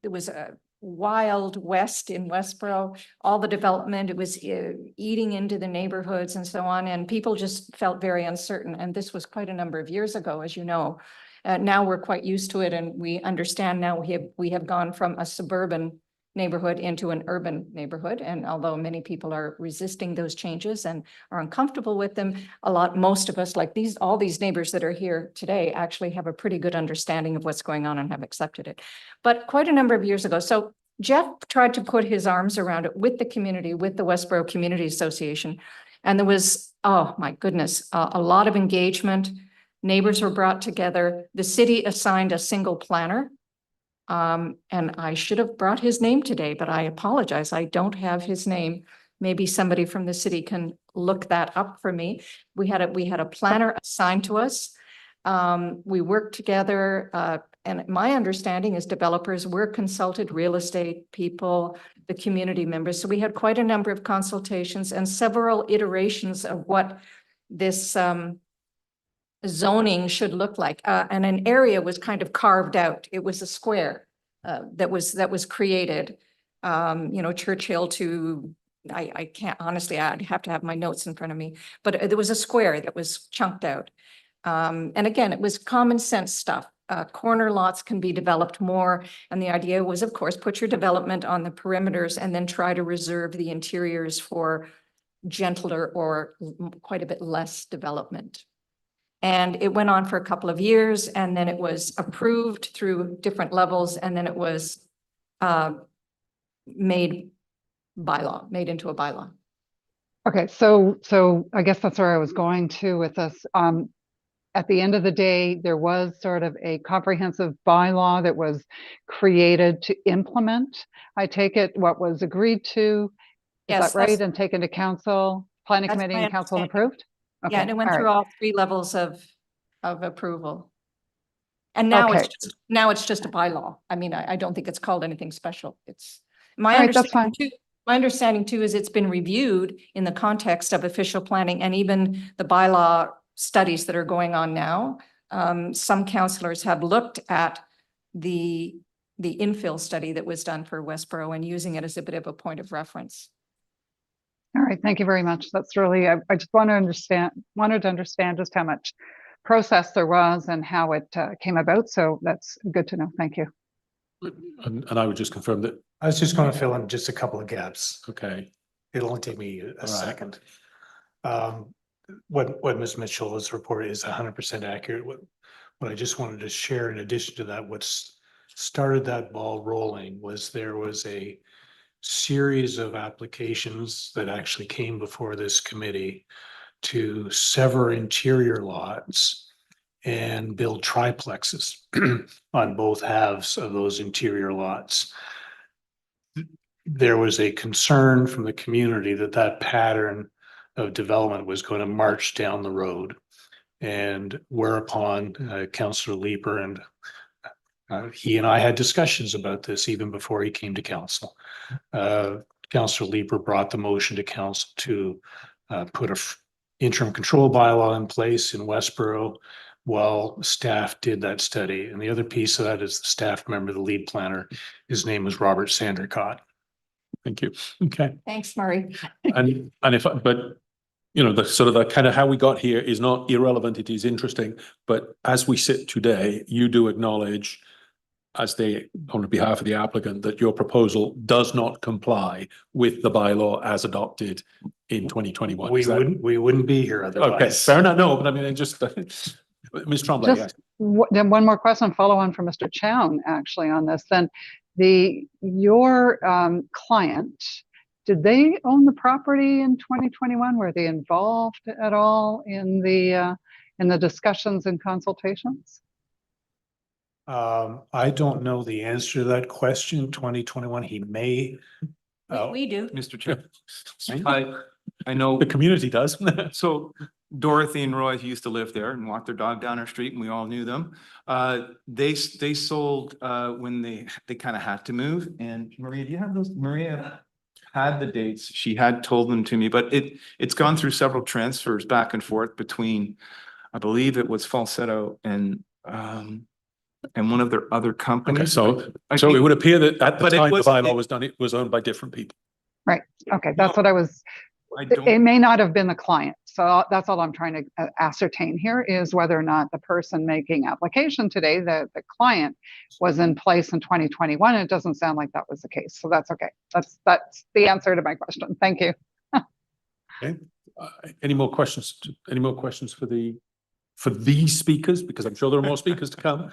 S13: was a Wild West in Westboro, all the development, it was eating into the neighborhoods and so on, and people just felt very uncertain. And this was quite a number of years ago, as you know. Now we're quite used to it, and we understand now we have gone from a suburban neighborhood into an urban neighborhood. And although many people are resisting those changes and are uncomfortable with them, most of us, like all these neighbors that are here today, actually have a pretty good understanding of what's going on and have accepted it. But quite a number of years ago, so Jeff tried to put his arms around it with the community, with the Westboro Community Association. And there was, oh my goodness, a lot of engagement. Neighbors were brought together. The city assigned a single planner. And I should have brought his name today, but I apologize. I don't have his name. Maybe somebody from the city can look that up for me. We had a planner assigned to us. We worked together, and my understanding is developers were consulted, real estate people, the community members. So we had quite a number of consultations and several iterations of what this zoning should look like. And an area was kind of carved out. It was a square that was created. Churchill to, I can't honestly, I'd have to have my notes in front of me, but there was a square that was chunked out. And again, it was common sense stuff. Corner lots can be developed more. And the idea was, of course, put your development on the perimeters and then try to reserve the interiors for gentler or quite a bit less development. And it went on for a couple of years, and then it was approved through different levels, and then it was made into a bylaw.
S6: Okay, so I guess that's where I was going to with this. At the end of the day, there was sort of a comprehensive bylaw that was created to implement. I take it what was agreed to, is
S13: Yes,
S6: that right? And taken to council, planning
S13: that's
S6: committee
S13: my
S6: and council and
S13: understanding.
S6: approved?
S13: Yeah,
S6: Okay,
S13: and it went
S6: all
S13: through
S6: right.
S13: all three levels of approval. And now
S6: Okay.
S13: it's just a bylaw. I mean, I don't think it's called anything special. It's my
S6: All right, that's
S13: understanding too. My understanding too is it's been reviewed in the context of official planning and even the bylaw studies that are going on now. Some councillors have looked at the infill study that was done for Westboro and using it as a bit of a point of reference.
S6: All right, thank you very much. That's really, I just wanted to understand just how much process there was and how it came about. So that's good to know. Thank you.
S1: And I would just confirm that.
S10: I was just going to fill in just a couple of gaps.
S1: Okay.
S10: It'll only take me a
S1: right.
S10: second. What Ms. Mitchell has reported is 100% accurate. What I just wanted to share in addition to that, what's started that ball rolling was there was a series of applications that actually came before this committee to sever interior lots and build triplexes on both halves of those interior lots. There was a concern from the community that that pattern of development was going to march down the road. And whereupon Councillor Leeper and he and I had discussions about this even before he came to council. Councillor Leeper brought the motion to council to put a interim control bylaw in place in Westboro while staff did that study. And the other piece of that is the staff member, the lead planner, his name was Robert Sandercott.
S1: Thank you. Okay.
S13: Thanks, Murray.
S1: And but the sort of the kind of how we got here is not irrelevant. It is interesting. But as we sit today, you do acknowledge, on behalf of the applicant, that your proposal does not comply with the bylaw as adopted in 2021.
S10: We wouldn't be here otherwise.
S1: Okay, fair enough. No, but I mean, just Ms. Tremblay.
S6: Just then one more question, follow on from Mr. Chown actually on this. Then your client, did they own the property in 2021? Were they involved at all in the discussions and consultations?
S10: I don't know the answer to that question. 2021, he may.
S13: We do.
S14: Mr. Chair. I know.
S1: The community does.
S14: So Dorothy and Roy used to live there and walk their dog down our street, and we all knew them. They sold when they kind of had to move. And Maria, do you have those? Maria had the dates. She had told them to me, but it's gone through several transfers back and forth between, I believe it was Falsetto and one of their other companies.
S1: Okay, so it would appear that at the time the bylaw was done, it was owned by different people.
S6: Right. Okay, that's what I was. It may not have been the client. So that's all I'm trying to ascertain here is whether or not the person making application today, the client, was in place in 2021. It doesn't sound like that was the case. So that's okay. That's the answer to my question. Thank you.
S1: Okay. Any more questions? Any more questions for these speakers? Because I'm sure there are more speakers to come.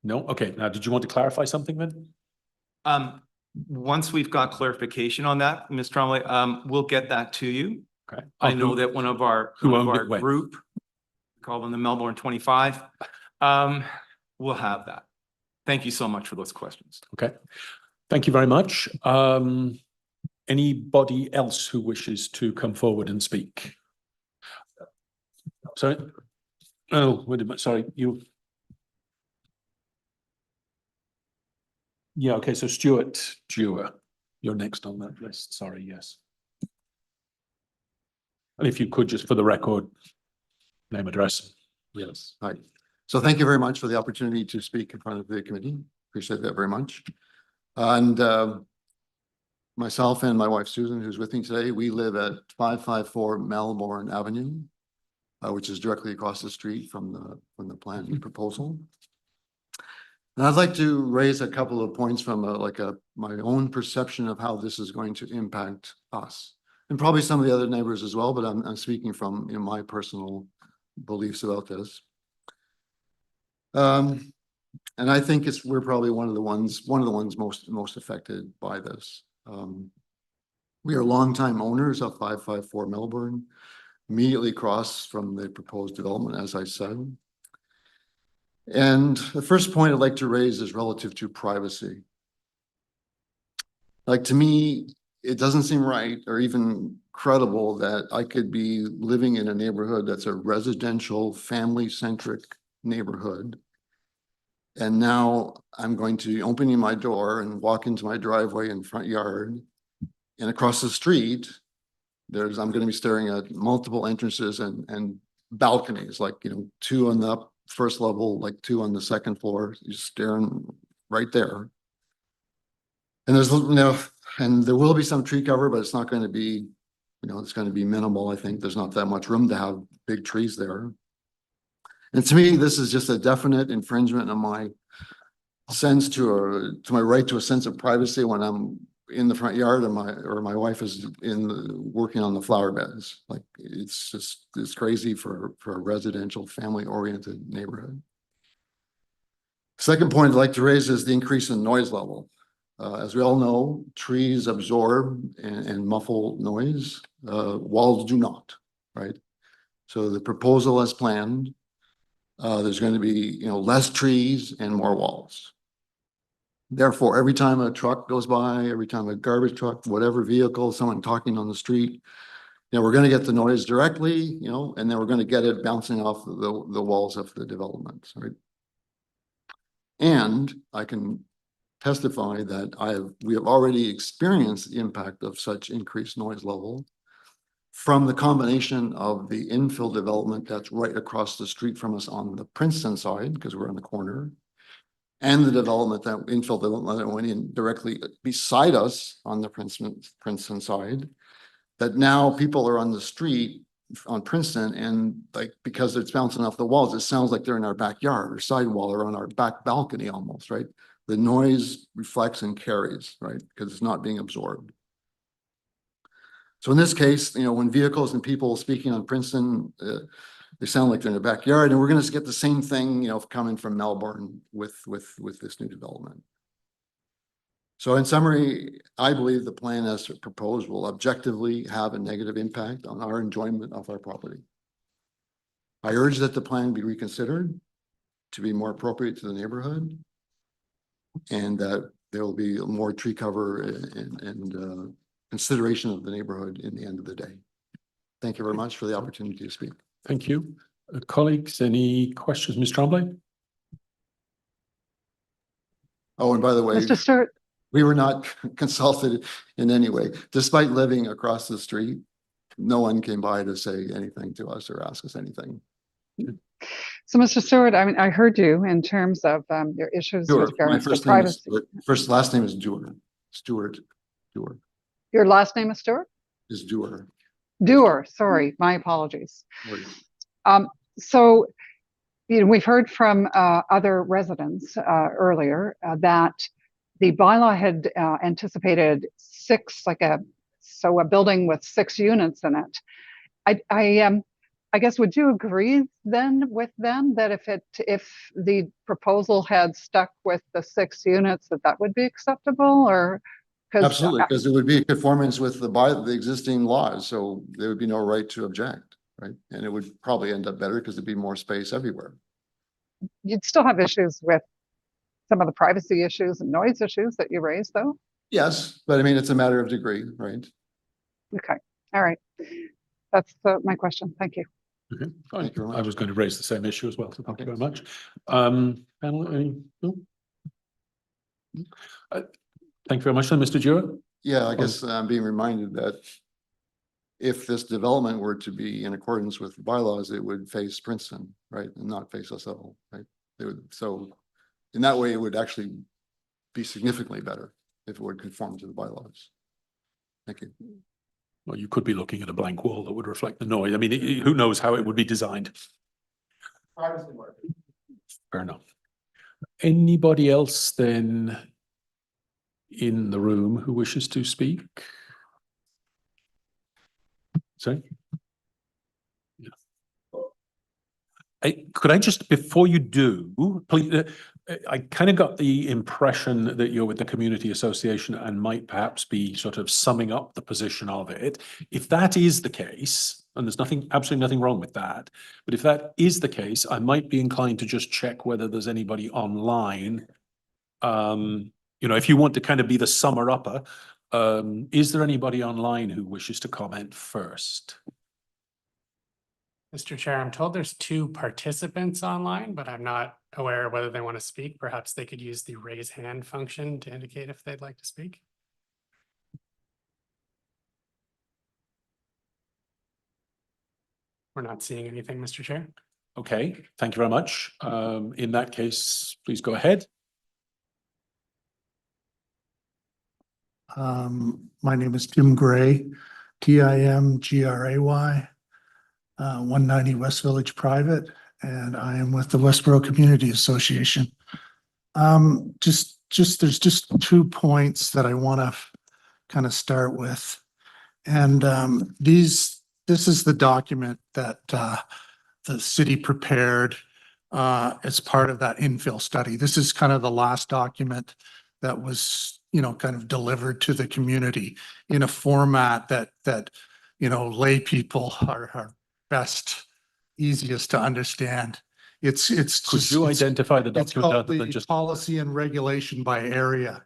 S1: No? Okay. Now, did you want to clarify something then?
S14: Once we've got clarification on that, Ms. Tremblay, we'll get that to you.
S1: Okay.
S14: I know that one of our group, call them the Melbourne 25, we'll have that. Thank you so much for those questions.
S1: Okay. Thank you very much. Anybody else who wishes to come forward and speak? Sorry. Oh, wait a minute, sorry, you. Yeah, okay, so Stuart Dewar, you're next on that list, sorry, yes. And if you could just for the record, name, address.
S15: Yes, hi. So thank you very much for the opportunity to speak in front of the committee. Appreciate that very much. And myself and my wife Susan, who's with me today, we live at 554 Melbourne Avenue, which is directly across the street from the plan proposal. And I'd like to raise a couple of points from my own perception of how this is going to impact us, and probably some of the other neighbors as well. But I'm speaking from my personal beliefs about this. And I think we're probably one of the ones most affected by this. We are longtime owners of 554 Melbourne, immediately across from the proposed development, as I said. And the first point I'd like to raise is relative to privacy. Like, to me, it doesn't seem right or even credible that I could be living in a neighborhood that's a residential, family-centric neighborhood. And now I'm going to be opening my door and walk into my driveway and front yard. And across the street, I'm going to be staring at multiple entrances and balconies, like, 2 on the first level, like 2 on the second floor, you're staring right there. And and there will be some tree cover, but it's not going to be, it's going to be minimal. I think there's not that much room to have big trees there. And to me, this is just a definite infringement of my sense to my right to a sense of privacy when I'm in the front yard and my wife is working on the flower beds. Like, it's crazy for a residential, family-oriented neighborhood. Second point I'd like to raise is the increase in noise level. As we all know, trees absorb and muffle noise. Walls do not, right? So the proposal as planned, there's going to be less trees and more walls. Therefore, every time a truck goes by, every time a garbage truck, whatever vehicle, someone talking on the street, we're going to get the noise directly, and then we're going to get it bouncing off the walls of the development, right? And I can testify that we have already experienced the impact of such increased noise level from the combination of the infill development that's right across the street from us on the Princeton side, because we're on the corner, and the infill development that went in directly beside us on the Princeton side, that now people are on the street on Princeton, and because it's bouncing off the walls, it sounds like they're in our backyard or sidewall or on our back balcony almost, right? The noise reflects and carries, right? Because it's not being absorbed. So in this case, when vehicles and people speaking on Princeton, they sound like they're in the backyard, and we're going to get the same thing, coming from Melbourne with this new development. So in summary, I believe the plan as proposed will objectively have a negative impact on our enjoyment of our property. I urge that the plan be reconsidered to be more appropriate to the neighborhood, and that there will be more tree cover and consideration of the neighborhood in the end of the day. Thank you very much for the opportunity to speak.
S1: Thank you. Colleagues, any questions? Ms. Tremblay?
S15: Oh, and by the way,
S6: Mr. Stewart.
S15: We were not consulted in any way. Despite living across the street, no one came by to say anything to us or ask us anything.
S6: So, Mr. Stewart, I heard you in terms of your issues with regards to privacy.
S15: Last name is Dewar. Stuart Dewar.
S6: Your last name is Stewart?
S15: Is Dewar.
S6: Dewar, sorry, my apologies. So, we've heard from other residents earlier that the bylaw had anticipated a building with 6 units in it. I guess, would you agree then with them that if the proposal had stuck with the 6 units, that would be acceptable? Or
S15: absolutely, because it would be in conformance with the existing laws, so there would be no right to object, right? And it would probably end up better because there'd be more space everywhere.
S6: You'd still have issues with some of the privacy issues and noise issues that you raised, though?
S15: Yes, but it's a matter of degree, right?
S6: Okay, all right. That's my question. Thank you.
S1: Okay,
S15: Thank you very
S1: I
S15: much.
S1: was going to raise the same issue as well, so thank you
S15: Okay.
S1: very much. Panel, no? Thank you very much, then, Mr. Jura.
S15: Yeah, I guess I'm being reminded that if this development were to be in accordance with the bylaws, it would face Princeton, right, and not face us at all, right? They would, so in that way, it would actually be significantly better if it would conform to the bylaws. Thank you.
S1: Well, you could be looking at a blank wall that would reflect the noise. I mean, who knows how it would be designed? Fair enough. Anybody else then in the room who wishes to speak? Sorry? Could I just, before you do, please, I kind of got the impression that you're with the community association and might perhaps be sort of summing up the position of it. If that is the case, and there's nothing, absolutely nothing wrong with that, but if that is the case, I might be inclined to just check whether there's anybody online. You know, if you want to kind of be the summer upper, is there anybody online who wishes to comment first?
S16: Mr. Chair, I'm told there's 2 participants online, but I'm not aware of whether they want to speak. Perhaps they could use the raise hand function to indicate if they'd like to speak. We're not seeing anything, Mr. Chair.
S1: Okay, thank you very much. In that case, please go ahead.
S8: My name is Tim Gray, TIMGRAY, 190 West Village Private, and I am with the Westboro Community Association. There's just 2 points that I want to kind of start with. And this is the document that the city prepared as part of that infill study. This is kind of the last document that was, you know, kind of delivered to the community in a format that you know, lay people are best, easiest to understand. It's
S1: Could you identify the
S8: it's
S1: document
S8: called
S1: other than
S8: the
S1: just
S8: policy and regulation by area.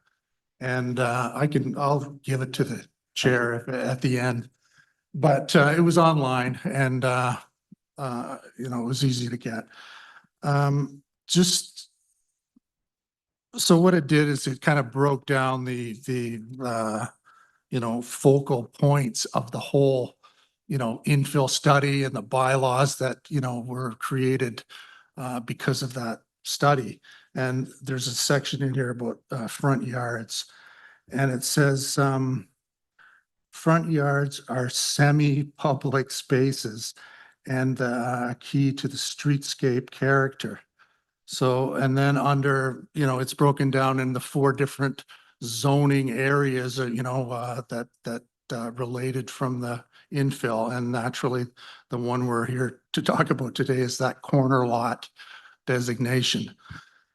S8: And I'll give it to the chair at the end. But it was online and you know, it was easy to get. Just so what it did is it kind of broke down the you know, focal points of the whole, you know, infill study and the bylaws that, you know, were created because of that study. And there's a section in here about front yards, and it says front yards are semi-public spaces and key to the streetscape character. So, and then under, you know, it's broken down in the 4 different zoning areas, you know, that related from the infill. And naturally, the one we're here to talk about today is that corner lot designation.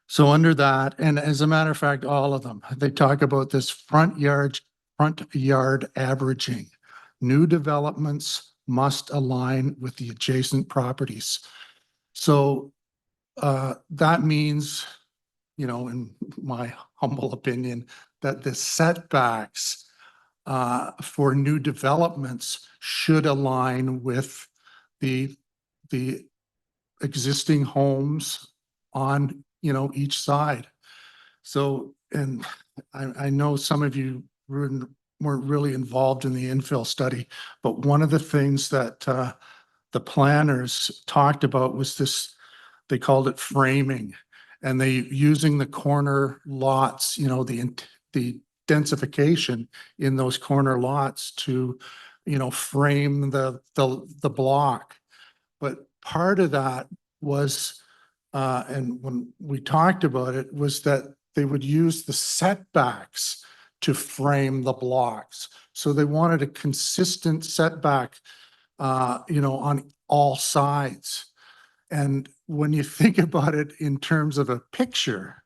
S8: So under that, and as a matter of fact, all of them, they talk about this front yard averaging. New developments must align with the adjacent properties. So that means, you know, in my humble opinion, that the setbacks for new developments should align with the existing homes on, you know, each side. So, and I know some of you weren't really involved in the infill study, but one of the things that the planners talked about was this, they called it framing, and they using the corner lots, you know, the densification in those corner lots to, you know, frame the block. But part of that was, and when we talked about it, was that they would use the setbacks to frame the blocks. So they wanted a consistent setback, you know, on all sides. And when you think about it in terms of a picture,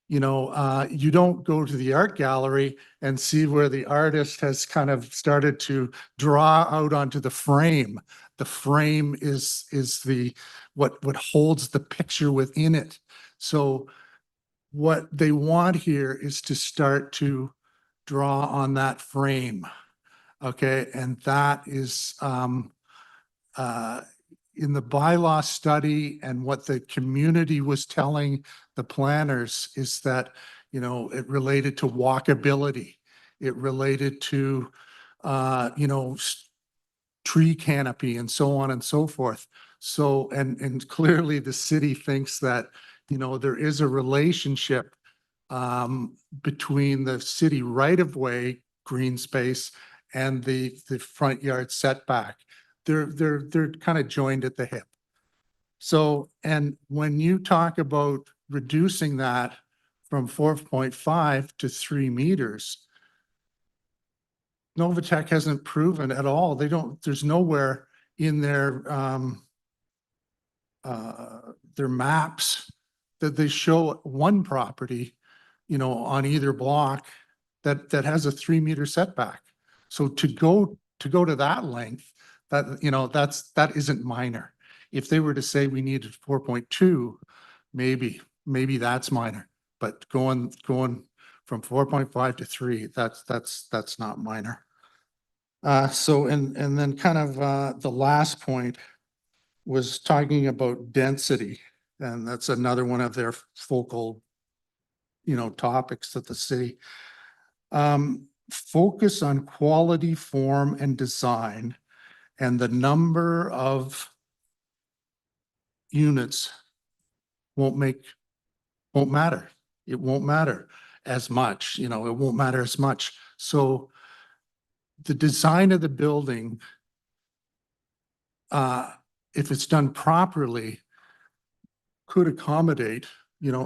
S8: you know, you don't go to the art gallery and see where the artist has kind of started to draw out onto the frame. The frame is the what holds the picture within it. So what they want here is to start to draw on that frame. Okay, and that is
S10: in the bylaw study and what the community was telling the planners is that, you know, it related to walkability. It related to, you know, tree canopy and so on and so forth. So, and clearly the city thinks that, you know, there is a relationship between the city right-of-way green space and the front yard setback. They're kind of joined at the hip. So, and when you talk about reducing that from 4.5 to 3 meters, Novatech hasn't proven at all. They don't, there's nowhere in their maps that they show one property, you know, on either block that has a 3 meter setback. So to go to that length, that, you know, that isn't minor. If they were to say we needed 4.2, maybe that's minor, but going from 4.5 to 3, that's not minor. So, and then kind of the last point was talking about density, and that's another one of their focal, you know, topics that the city focus on quality, form, and design, and the number of units won't matter. It won't matter as much, you know, it won't matter as much. So the design of the building, if it's done properly, could accommodate, you know,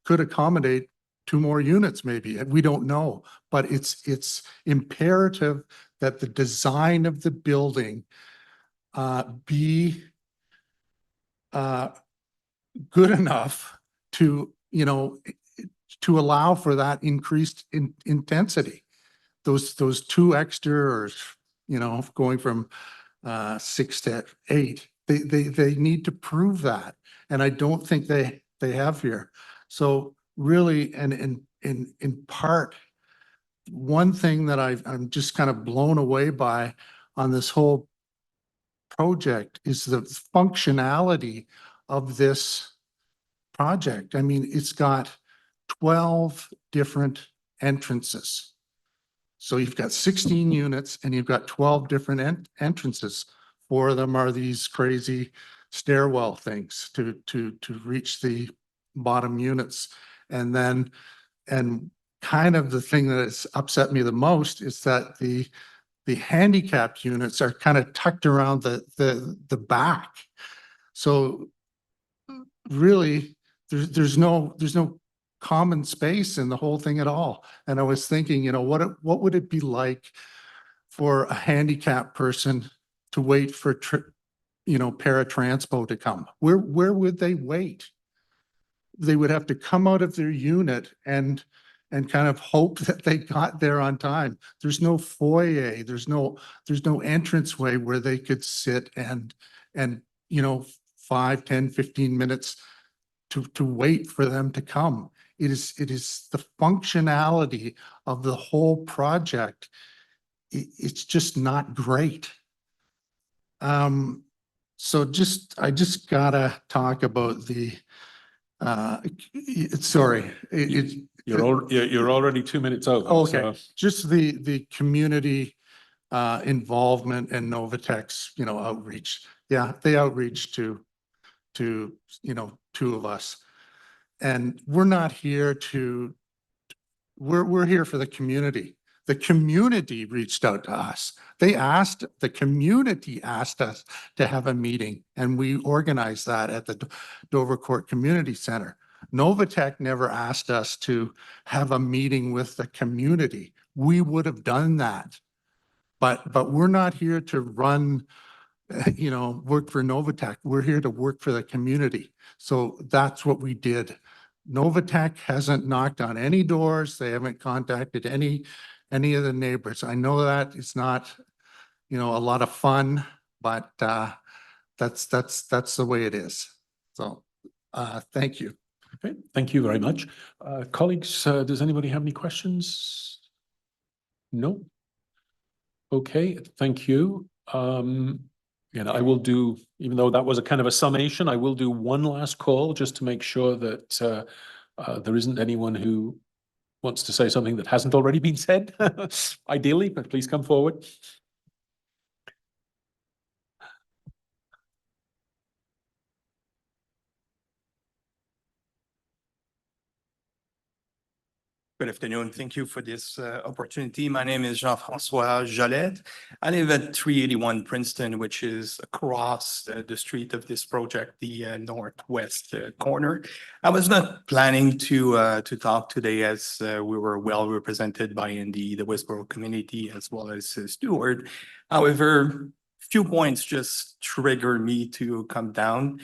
S10: could accommodate 2 more units maybe. We don't know, but it's imperative that the design of the building be good enough to, you know, to allow for that increased intensity. Those 2 extra, or, you know, going from 6 to 8, they need to prove that. And I don't think they have here. So really, and in part, one thing that I'm just kind of blown away by on this whole project is the functionality of this project. I mean, it's got 12 different entrances. So you've got 16 units and you've got 12 different entrances. 4 of them are these crazy stairwell things to reach the bottom units. And then, and kind of the thing that has upset me the most is that the handicapped units are kind of tucked around the back. So really, there's no common space in the whole thing at all. And I was thinking, you know, what would it be like for a handicapped person to wait for you know, paratranspo to come? Where would they wait? They would have to come out of their unit and kind of hope that they got there on time. There's no foyer, there's no entranceway where they could sit and you know, 5, 10, 15 minutes to wait for them to come. It is the functionality of the whole project. It's just not great. So I just gotta talk about the, sorry.
S1: You're already 2 minutes over.
S10: Okay,
S1: So.
S10: just the community involvement and Novatech's, you know, outreach. Yeah, they outreach to, you know, 2 of us. And we're not here to, we're here for the community. The community reached out to us. The community asked us to have a meeting, and we organized that at the Dover Court Community Center. Novatech never asked us to have a meeting with the community. We would have done that. But we're not here to run, you know, work for Novatech. We're here to work for the community. So that's what we did. Novatech hasn't knocked on any doors. They haven't contacted any of the neighbors. I know that it's not, you know, a lot of fun, but that's the way it is. So thank you.
S1: Okay, thank you very much. Colleagues, does anybody have any questions? No? Okay, thank you. Again, I will do, even though that was a kind of a summation, I will do one last call just to make sure that there isn't anyone who wants to say something that hasn't already been said, ideally, but please come forward.
S17: Good afternoon. Thank you for this opportunity. My name is Jean-François Jolette. I live at 381 Princeton, which is across the street of this project, the northwest corner. I was not planning to talk today as we were well represented by the Westboro community as well as Stewart. However, few points just trigger me to come down.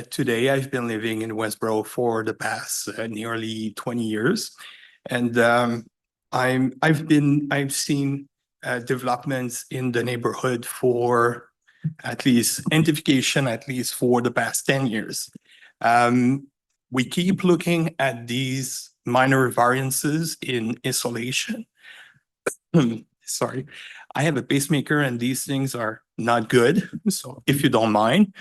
S17: Today, I've been living in Westboro for the past nearly 20 years. And I've seen developments in the neighborhood for at least identification, at least for the past 10 years. We keep looking at these minor variances in isolation. Sorry, I have a pacemaker and these things are not good. So if you don't mind.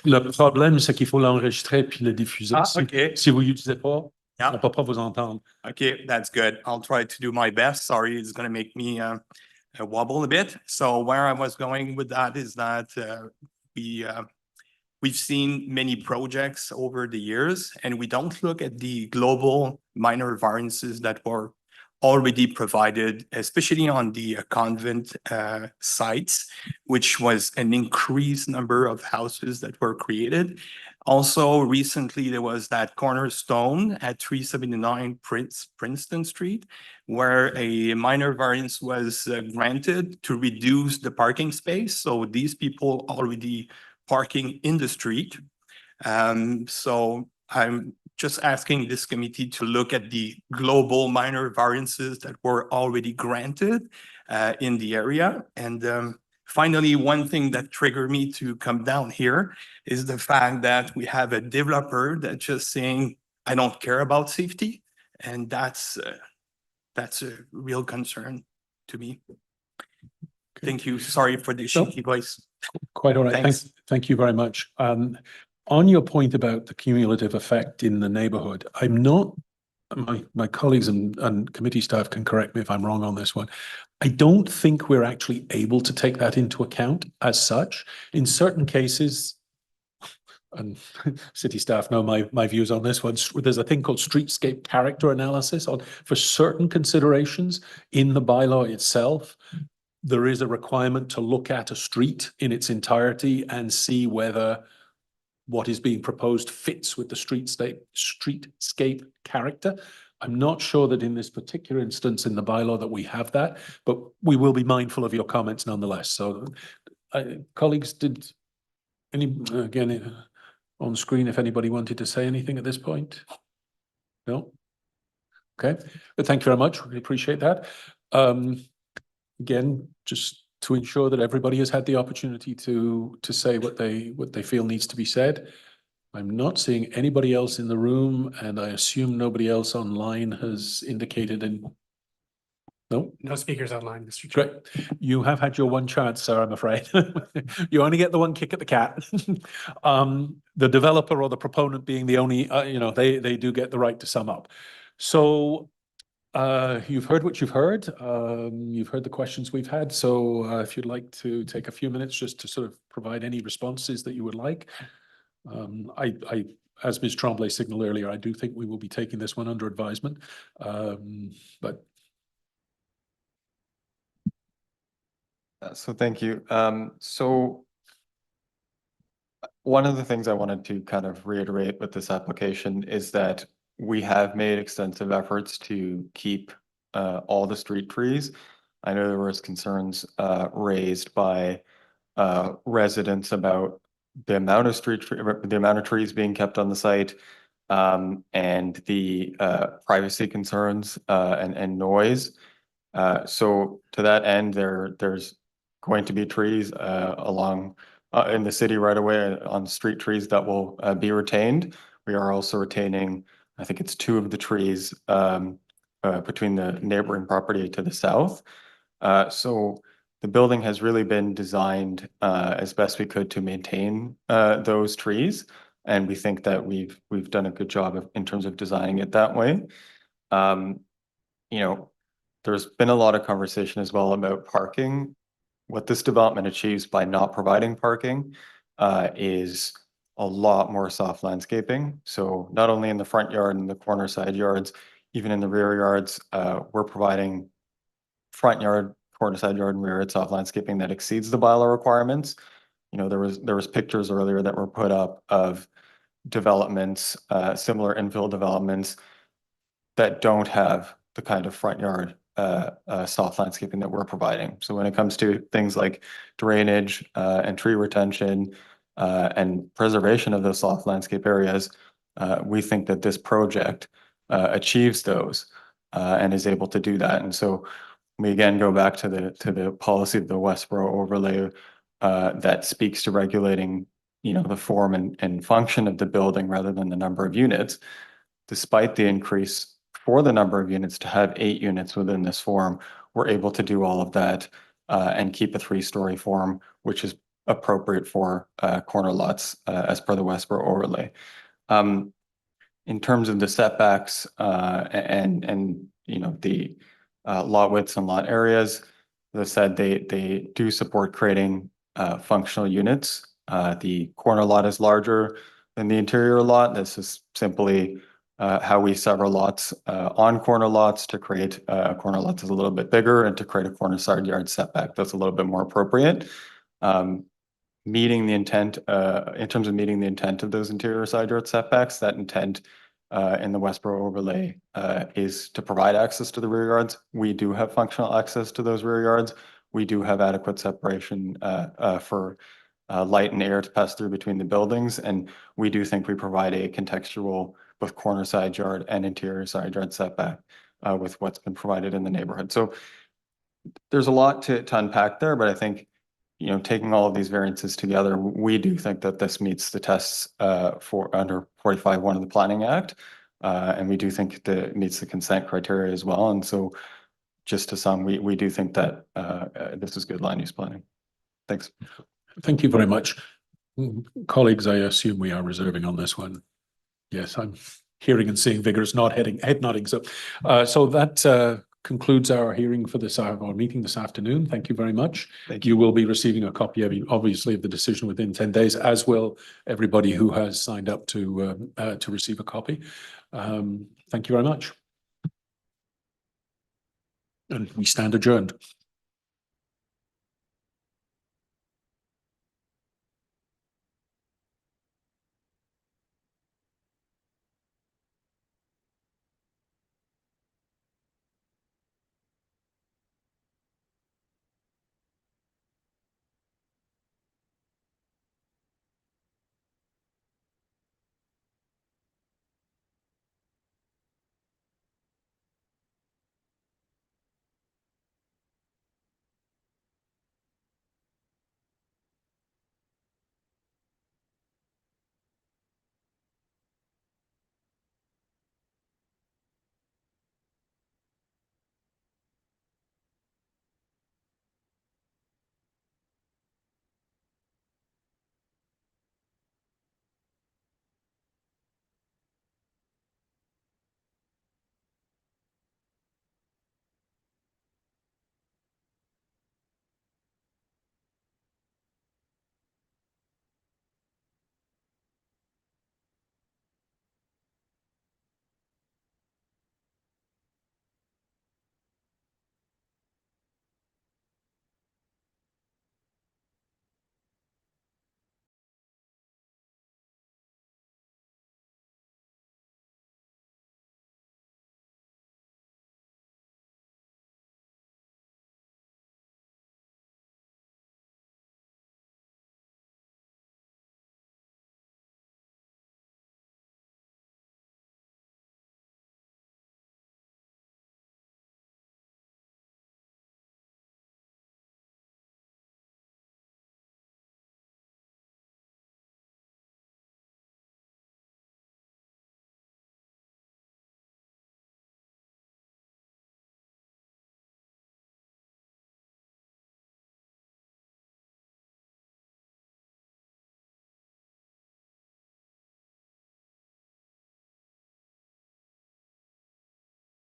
S1: Le problème, c'est qu'il faut l'enregistrer puis le diffuser.
S17: Okay.
S1: Si vous l'utilisez pas,
S17: Yeah.
S1: on peut pas vous entendre.
S17: Okay, that's good. I'll try to do my best. Sorry, it's going to make me wobble a bit. So where I was going with that is that we've seen many projects over the years, and we don't look at the global minor variances that were already provided, especially on the convent sites, which was an increased number of houses that were created. Also, recently, there was that cornerstone at 379 Princeton Street, where a minor variance was granted to reduce the parking space. So these people already parking in the street. So I'm just asking this committee to look at the global minor variances that were already granted in the area. And finally, one thing that triggered me to come down here is the fact that we have a developer that's just saying, I don't care about safety. And that's a real concern to me. Thank you. Sorry for the shaky voice.
S1: Quite all right.
S17: Thanks.
S1: Thank you very much. On your point about the cumulative effect in the neighborhood, I'm not, my colleagues and committee staff can correct me if I'm wrong on this one. I don't think we're actually able to take that into account as such. In certain cases, and city staff know my views on this one, there's a thing called streetscape character analysis for certain considerations in the bylaw itself. There is a requirement to look at a street in its entirety and see whether what is being proposed fits with the streetscape character. I'm not sure that in this particular instance in the bylaw that we have that, but we will be mindful of your comments nonetheless. So colleagues, did any, again, on screen, if anybody wanted to say anything at this point? No? Okay, but thank you very much. We appreciate that. Again, just to ensure that everybody has had the opportunity to say what they feel needs to be said. I'm not seeing anybody else in the room, and I assume nobody else online has indicated no?
S16: No speakers online, Mr. Chair.
S1: Great. You have had your one chance, sir, I'm afraid. You only get the one kick at the cat. The developer or the proponent being the only, they do get the right to sum up. So you've heard what you've heard. You've heard the questions we've had. So if you'd like to take a few minutes just to sort of provide any responses that you would like. As Ms. Tremblay signaled earlier, I do think we will be taking this one under advisement. But
S11: so thank you. So one of the things I wanted to kind of reiterate with this application is that we have made extensive efforts to keep all the street trees. I know there was concerns raised by residents about the amount of trees being kept on the site, and the privacy concerns and noise. So to that end, there's going to be trees along in the city right away on street trees that will be retained. We are also retaining, I think it's 2 of the trees between the neighboring property to the south. So the building has really been designed as best we could to maintain those trees. And we think that we've done a good job in terms of designing it that way. You know, there's been a lot of conversation as well about parking. What this development achieves by not providing parking is a lot more soft landscaping. So not only in the front yard and the corner side yards, even in the rear yards, we're providing front yard, corner side yard, and rear yard soft landscaping that exceeds the bylaw requirements. You know, there was pictures earlier that were put up of developments, similar infill developments that don't have the kind of front yard soft landscaping that we're providing. So when it comes to things like drainage and tree retention and preservation of those soft landscape areas, we think that this project achieves those and is able to do that. And so we again go back to the policy of the Westboro overlay that speaks to regulating, you know, the form and function of the building rather than the number of units. Despite the increase for the number of units to have 8 units within this form, we're able to do all of that and keep a 3-story form, which is appropriate for corner lots as per the Westboro overlay. In terms of the setbacks and you know, the lot widths and lot areas, as I said, they do support creating functional units. The corner lot is larger than the interior lot. This is simply how we sever lots on corner lots to create a corner lot that's a little bit bigger and to create a corner side yard setback that's a little bit more appropriate. Meeting the intent, in terms of meeting the intent of those interior side yard setbacks, that intent in the Westboro overlay is to provide access to the rear yards. We do have functional access to those rear yards. We do have adequate separation for light and air to pass through between the buildings. And we do think we provide a contextual both corner side yard and interior side yard setback with what's been provided in the neighborhood. So there's a lot to unpack there, but I think, you know, taking all of these variances together, we do think that this meets the tests for under 45(1) of the Planning Act. And we do think that it meets the consent criteria as well. And so just to sum, we do think that this is good land use planning. Thanks.
S1: Thank you very much. Colleagues, I assume we are reserving on this one. Yes, I'm hearing and seeing vigorous head nodding. So that concludes our hearing for our meeting this afternoon. Thank you very much.
S11: Thank you.
S1: You will be receiving a copy obviously of the decision within 10 days, as will everybody who has signed up to receive a copy. Thank you very much. And we stand adjourned.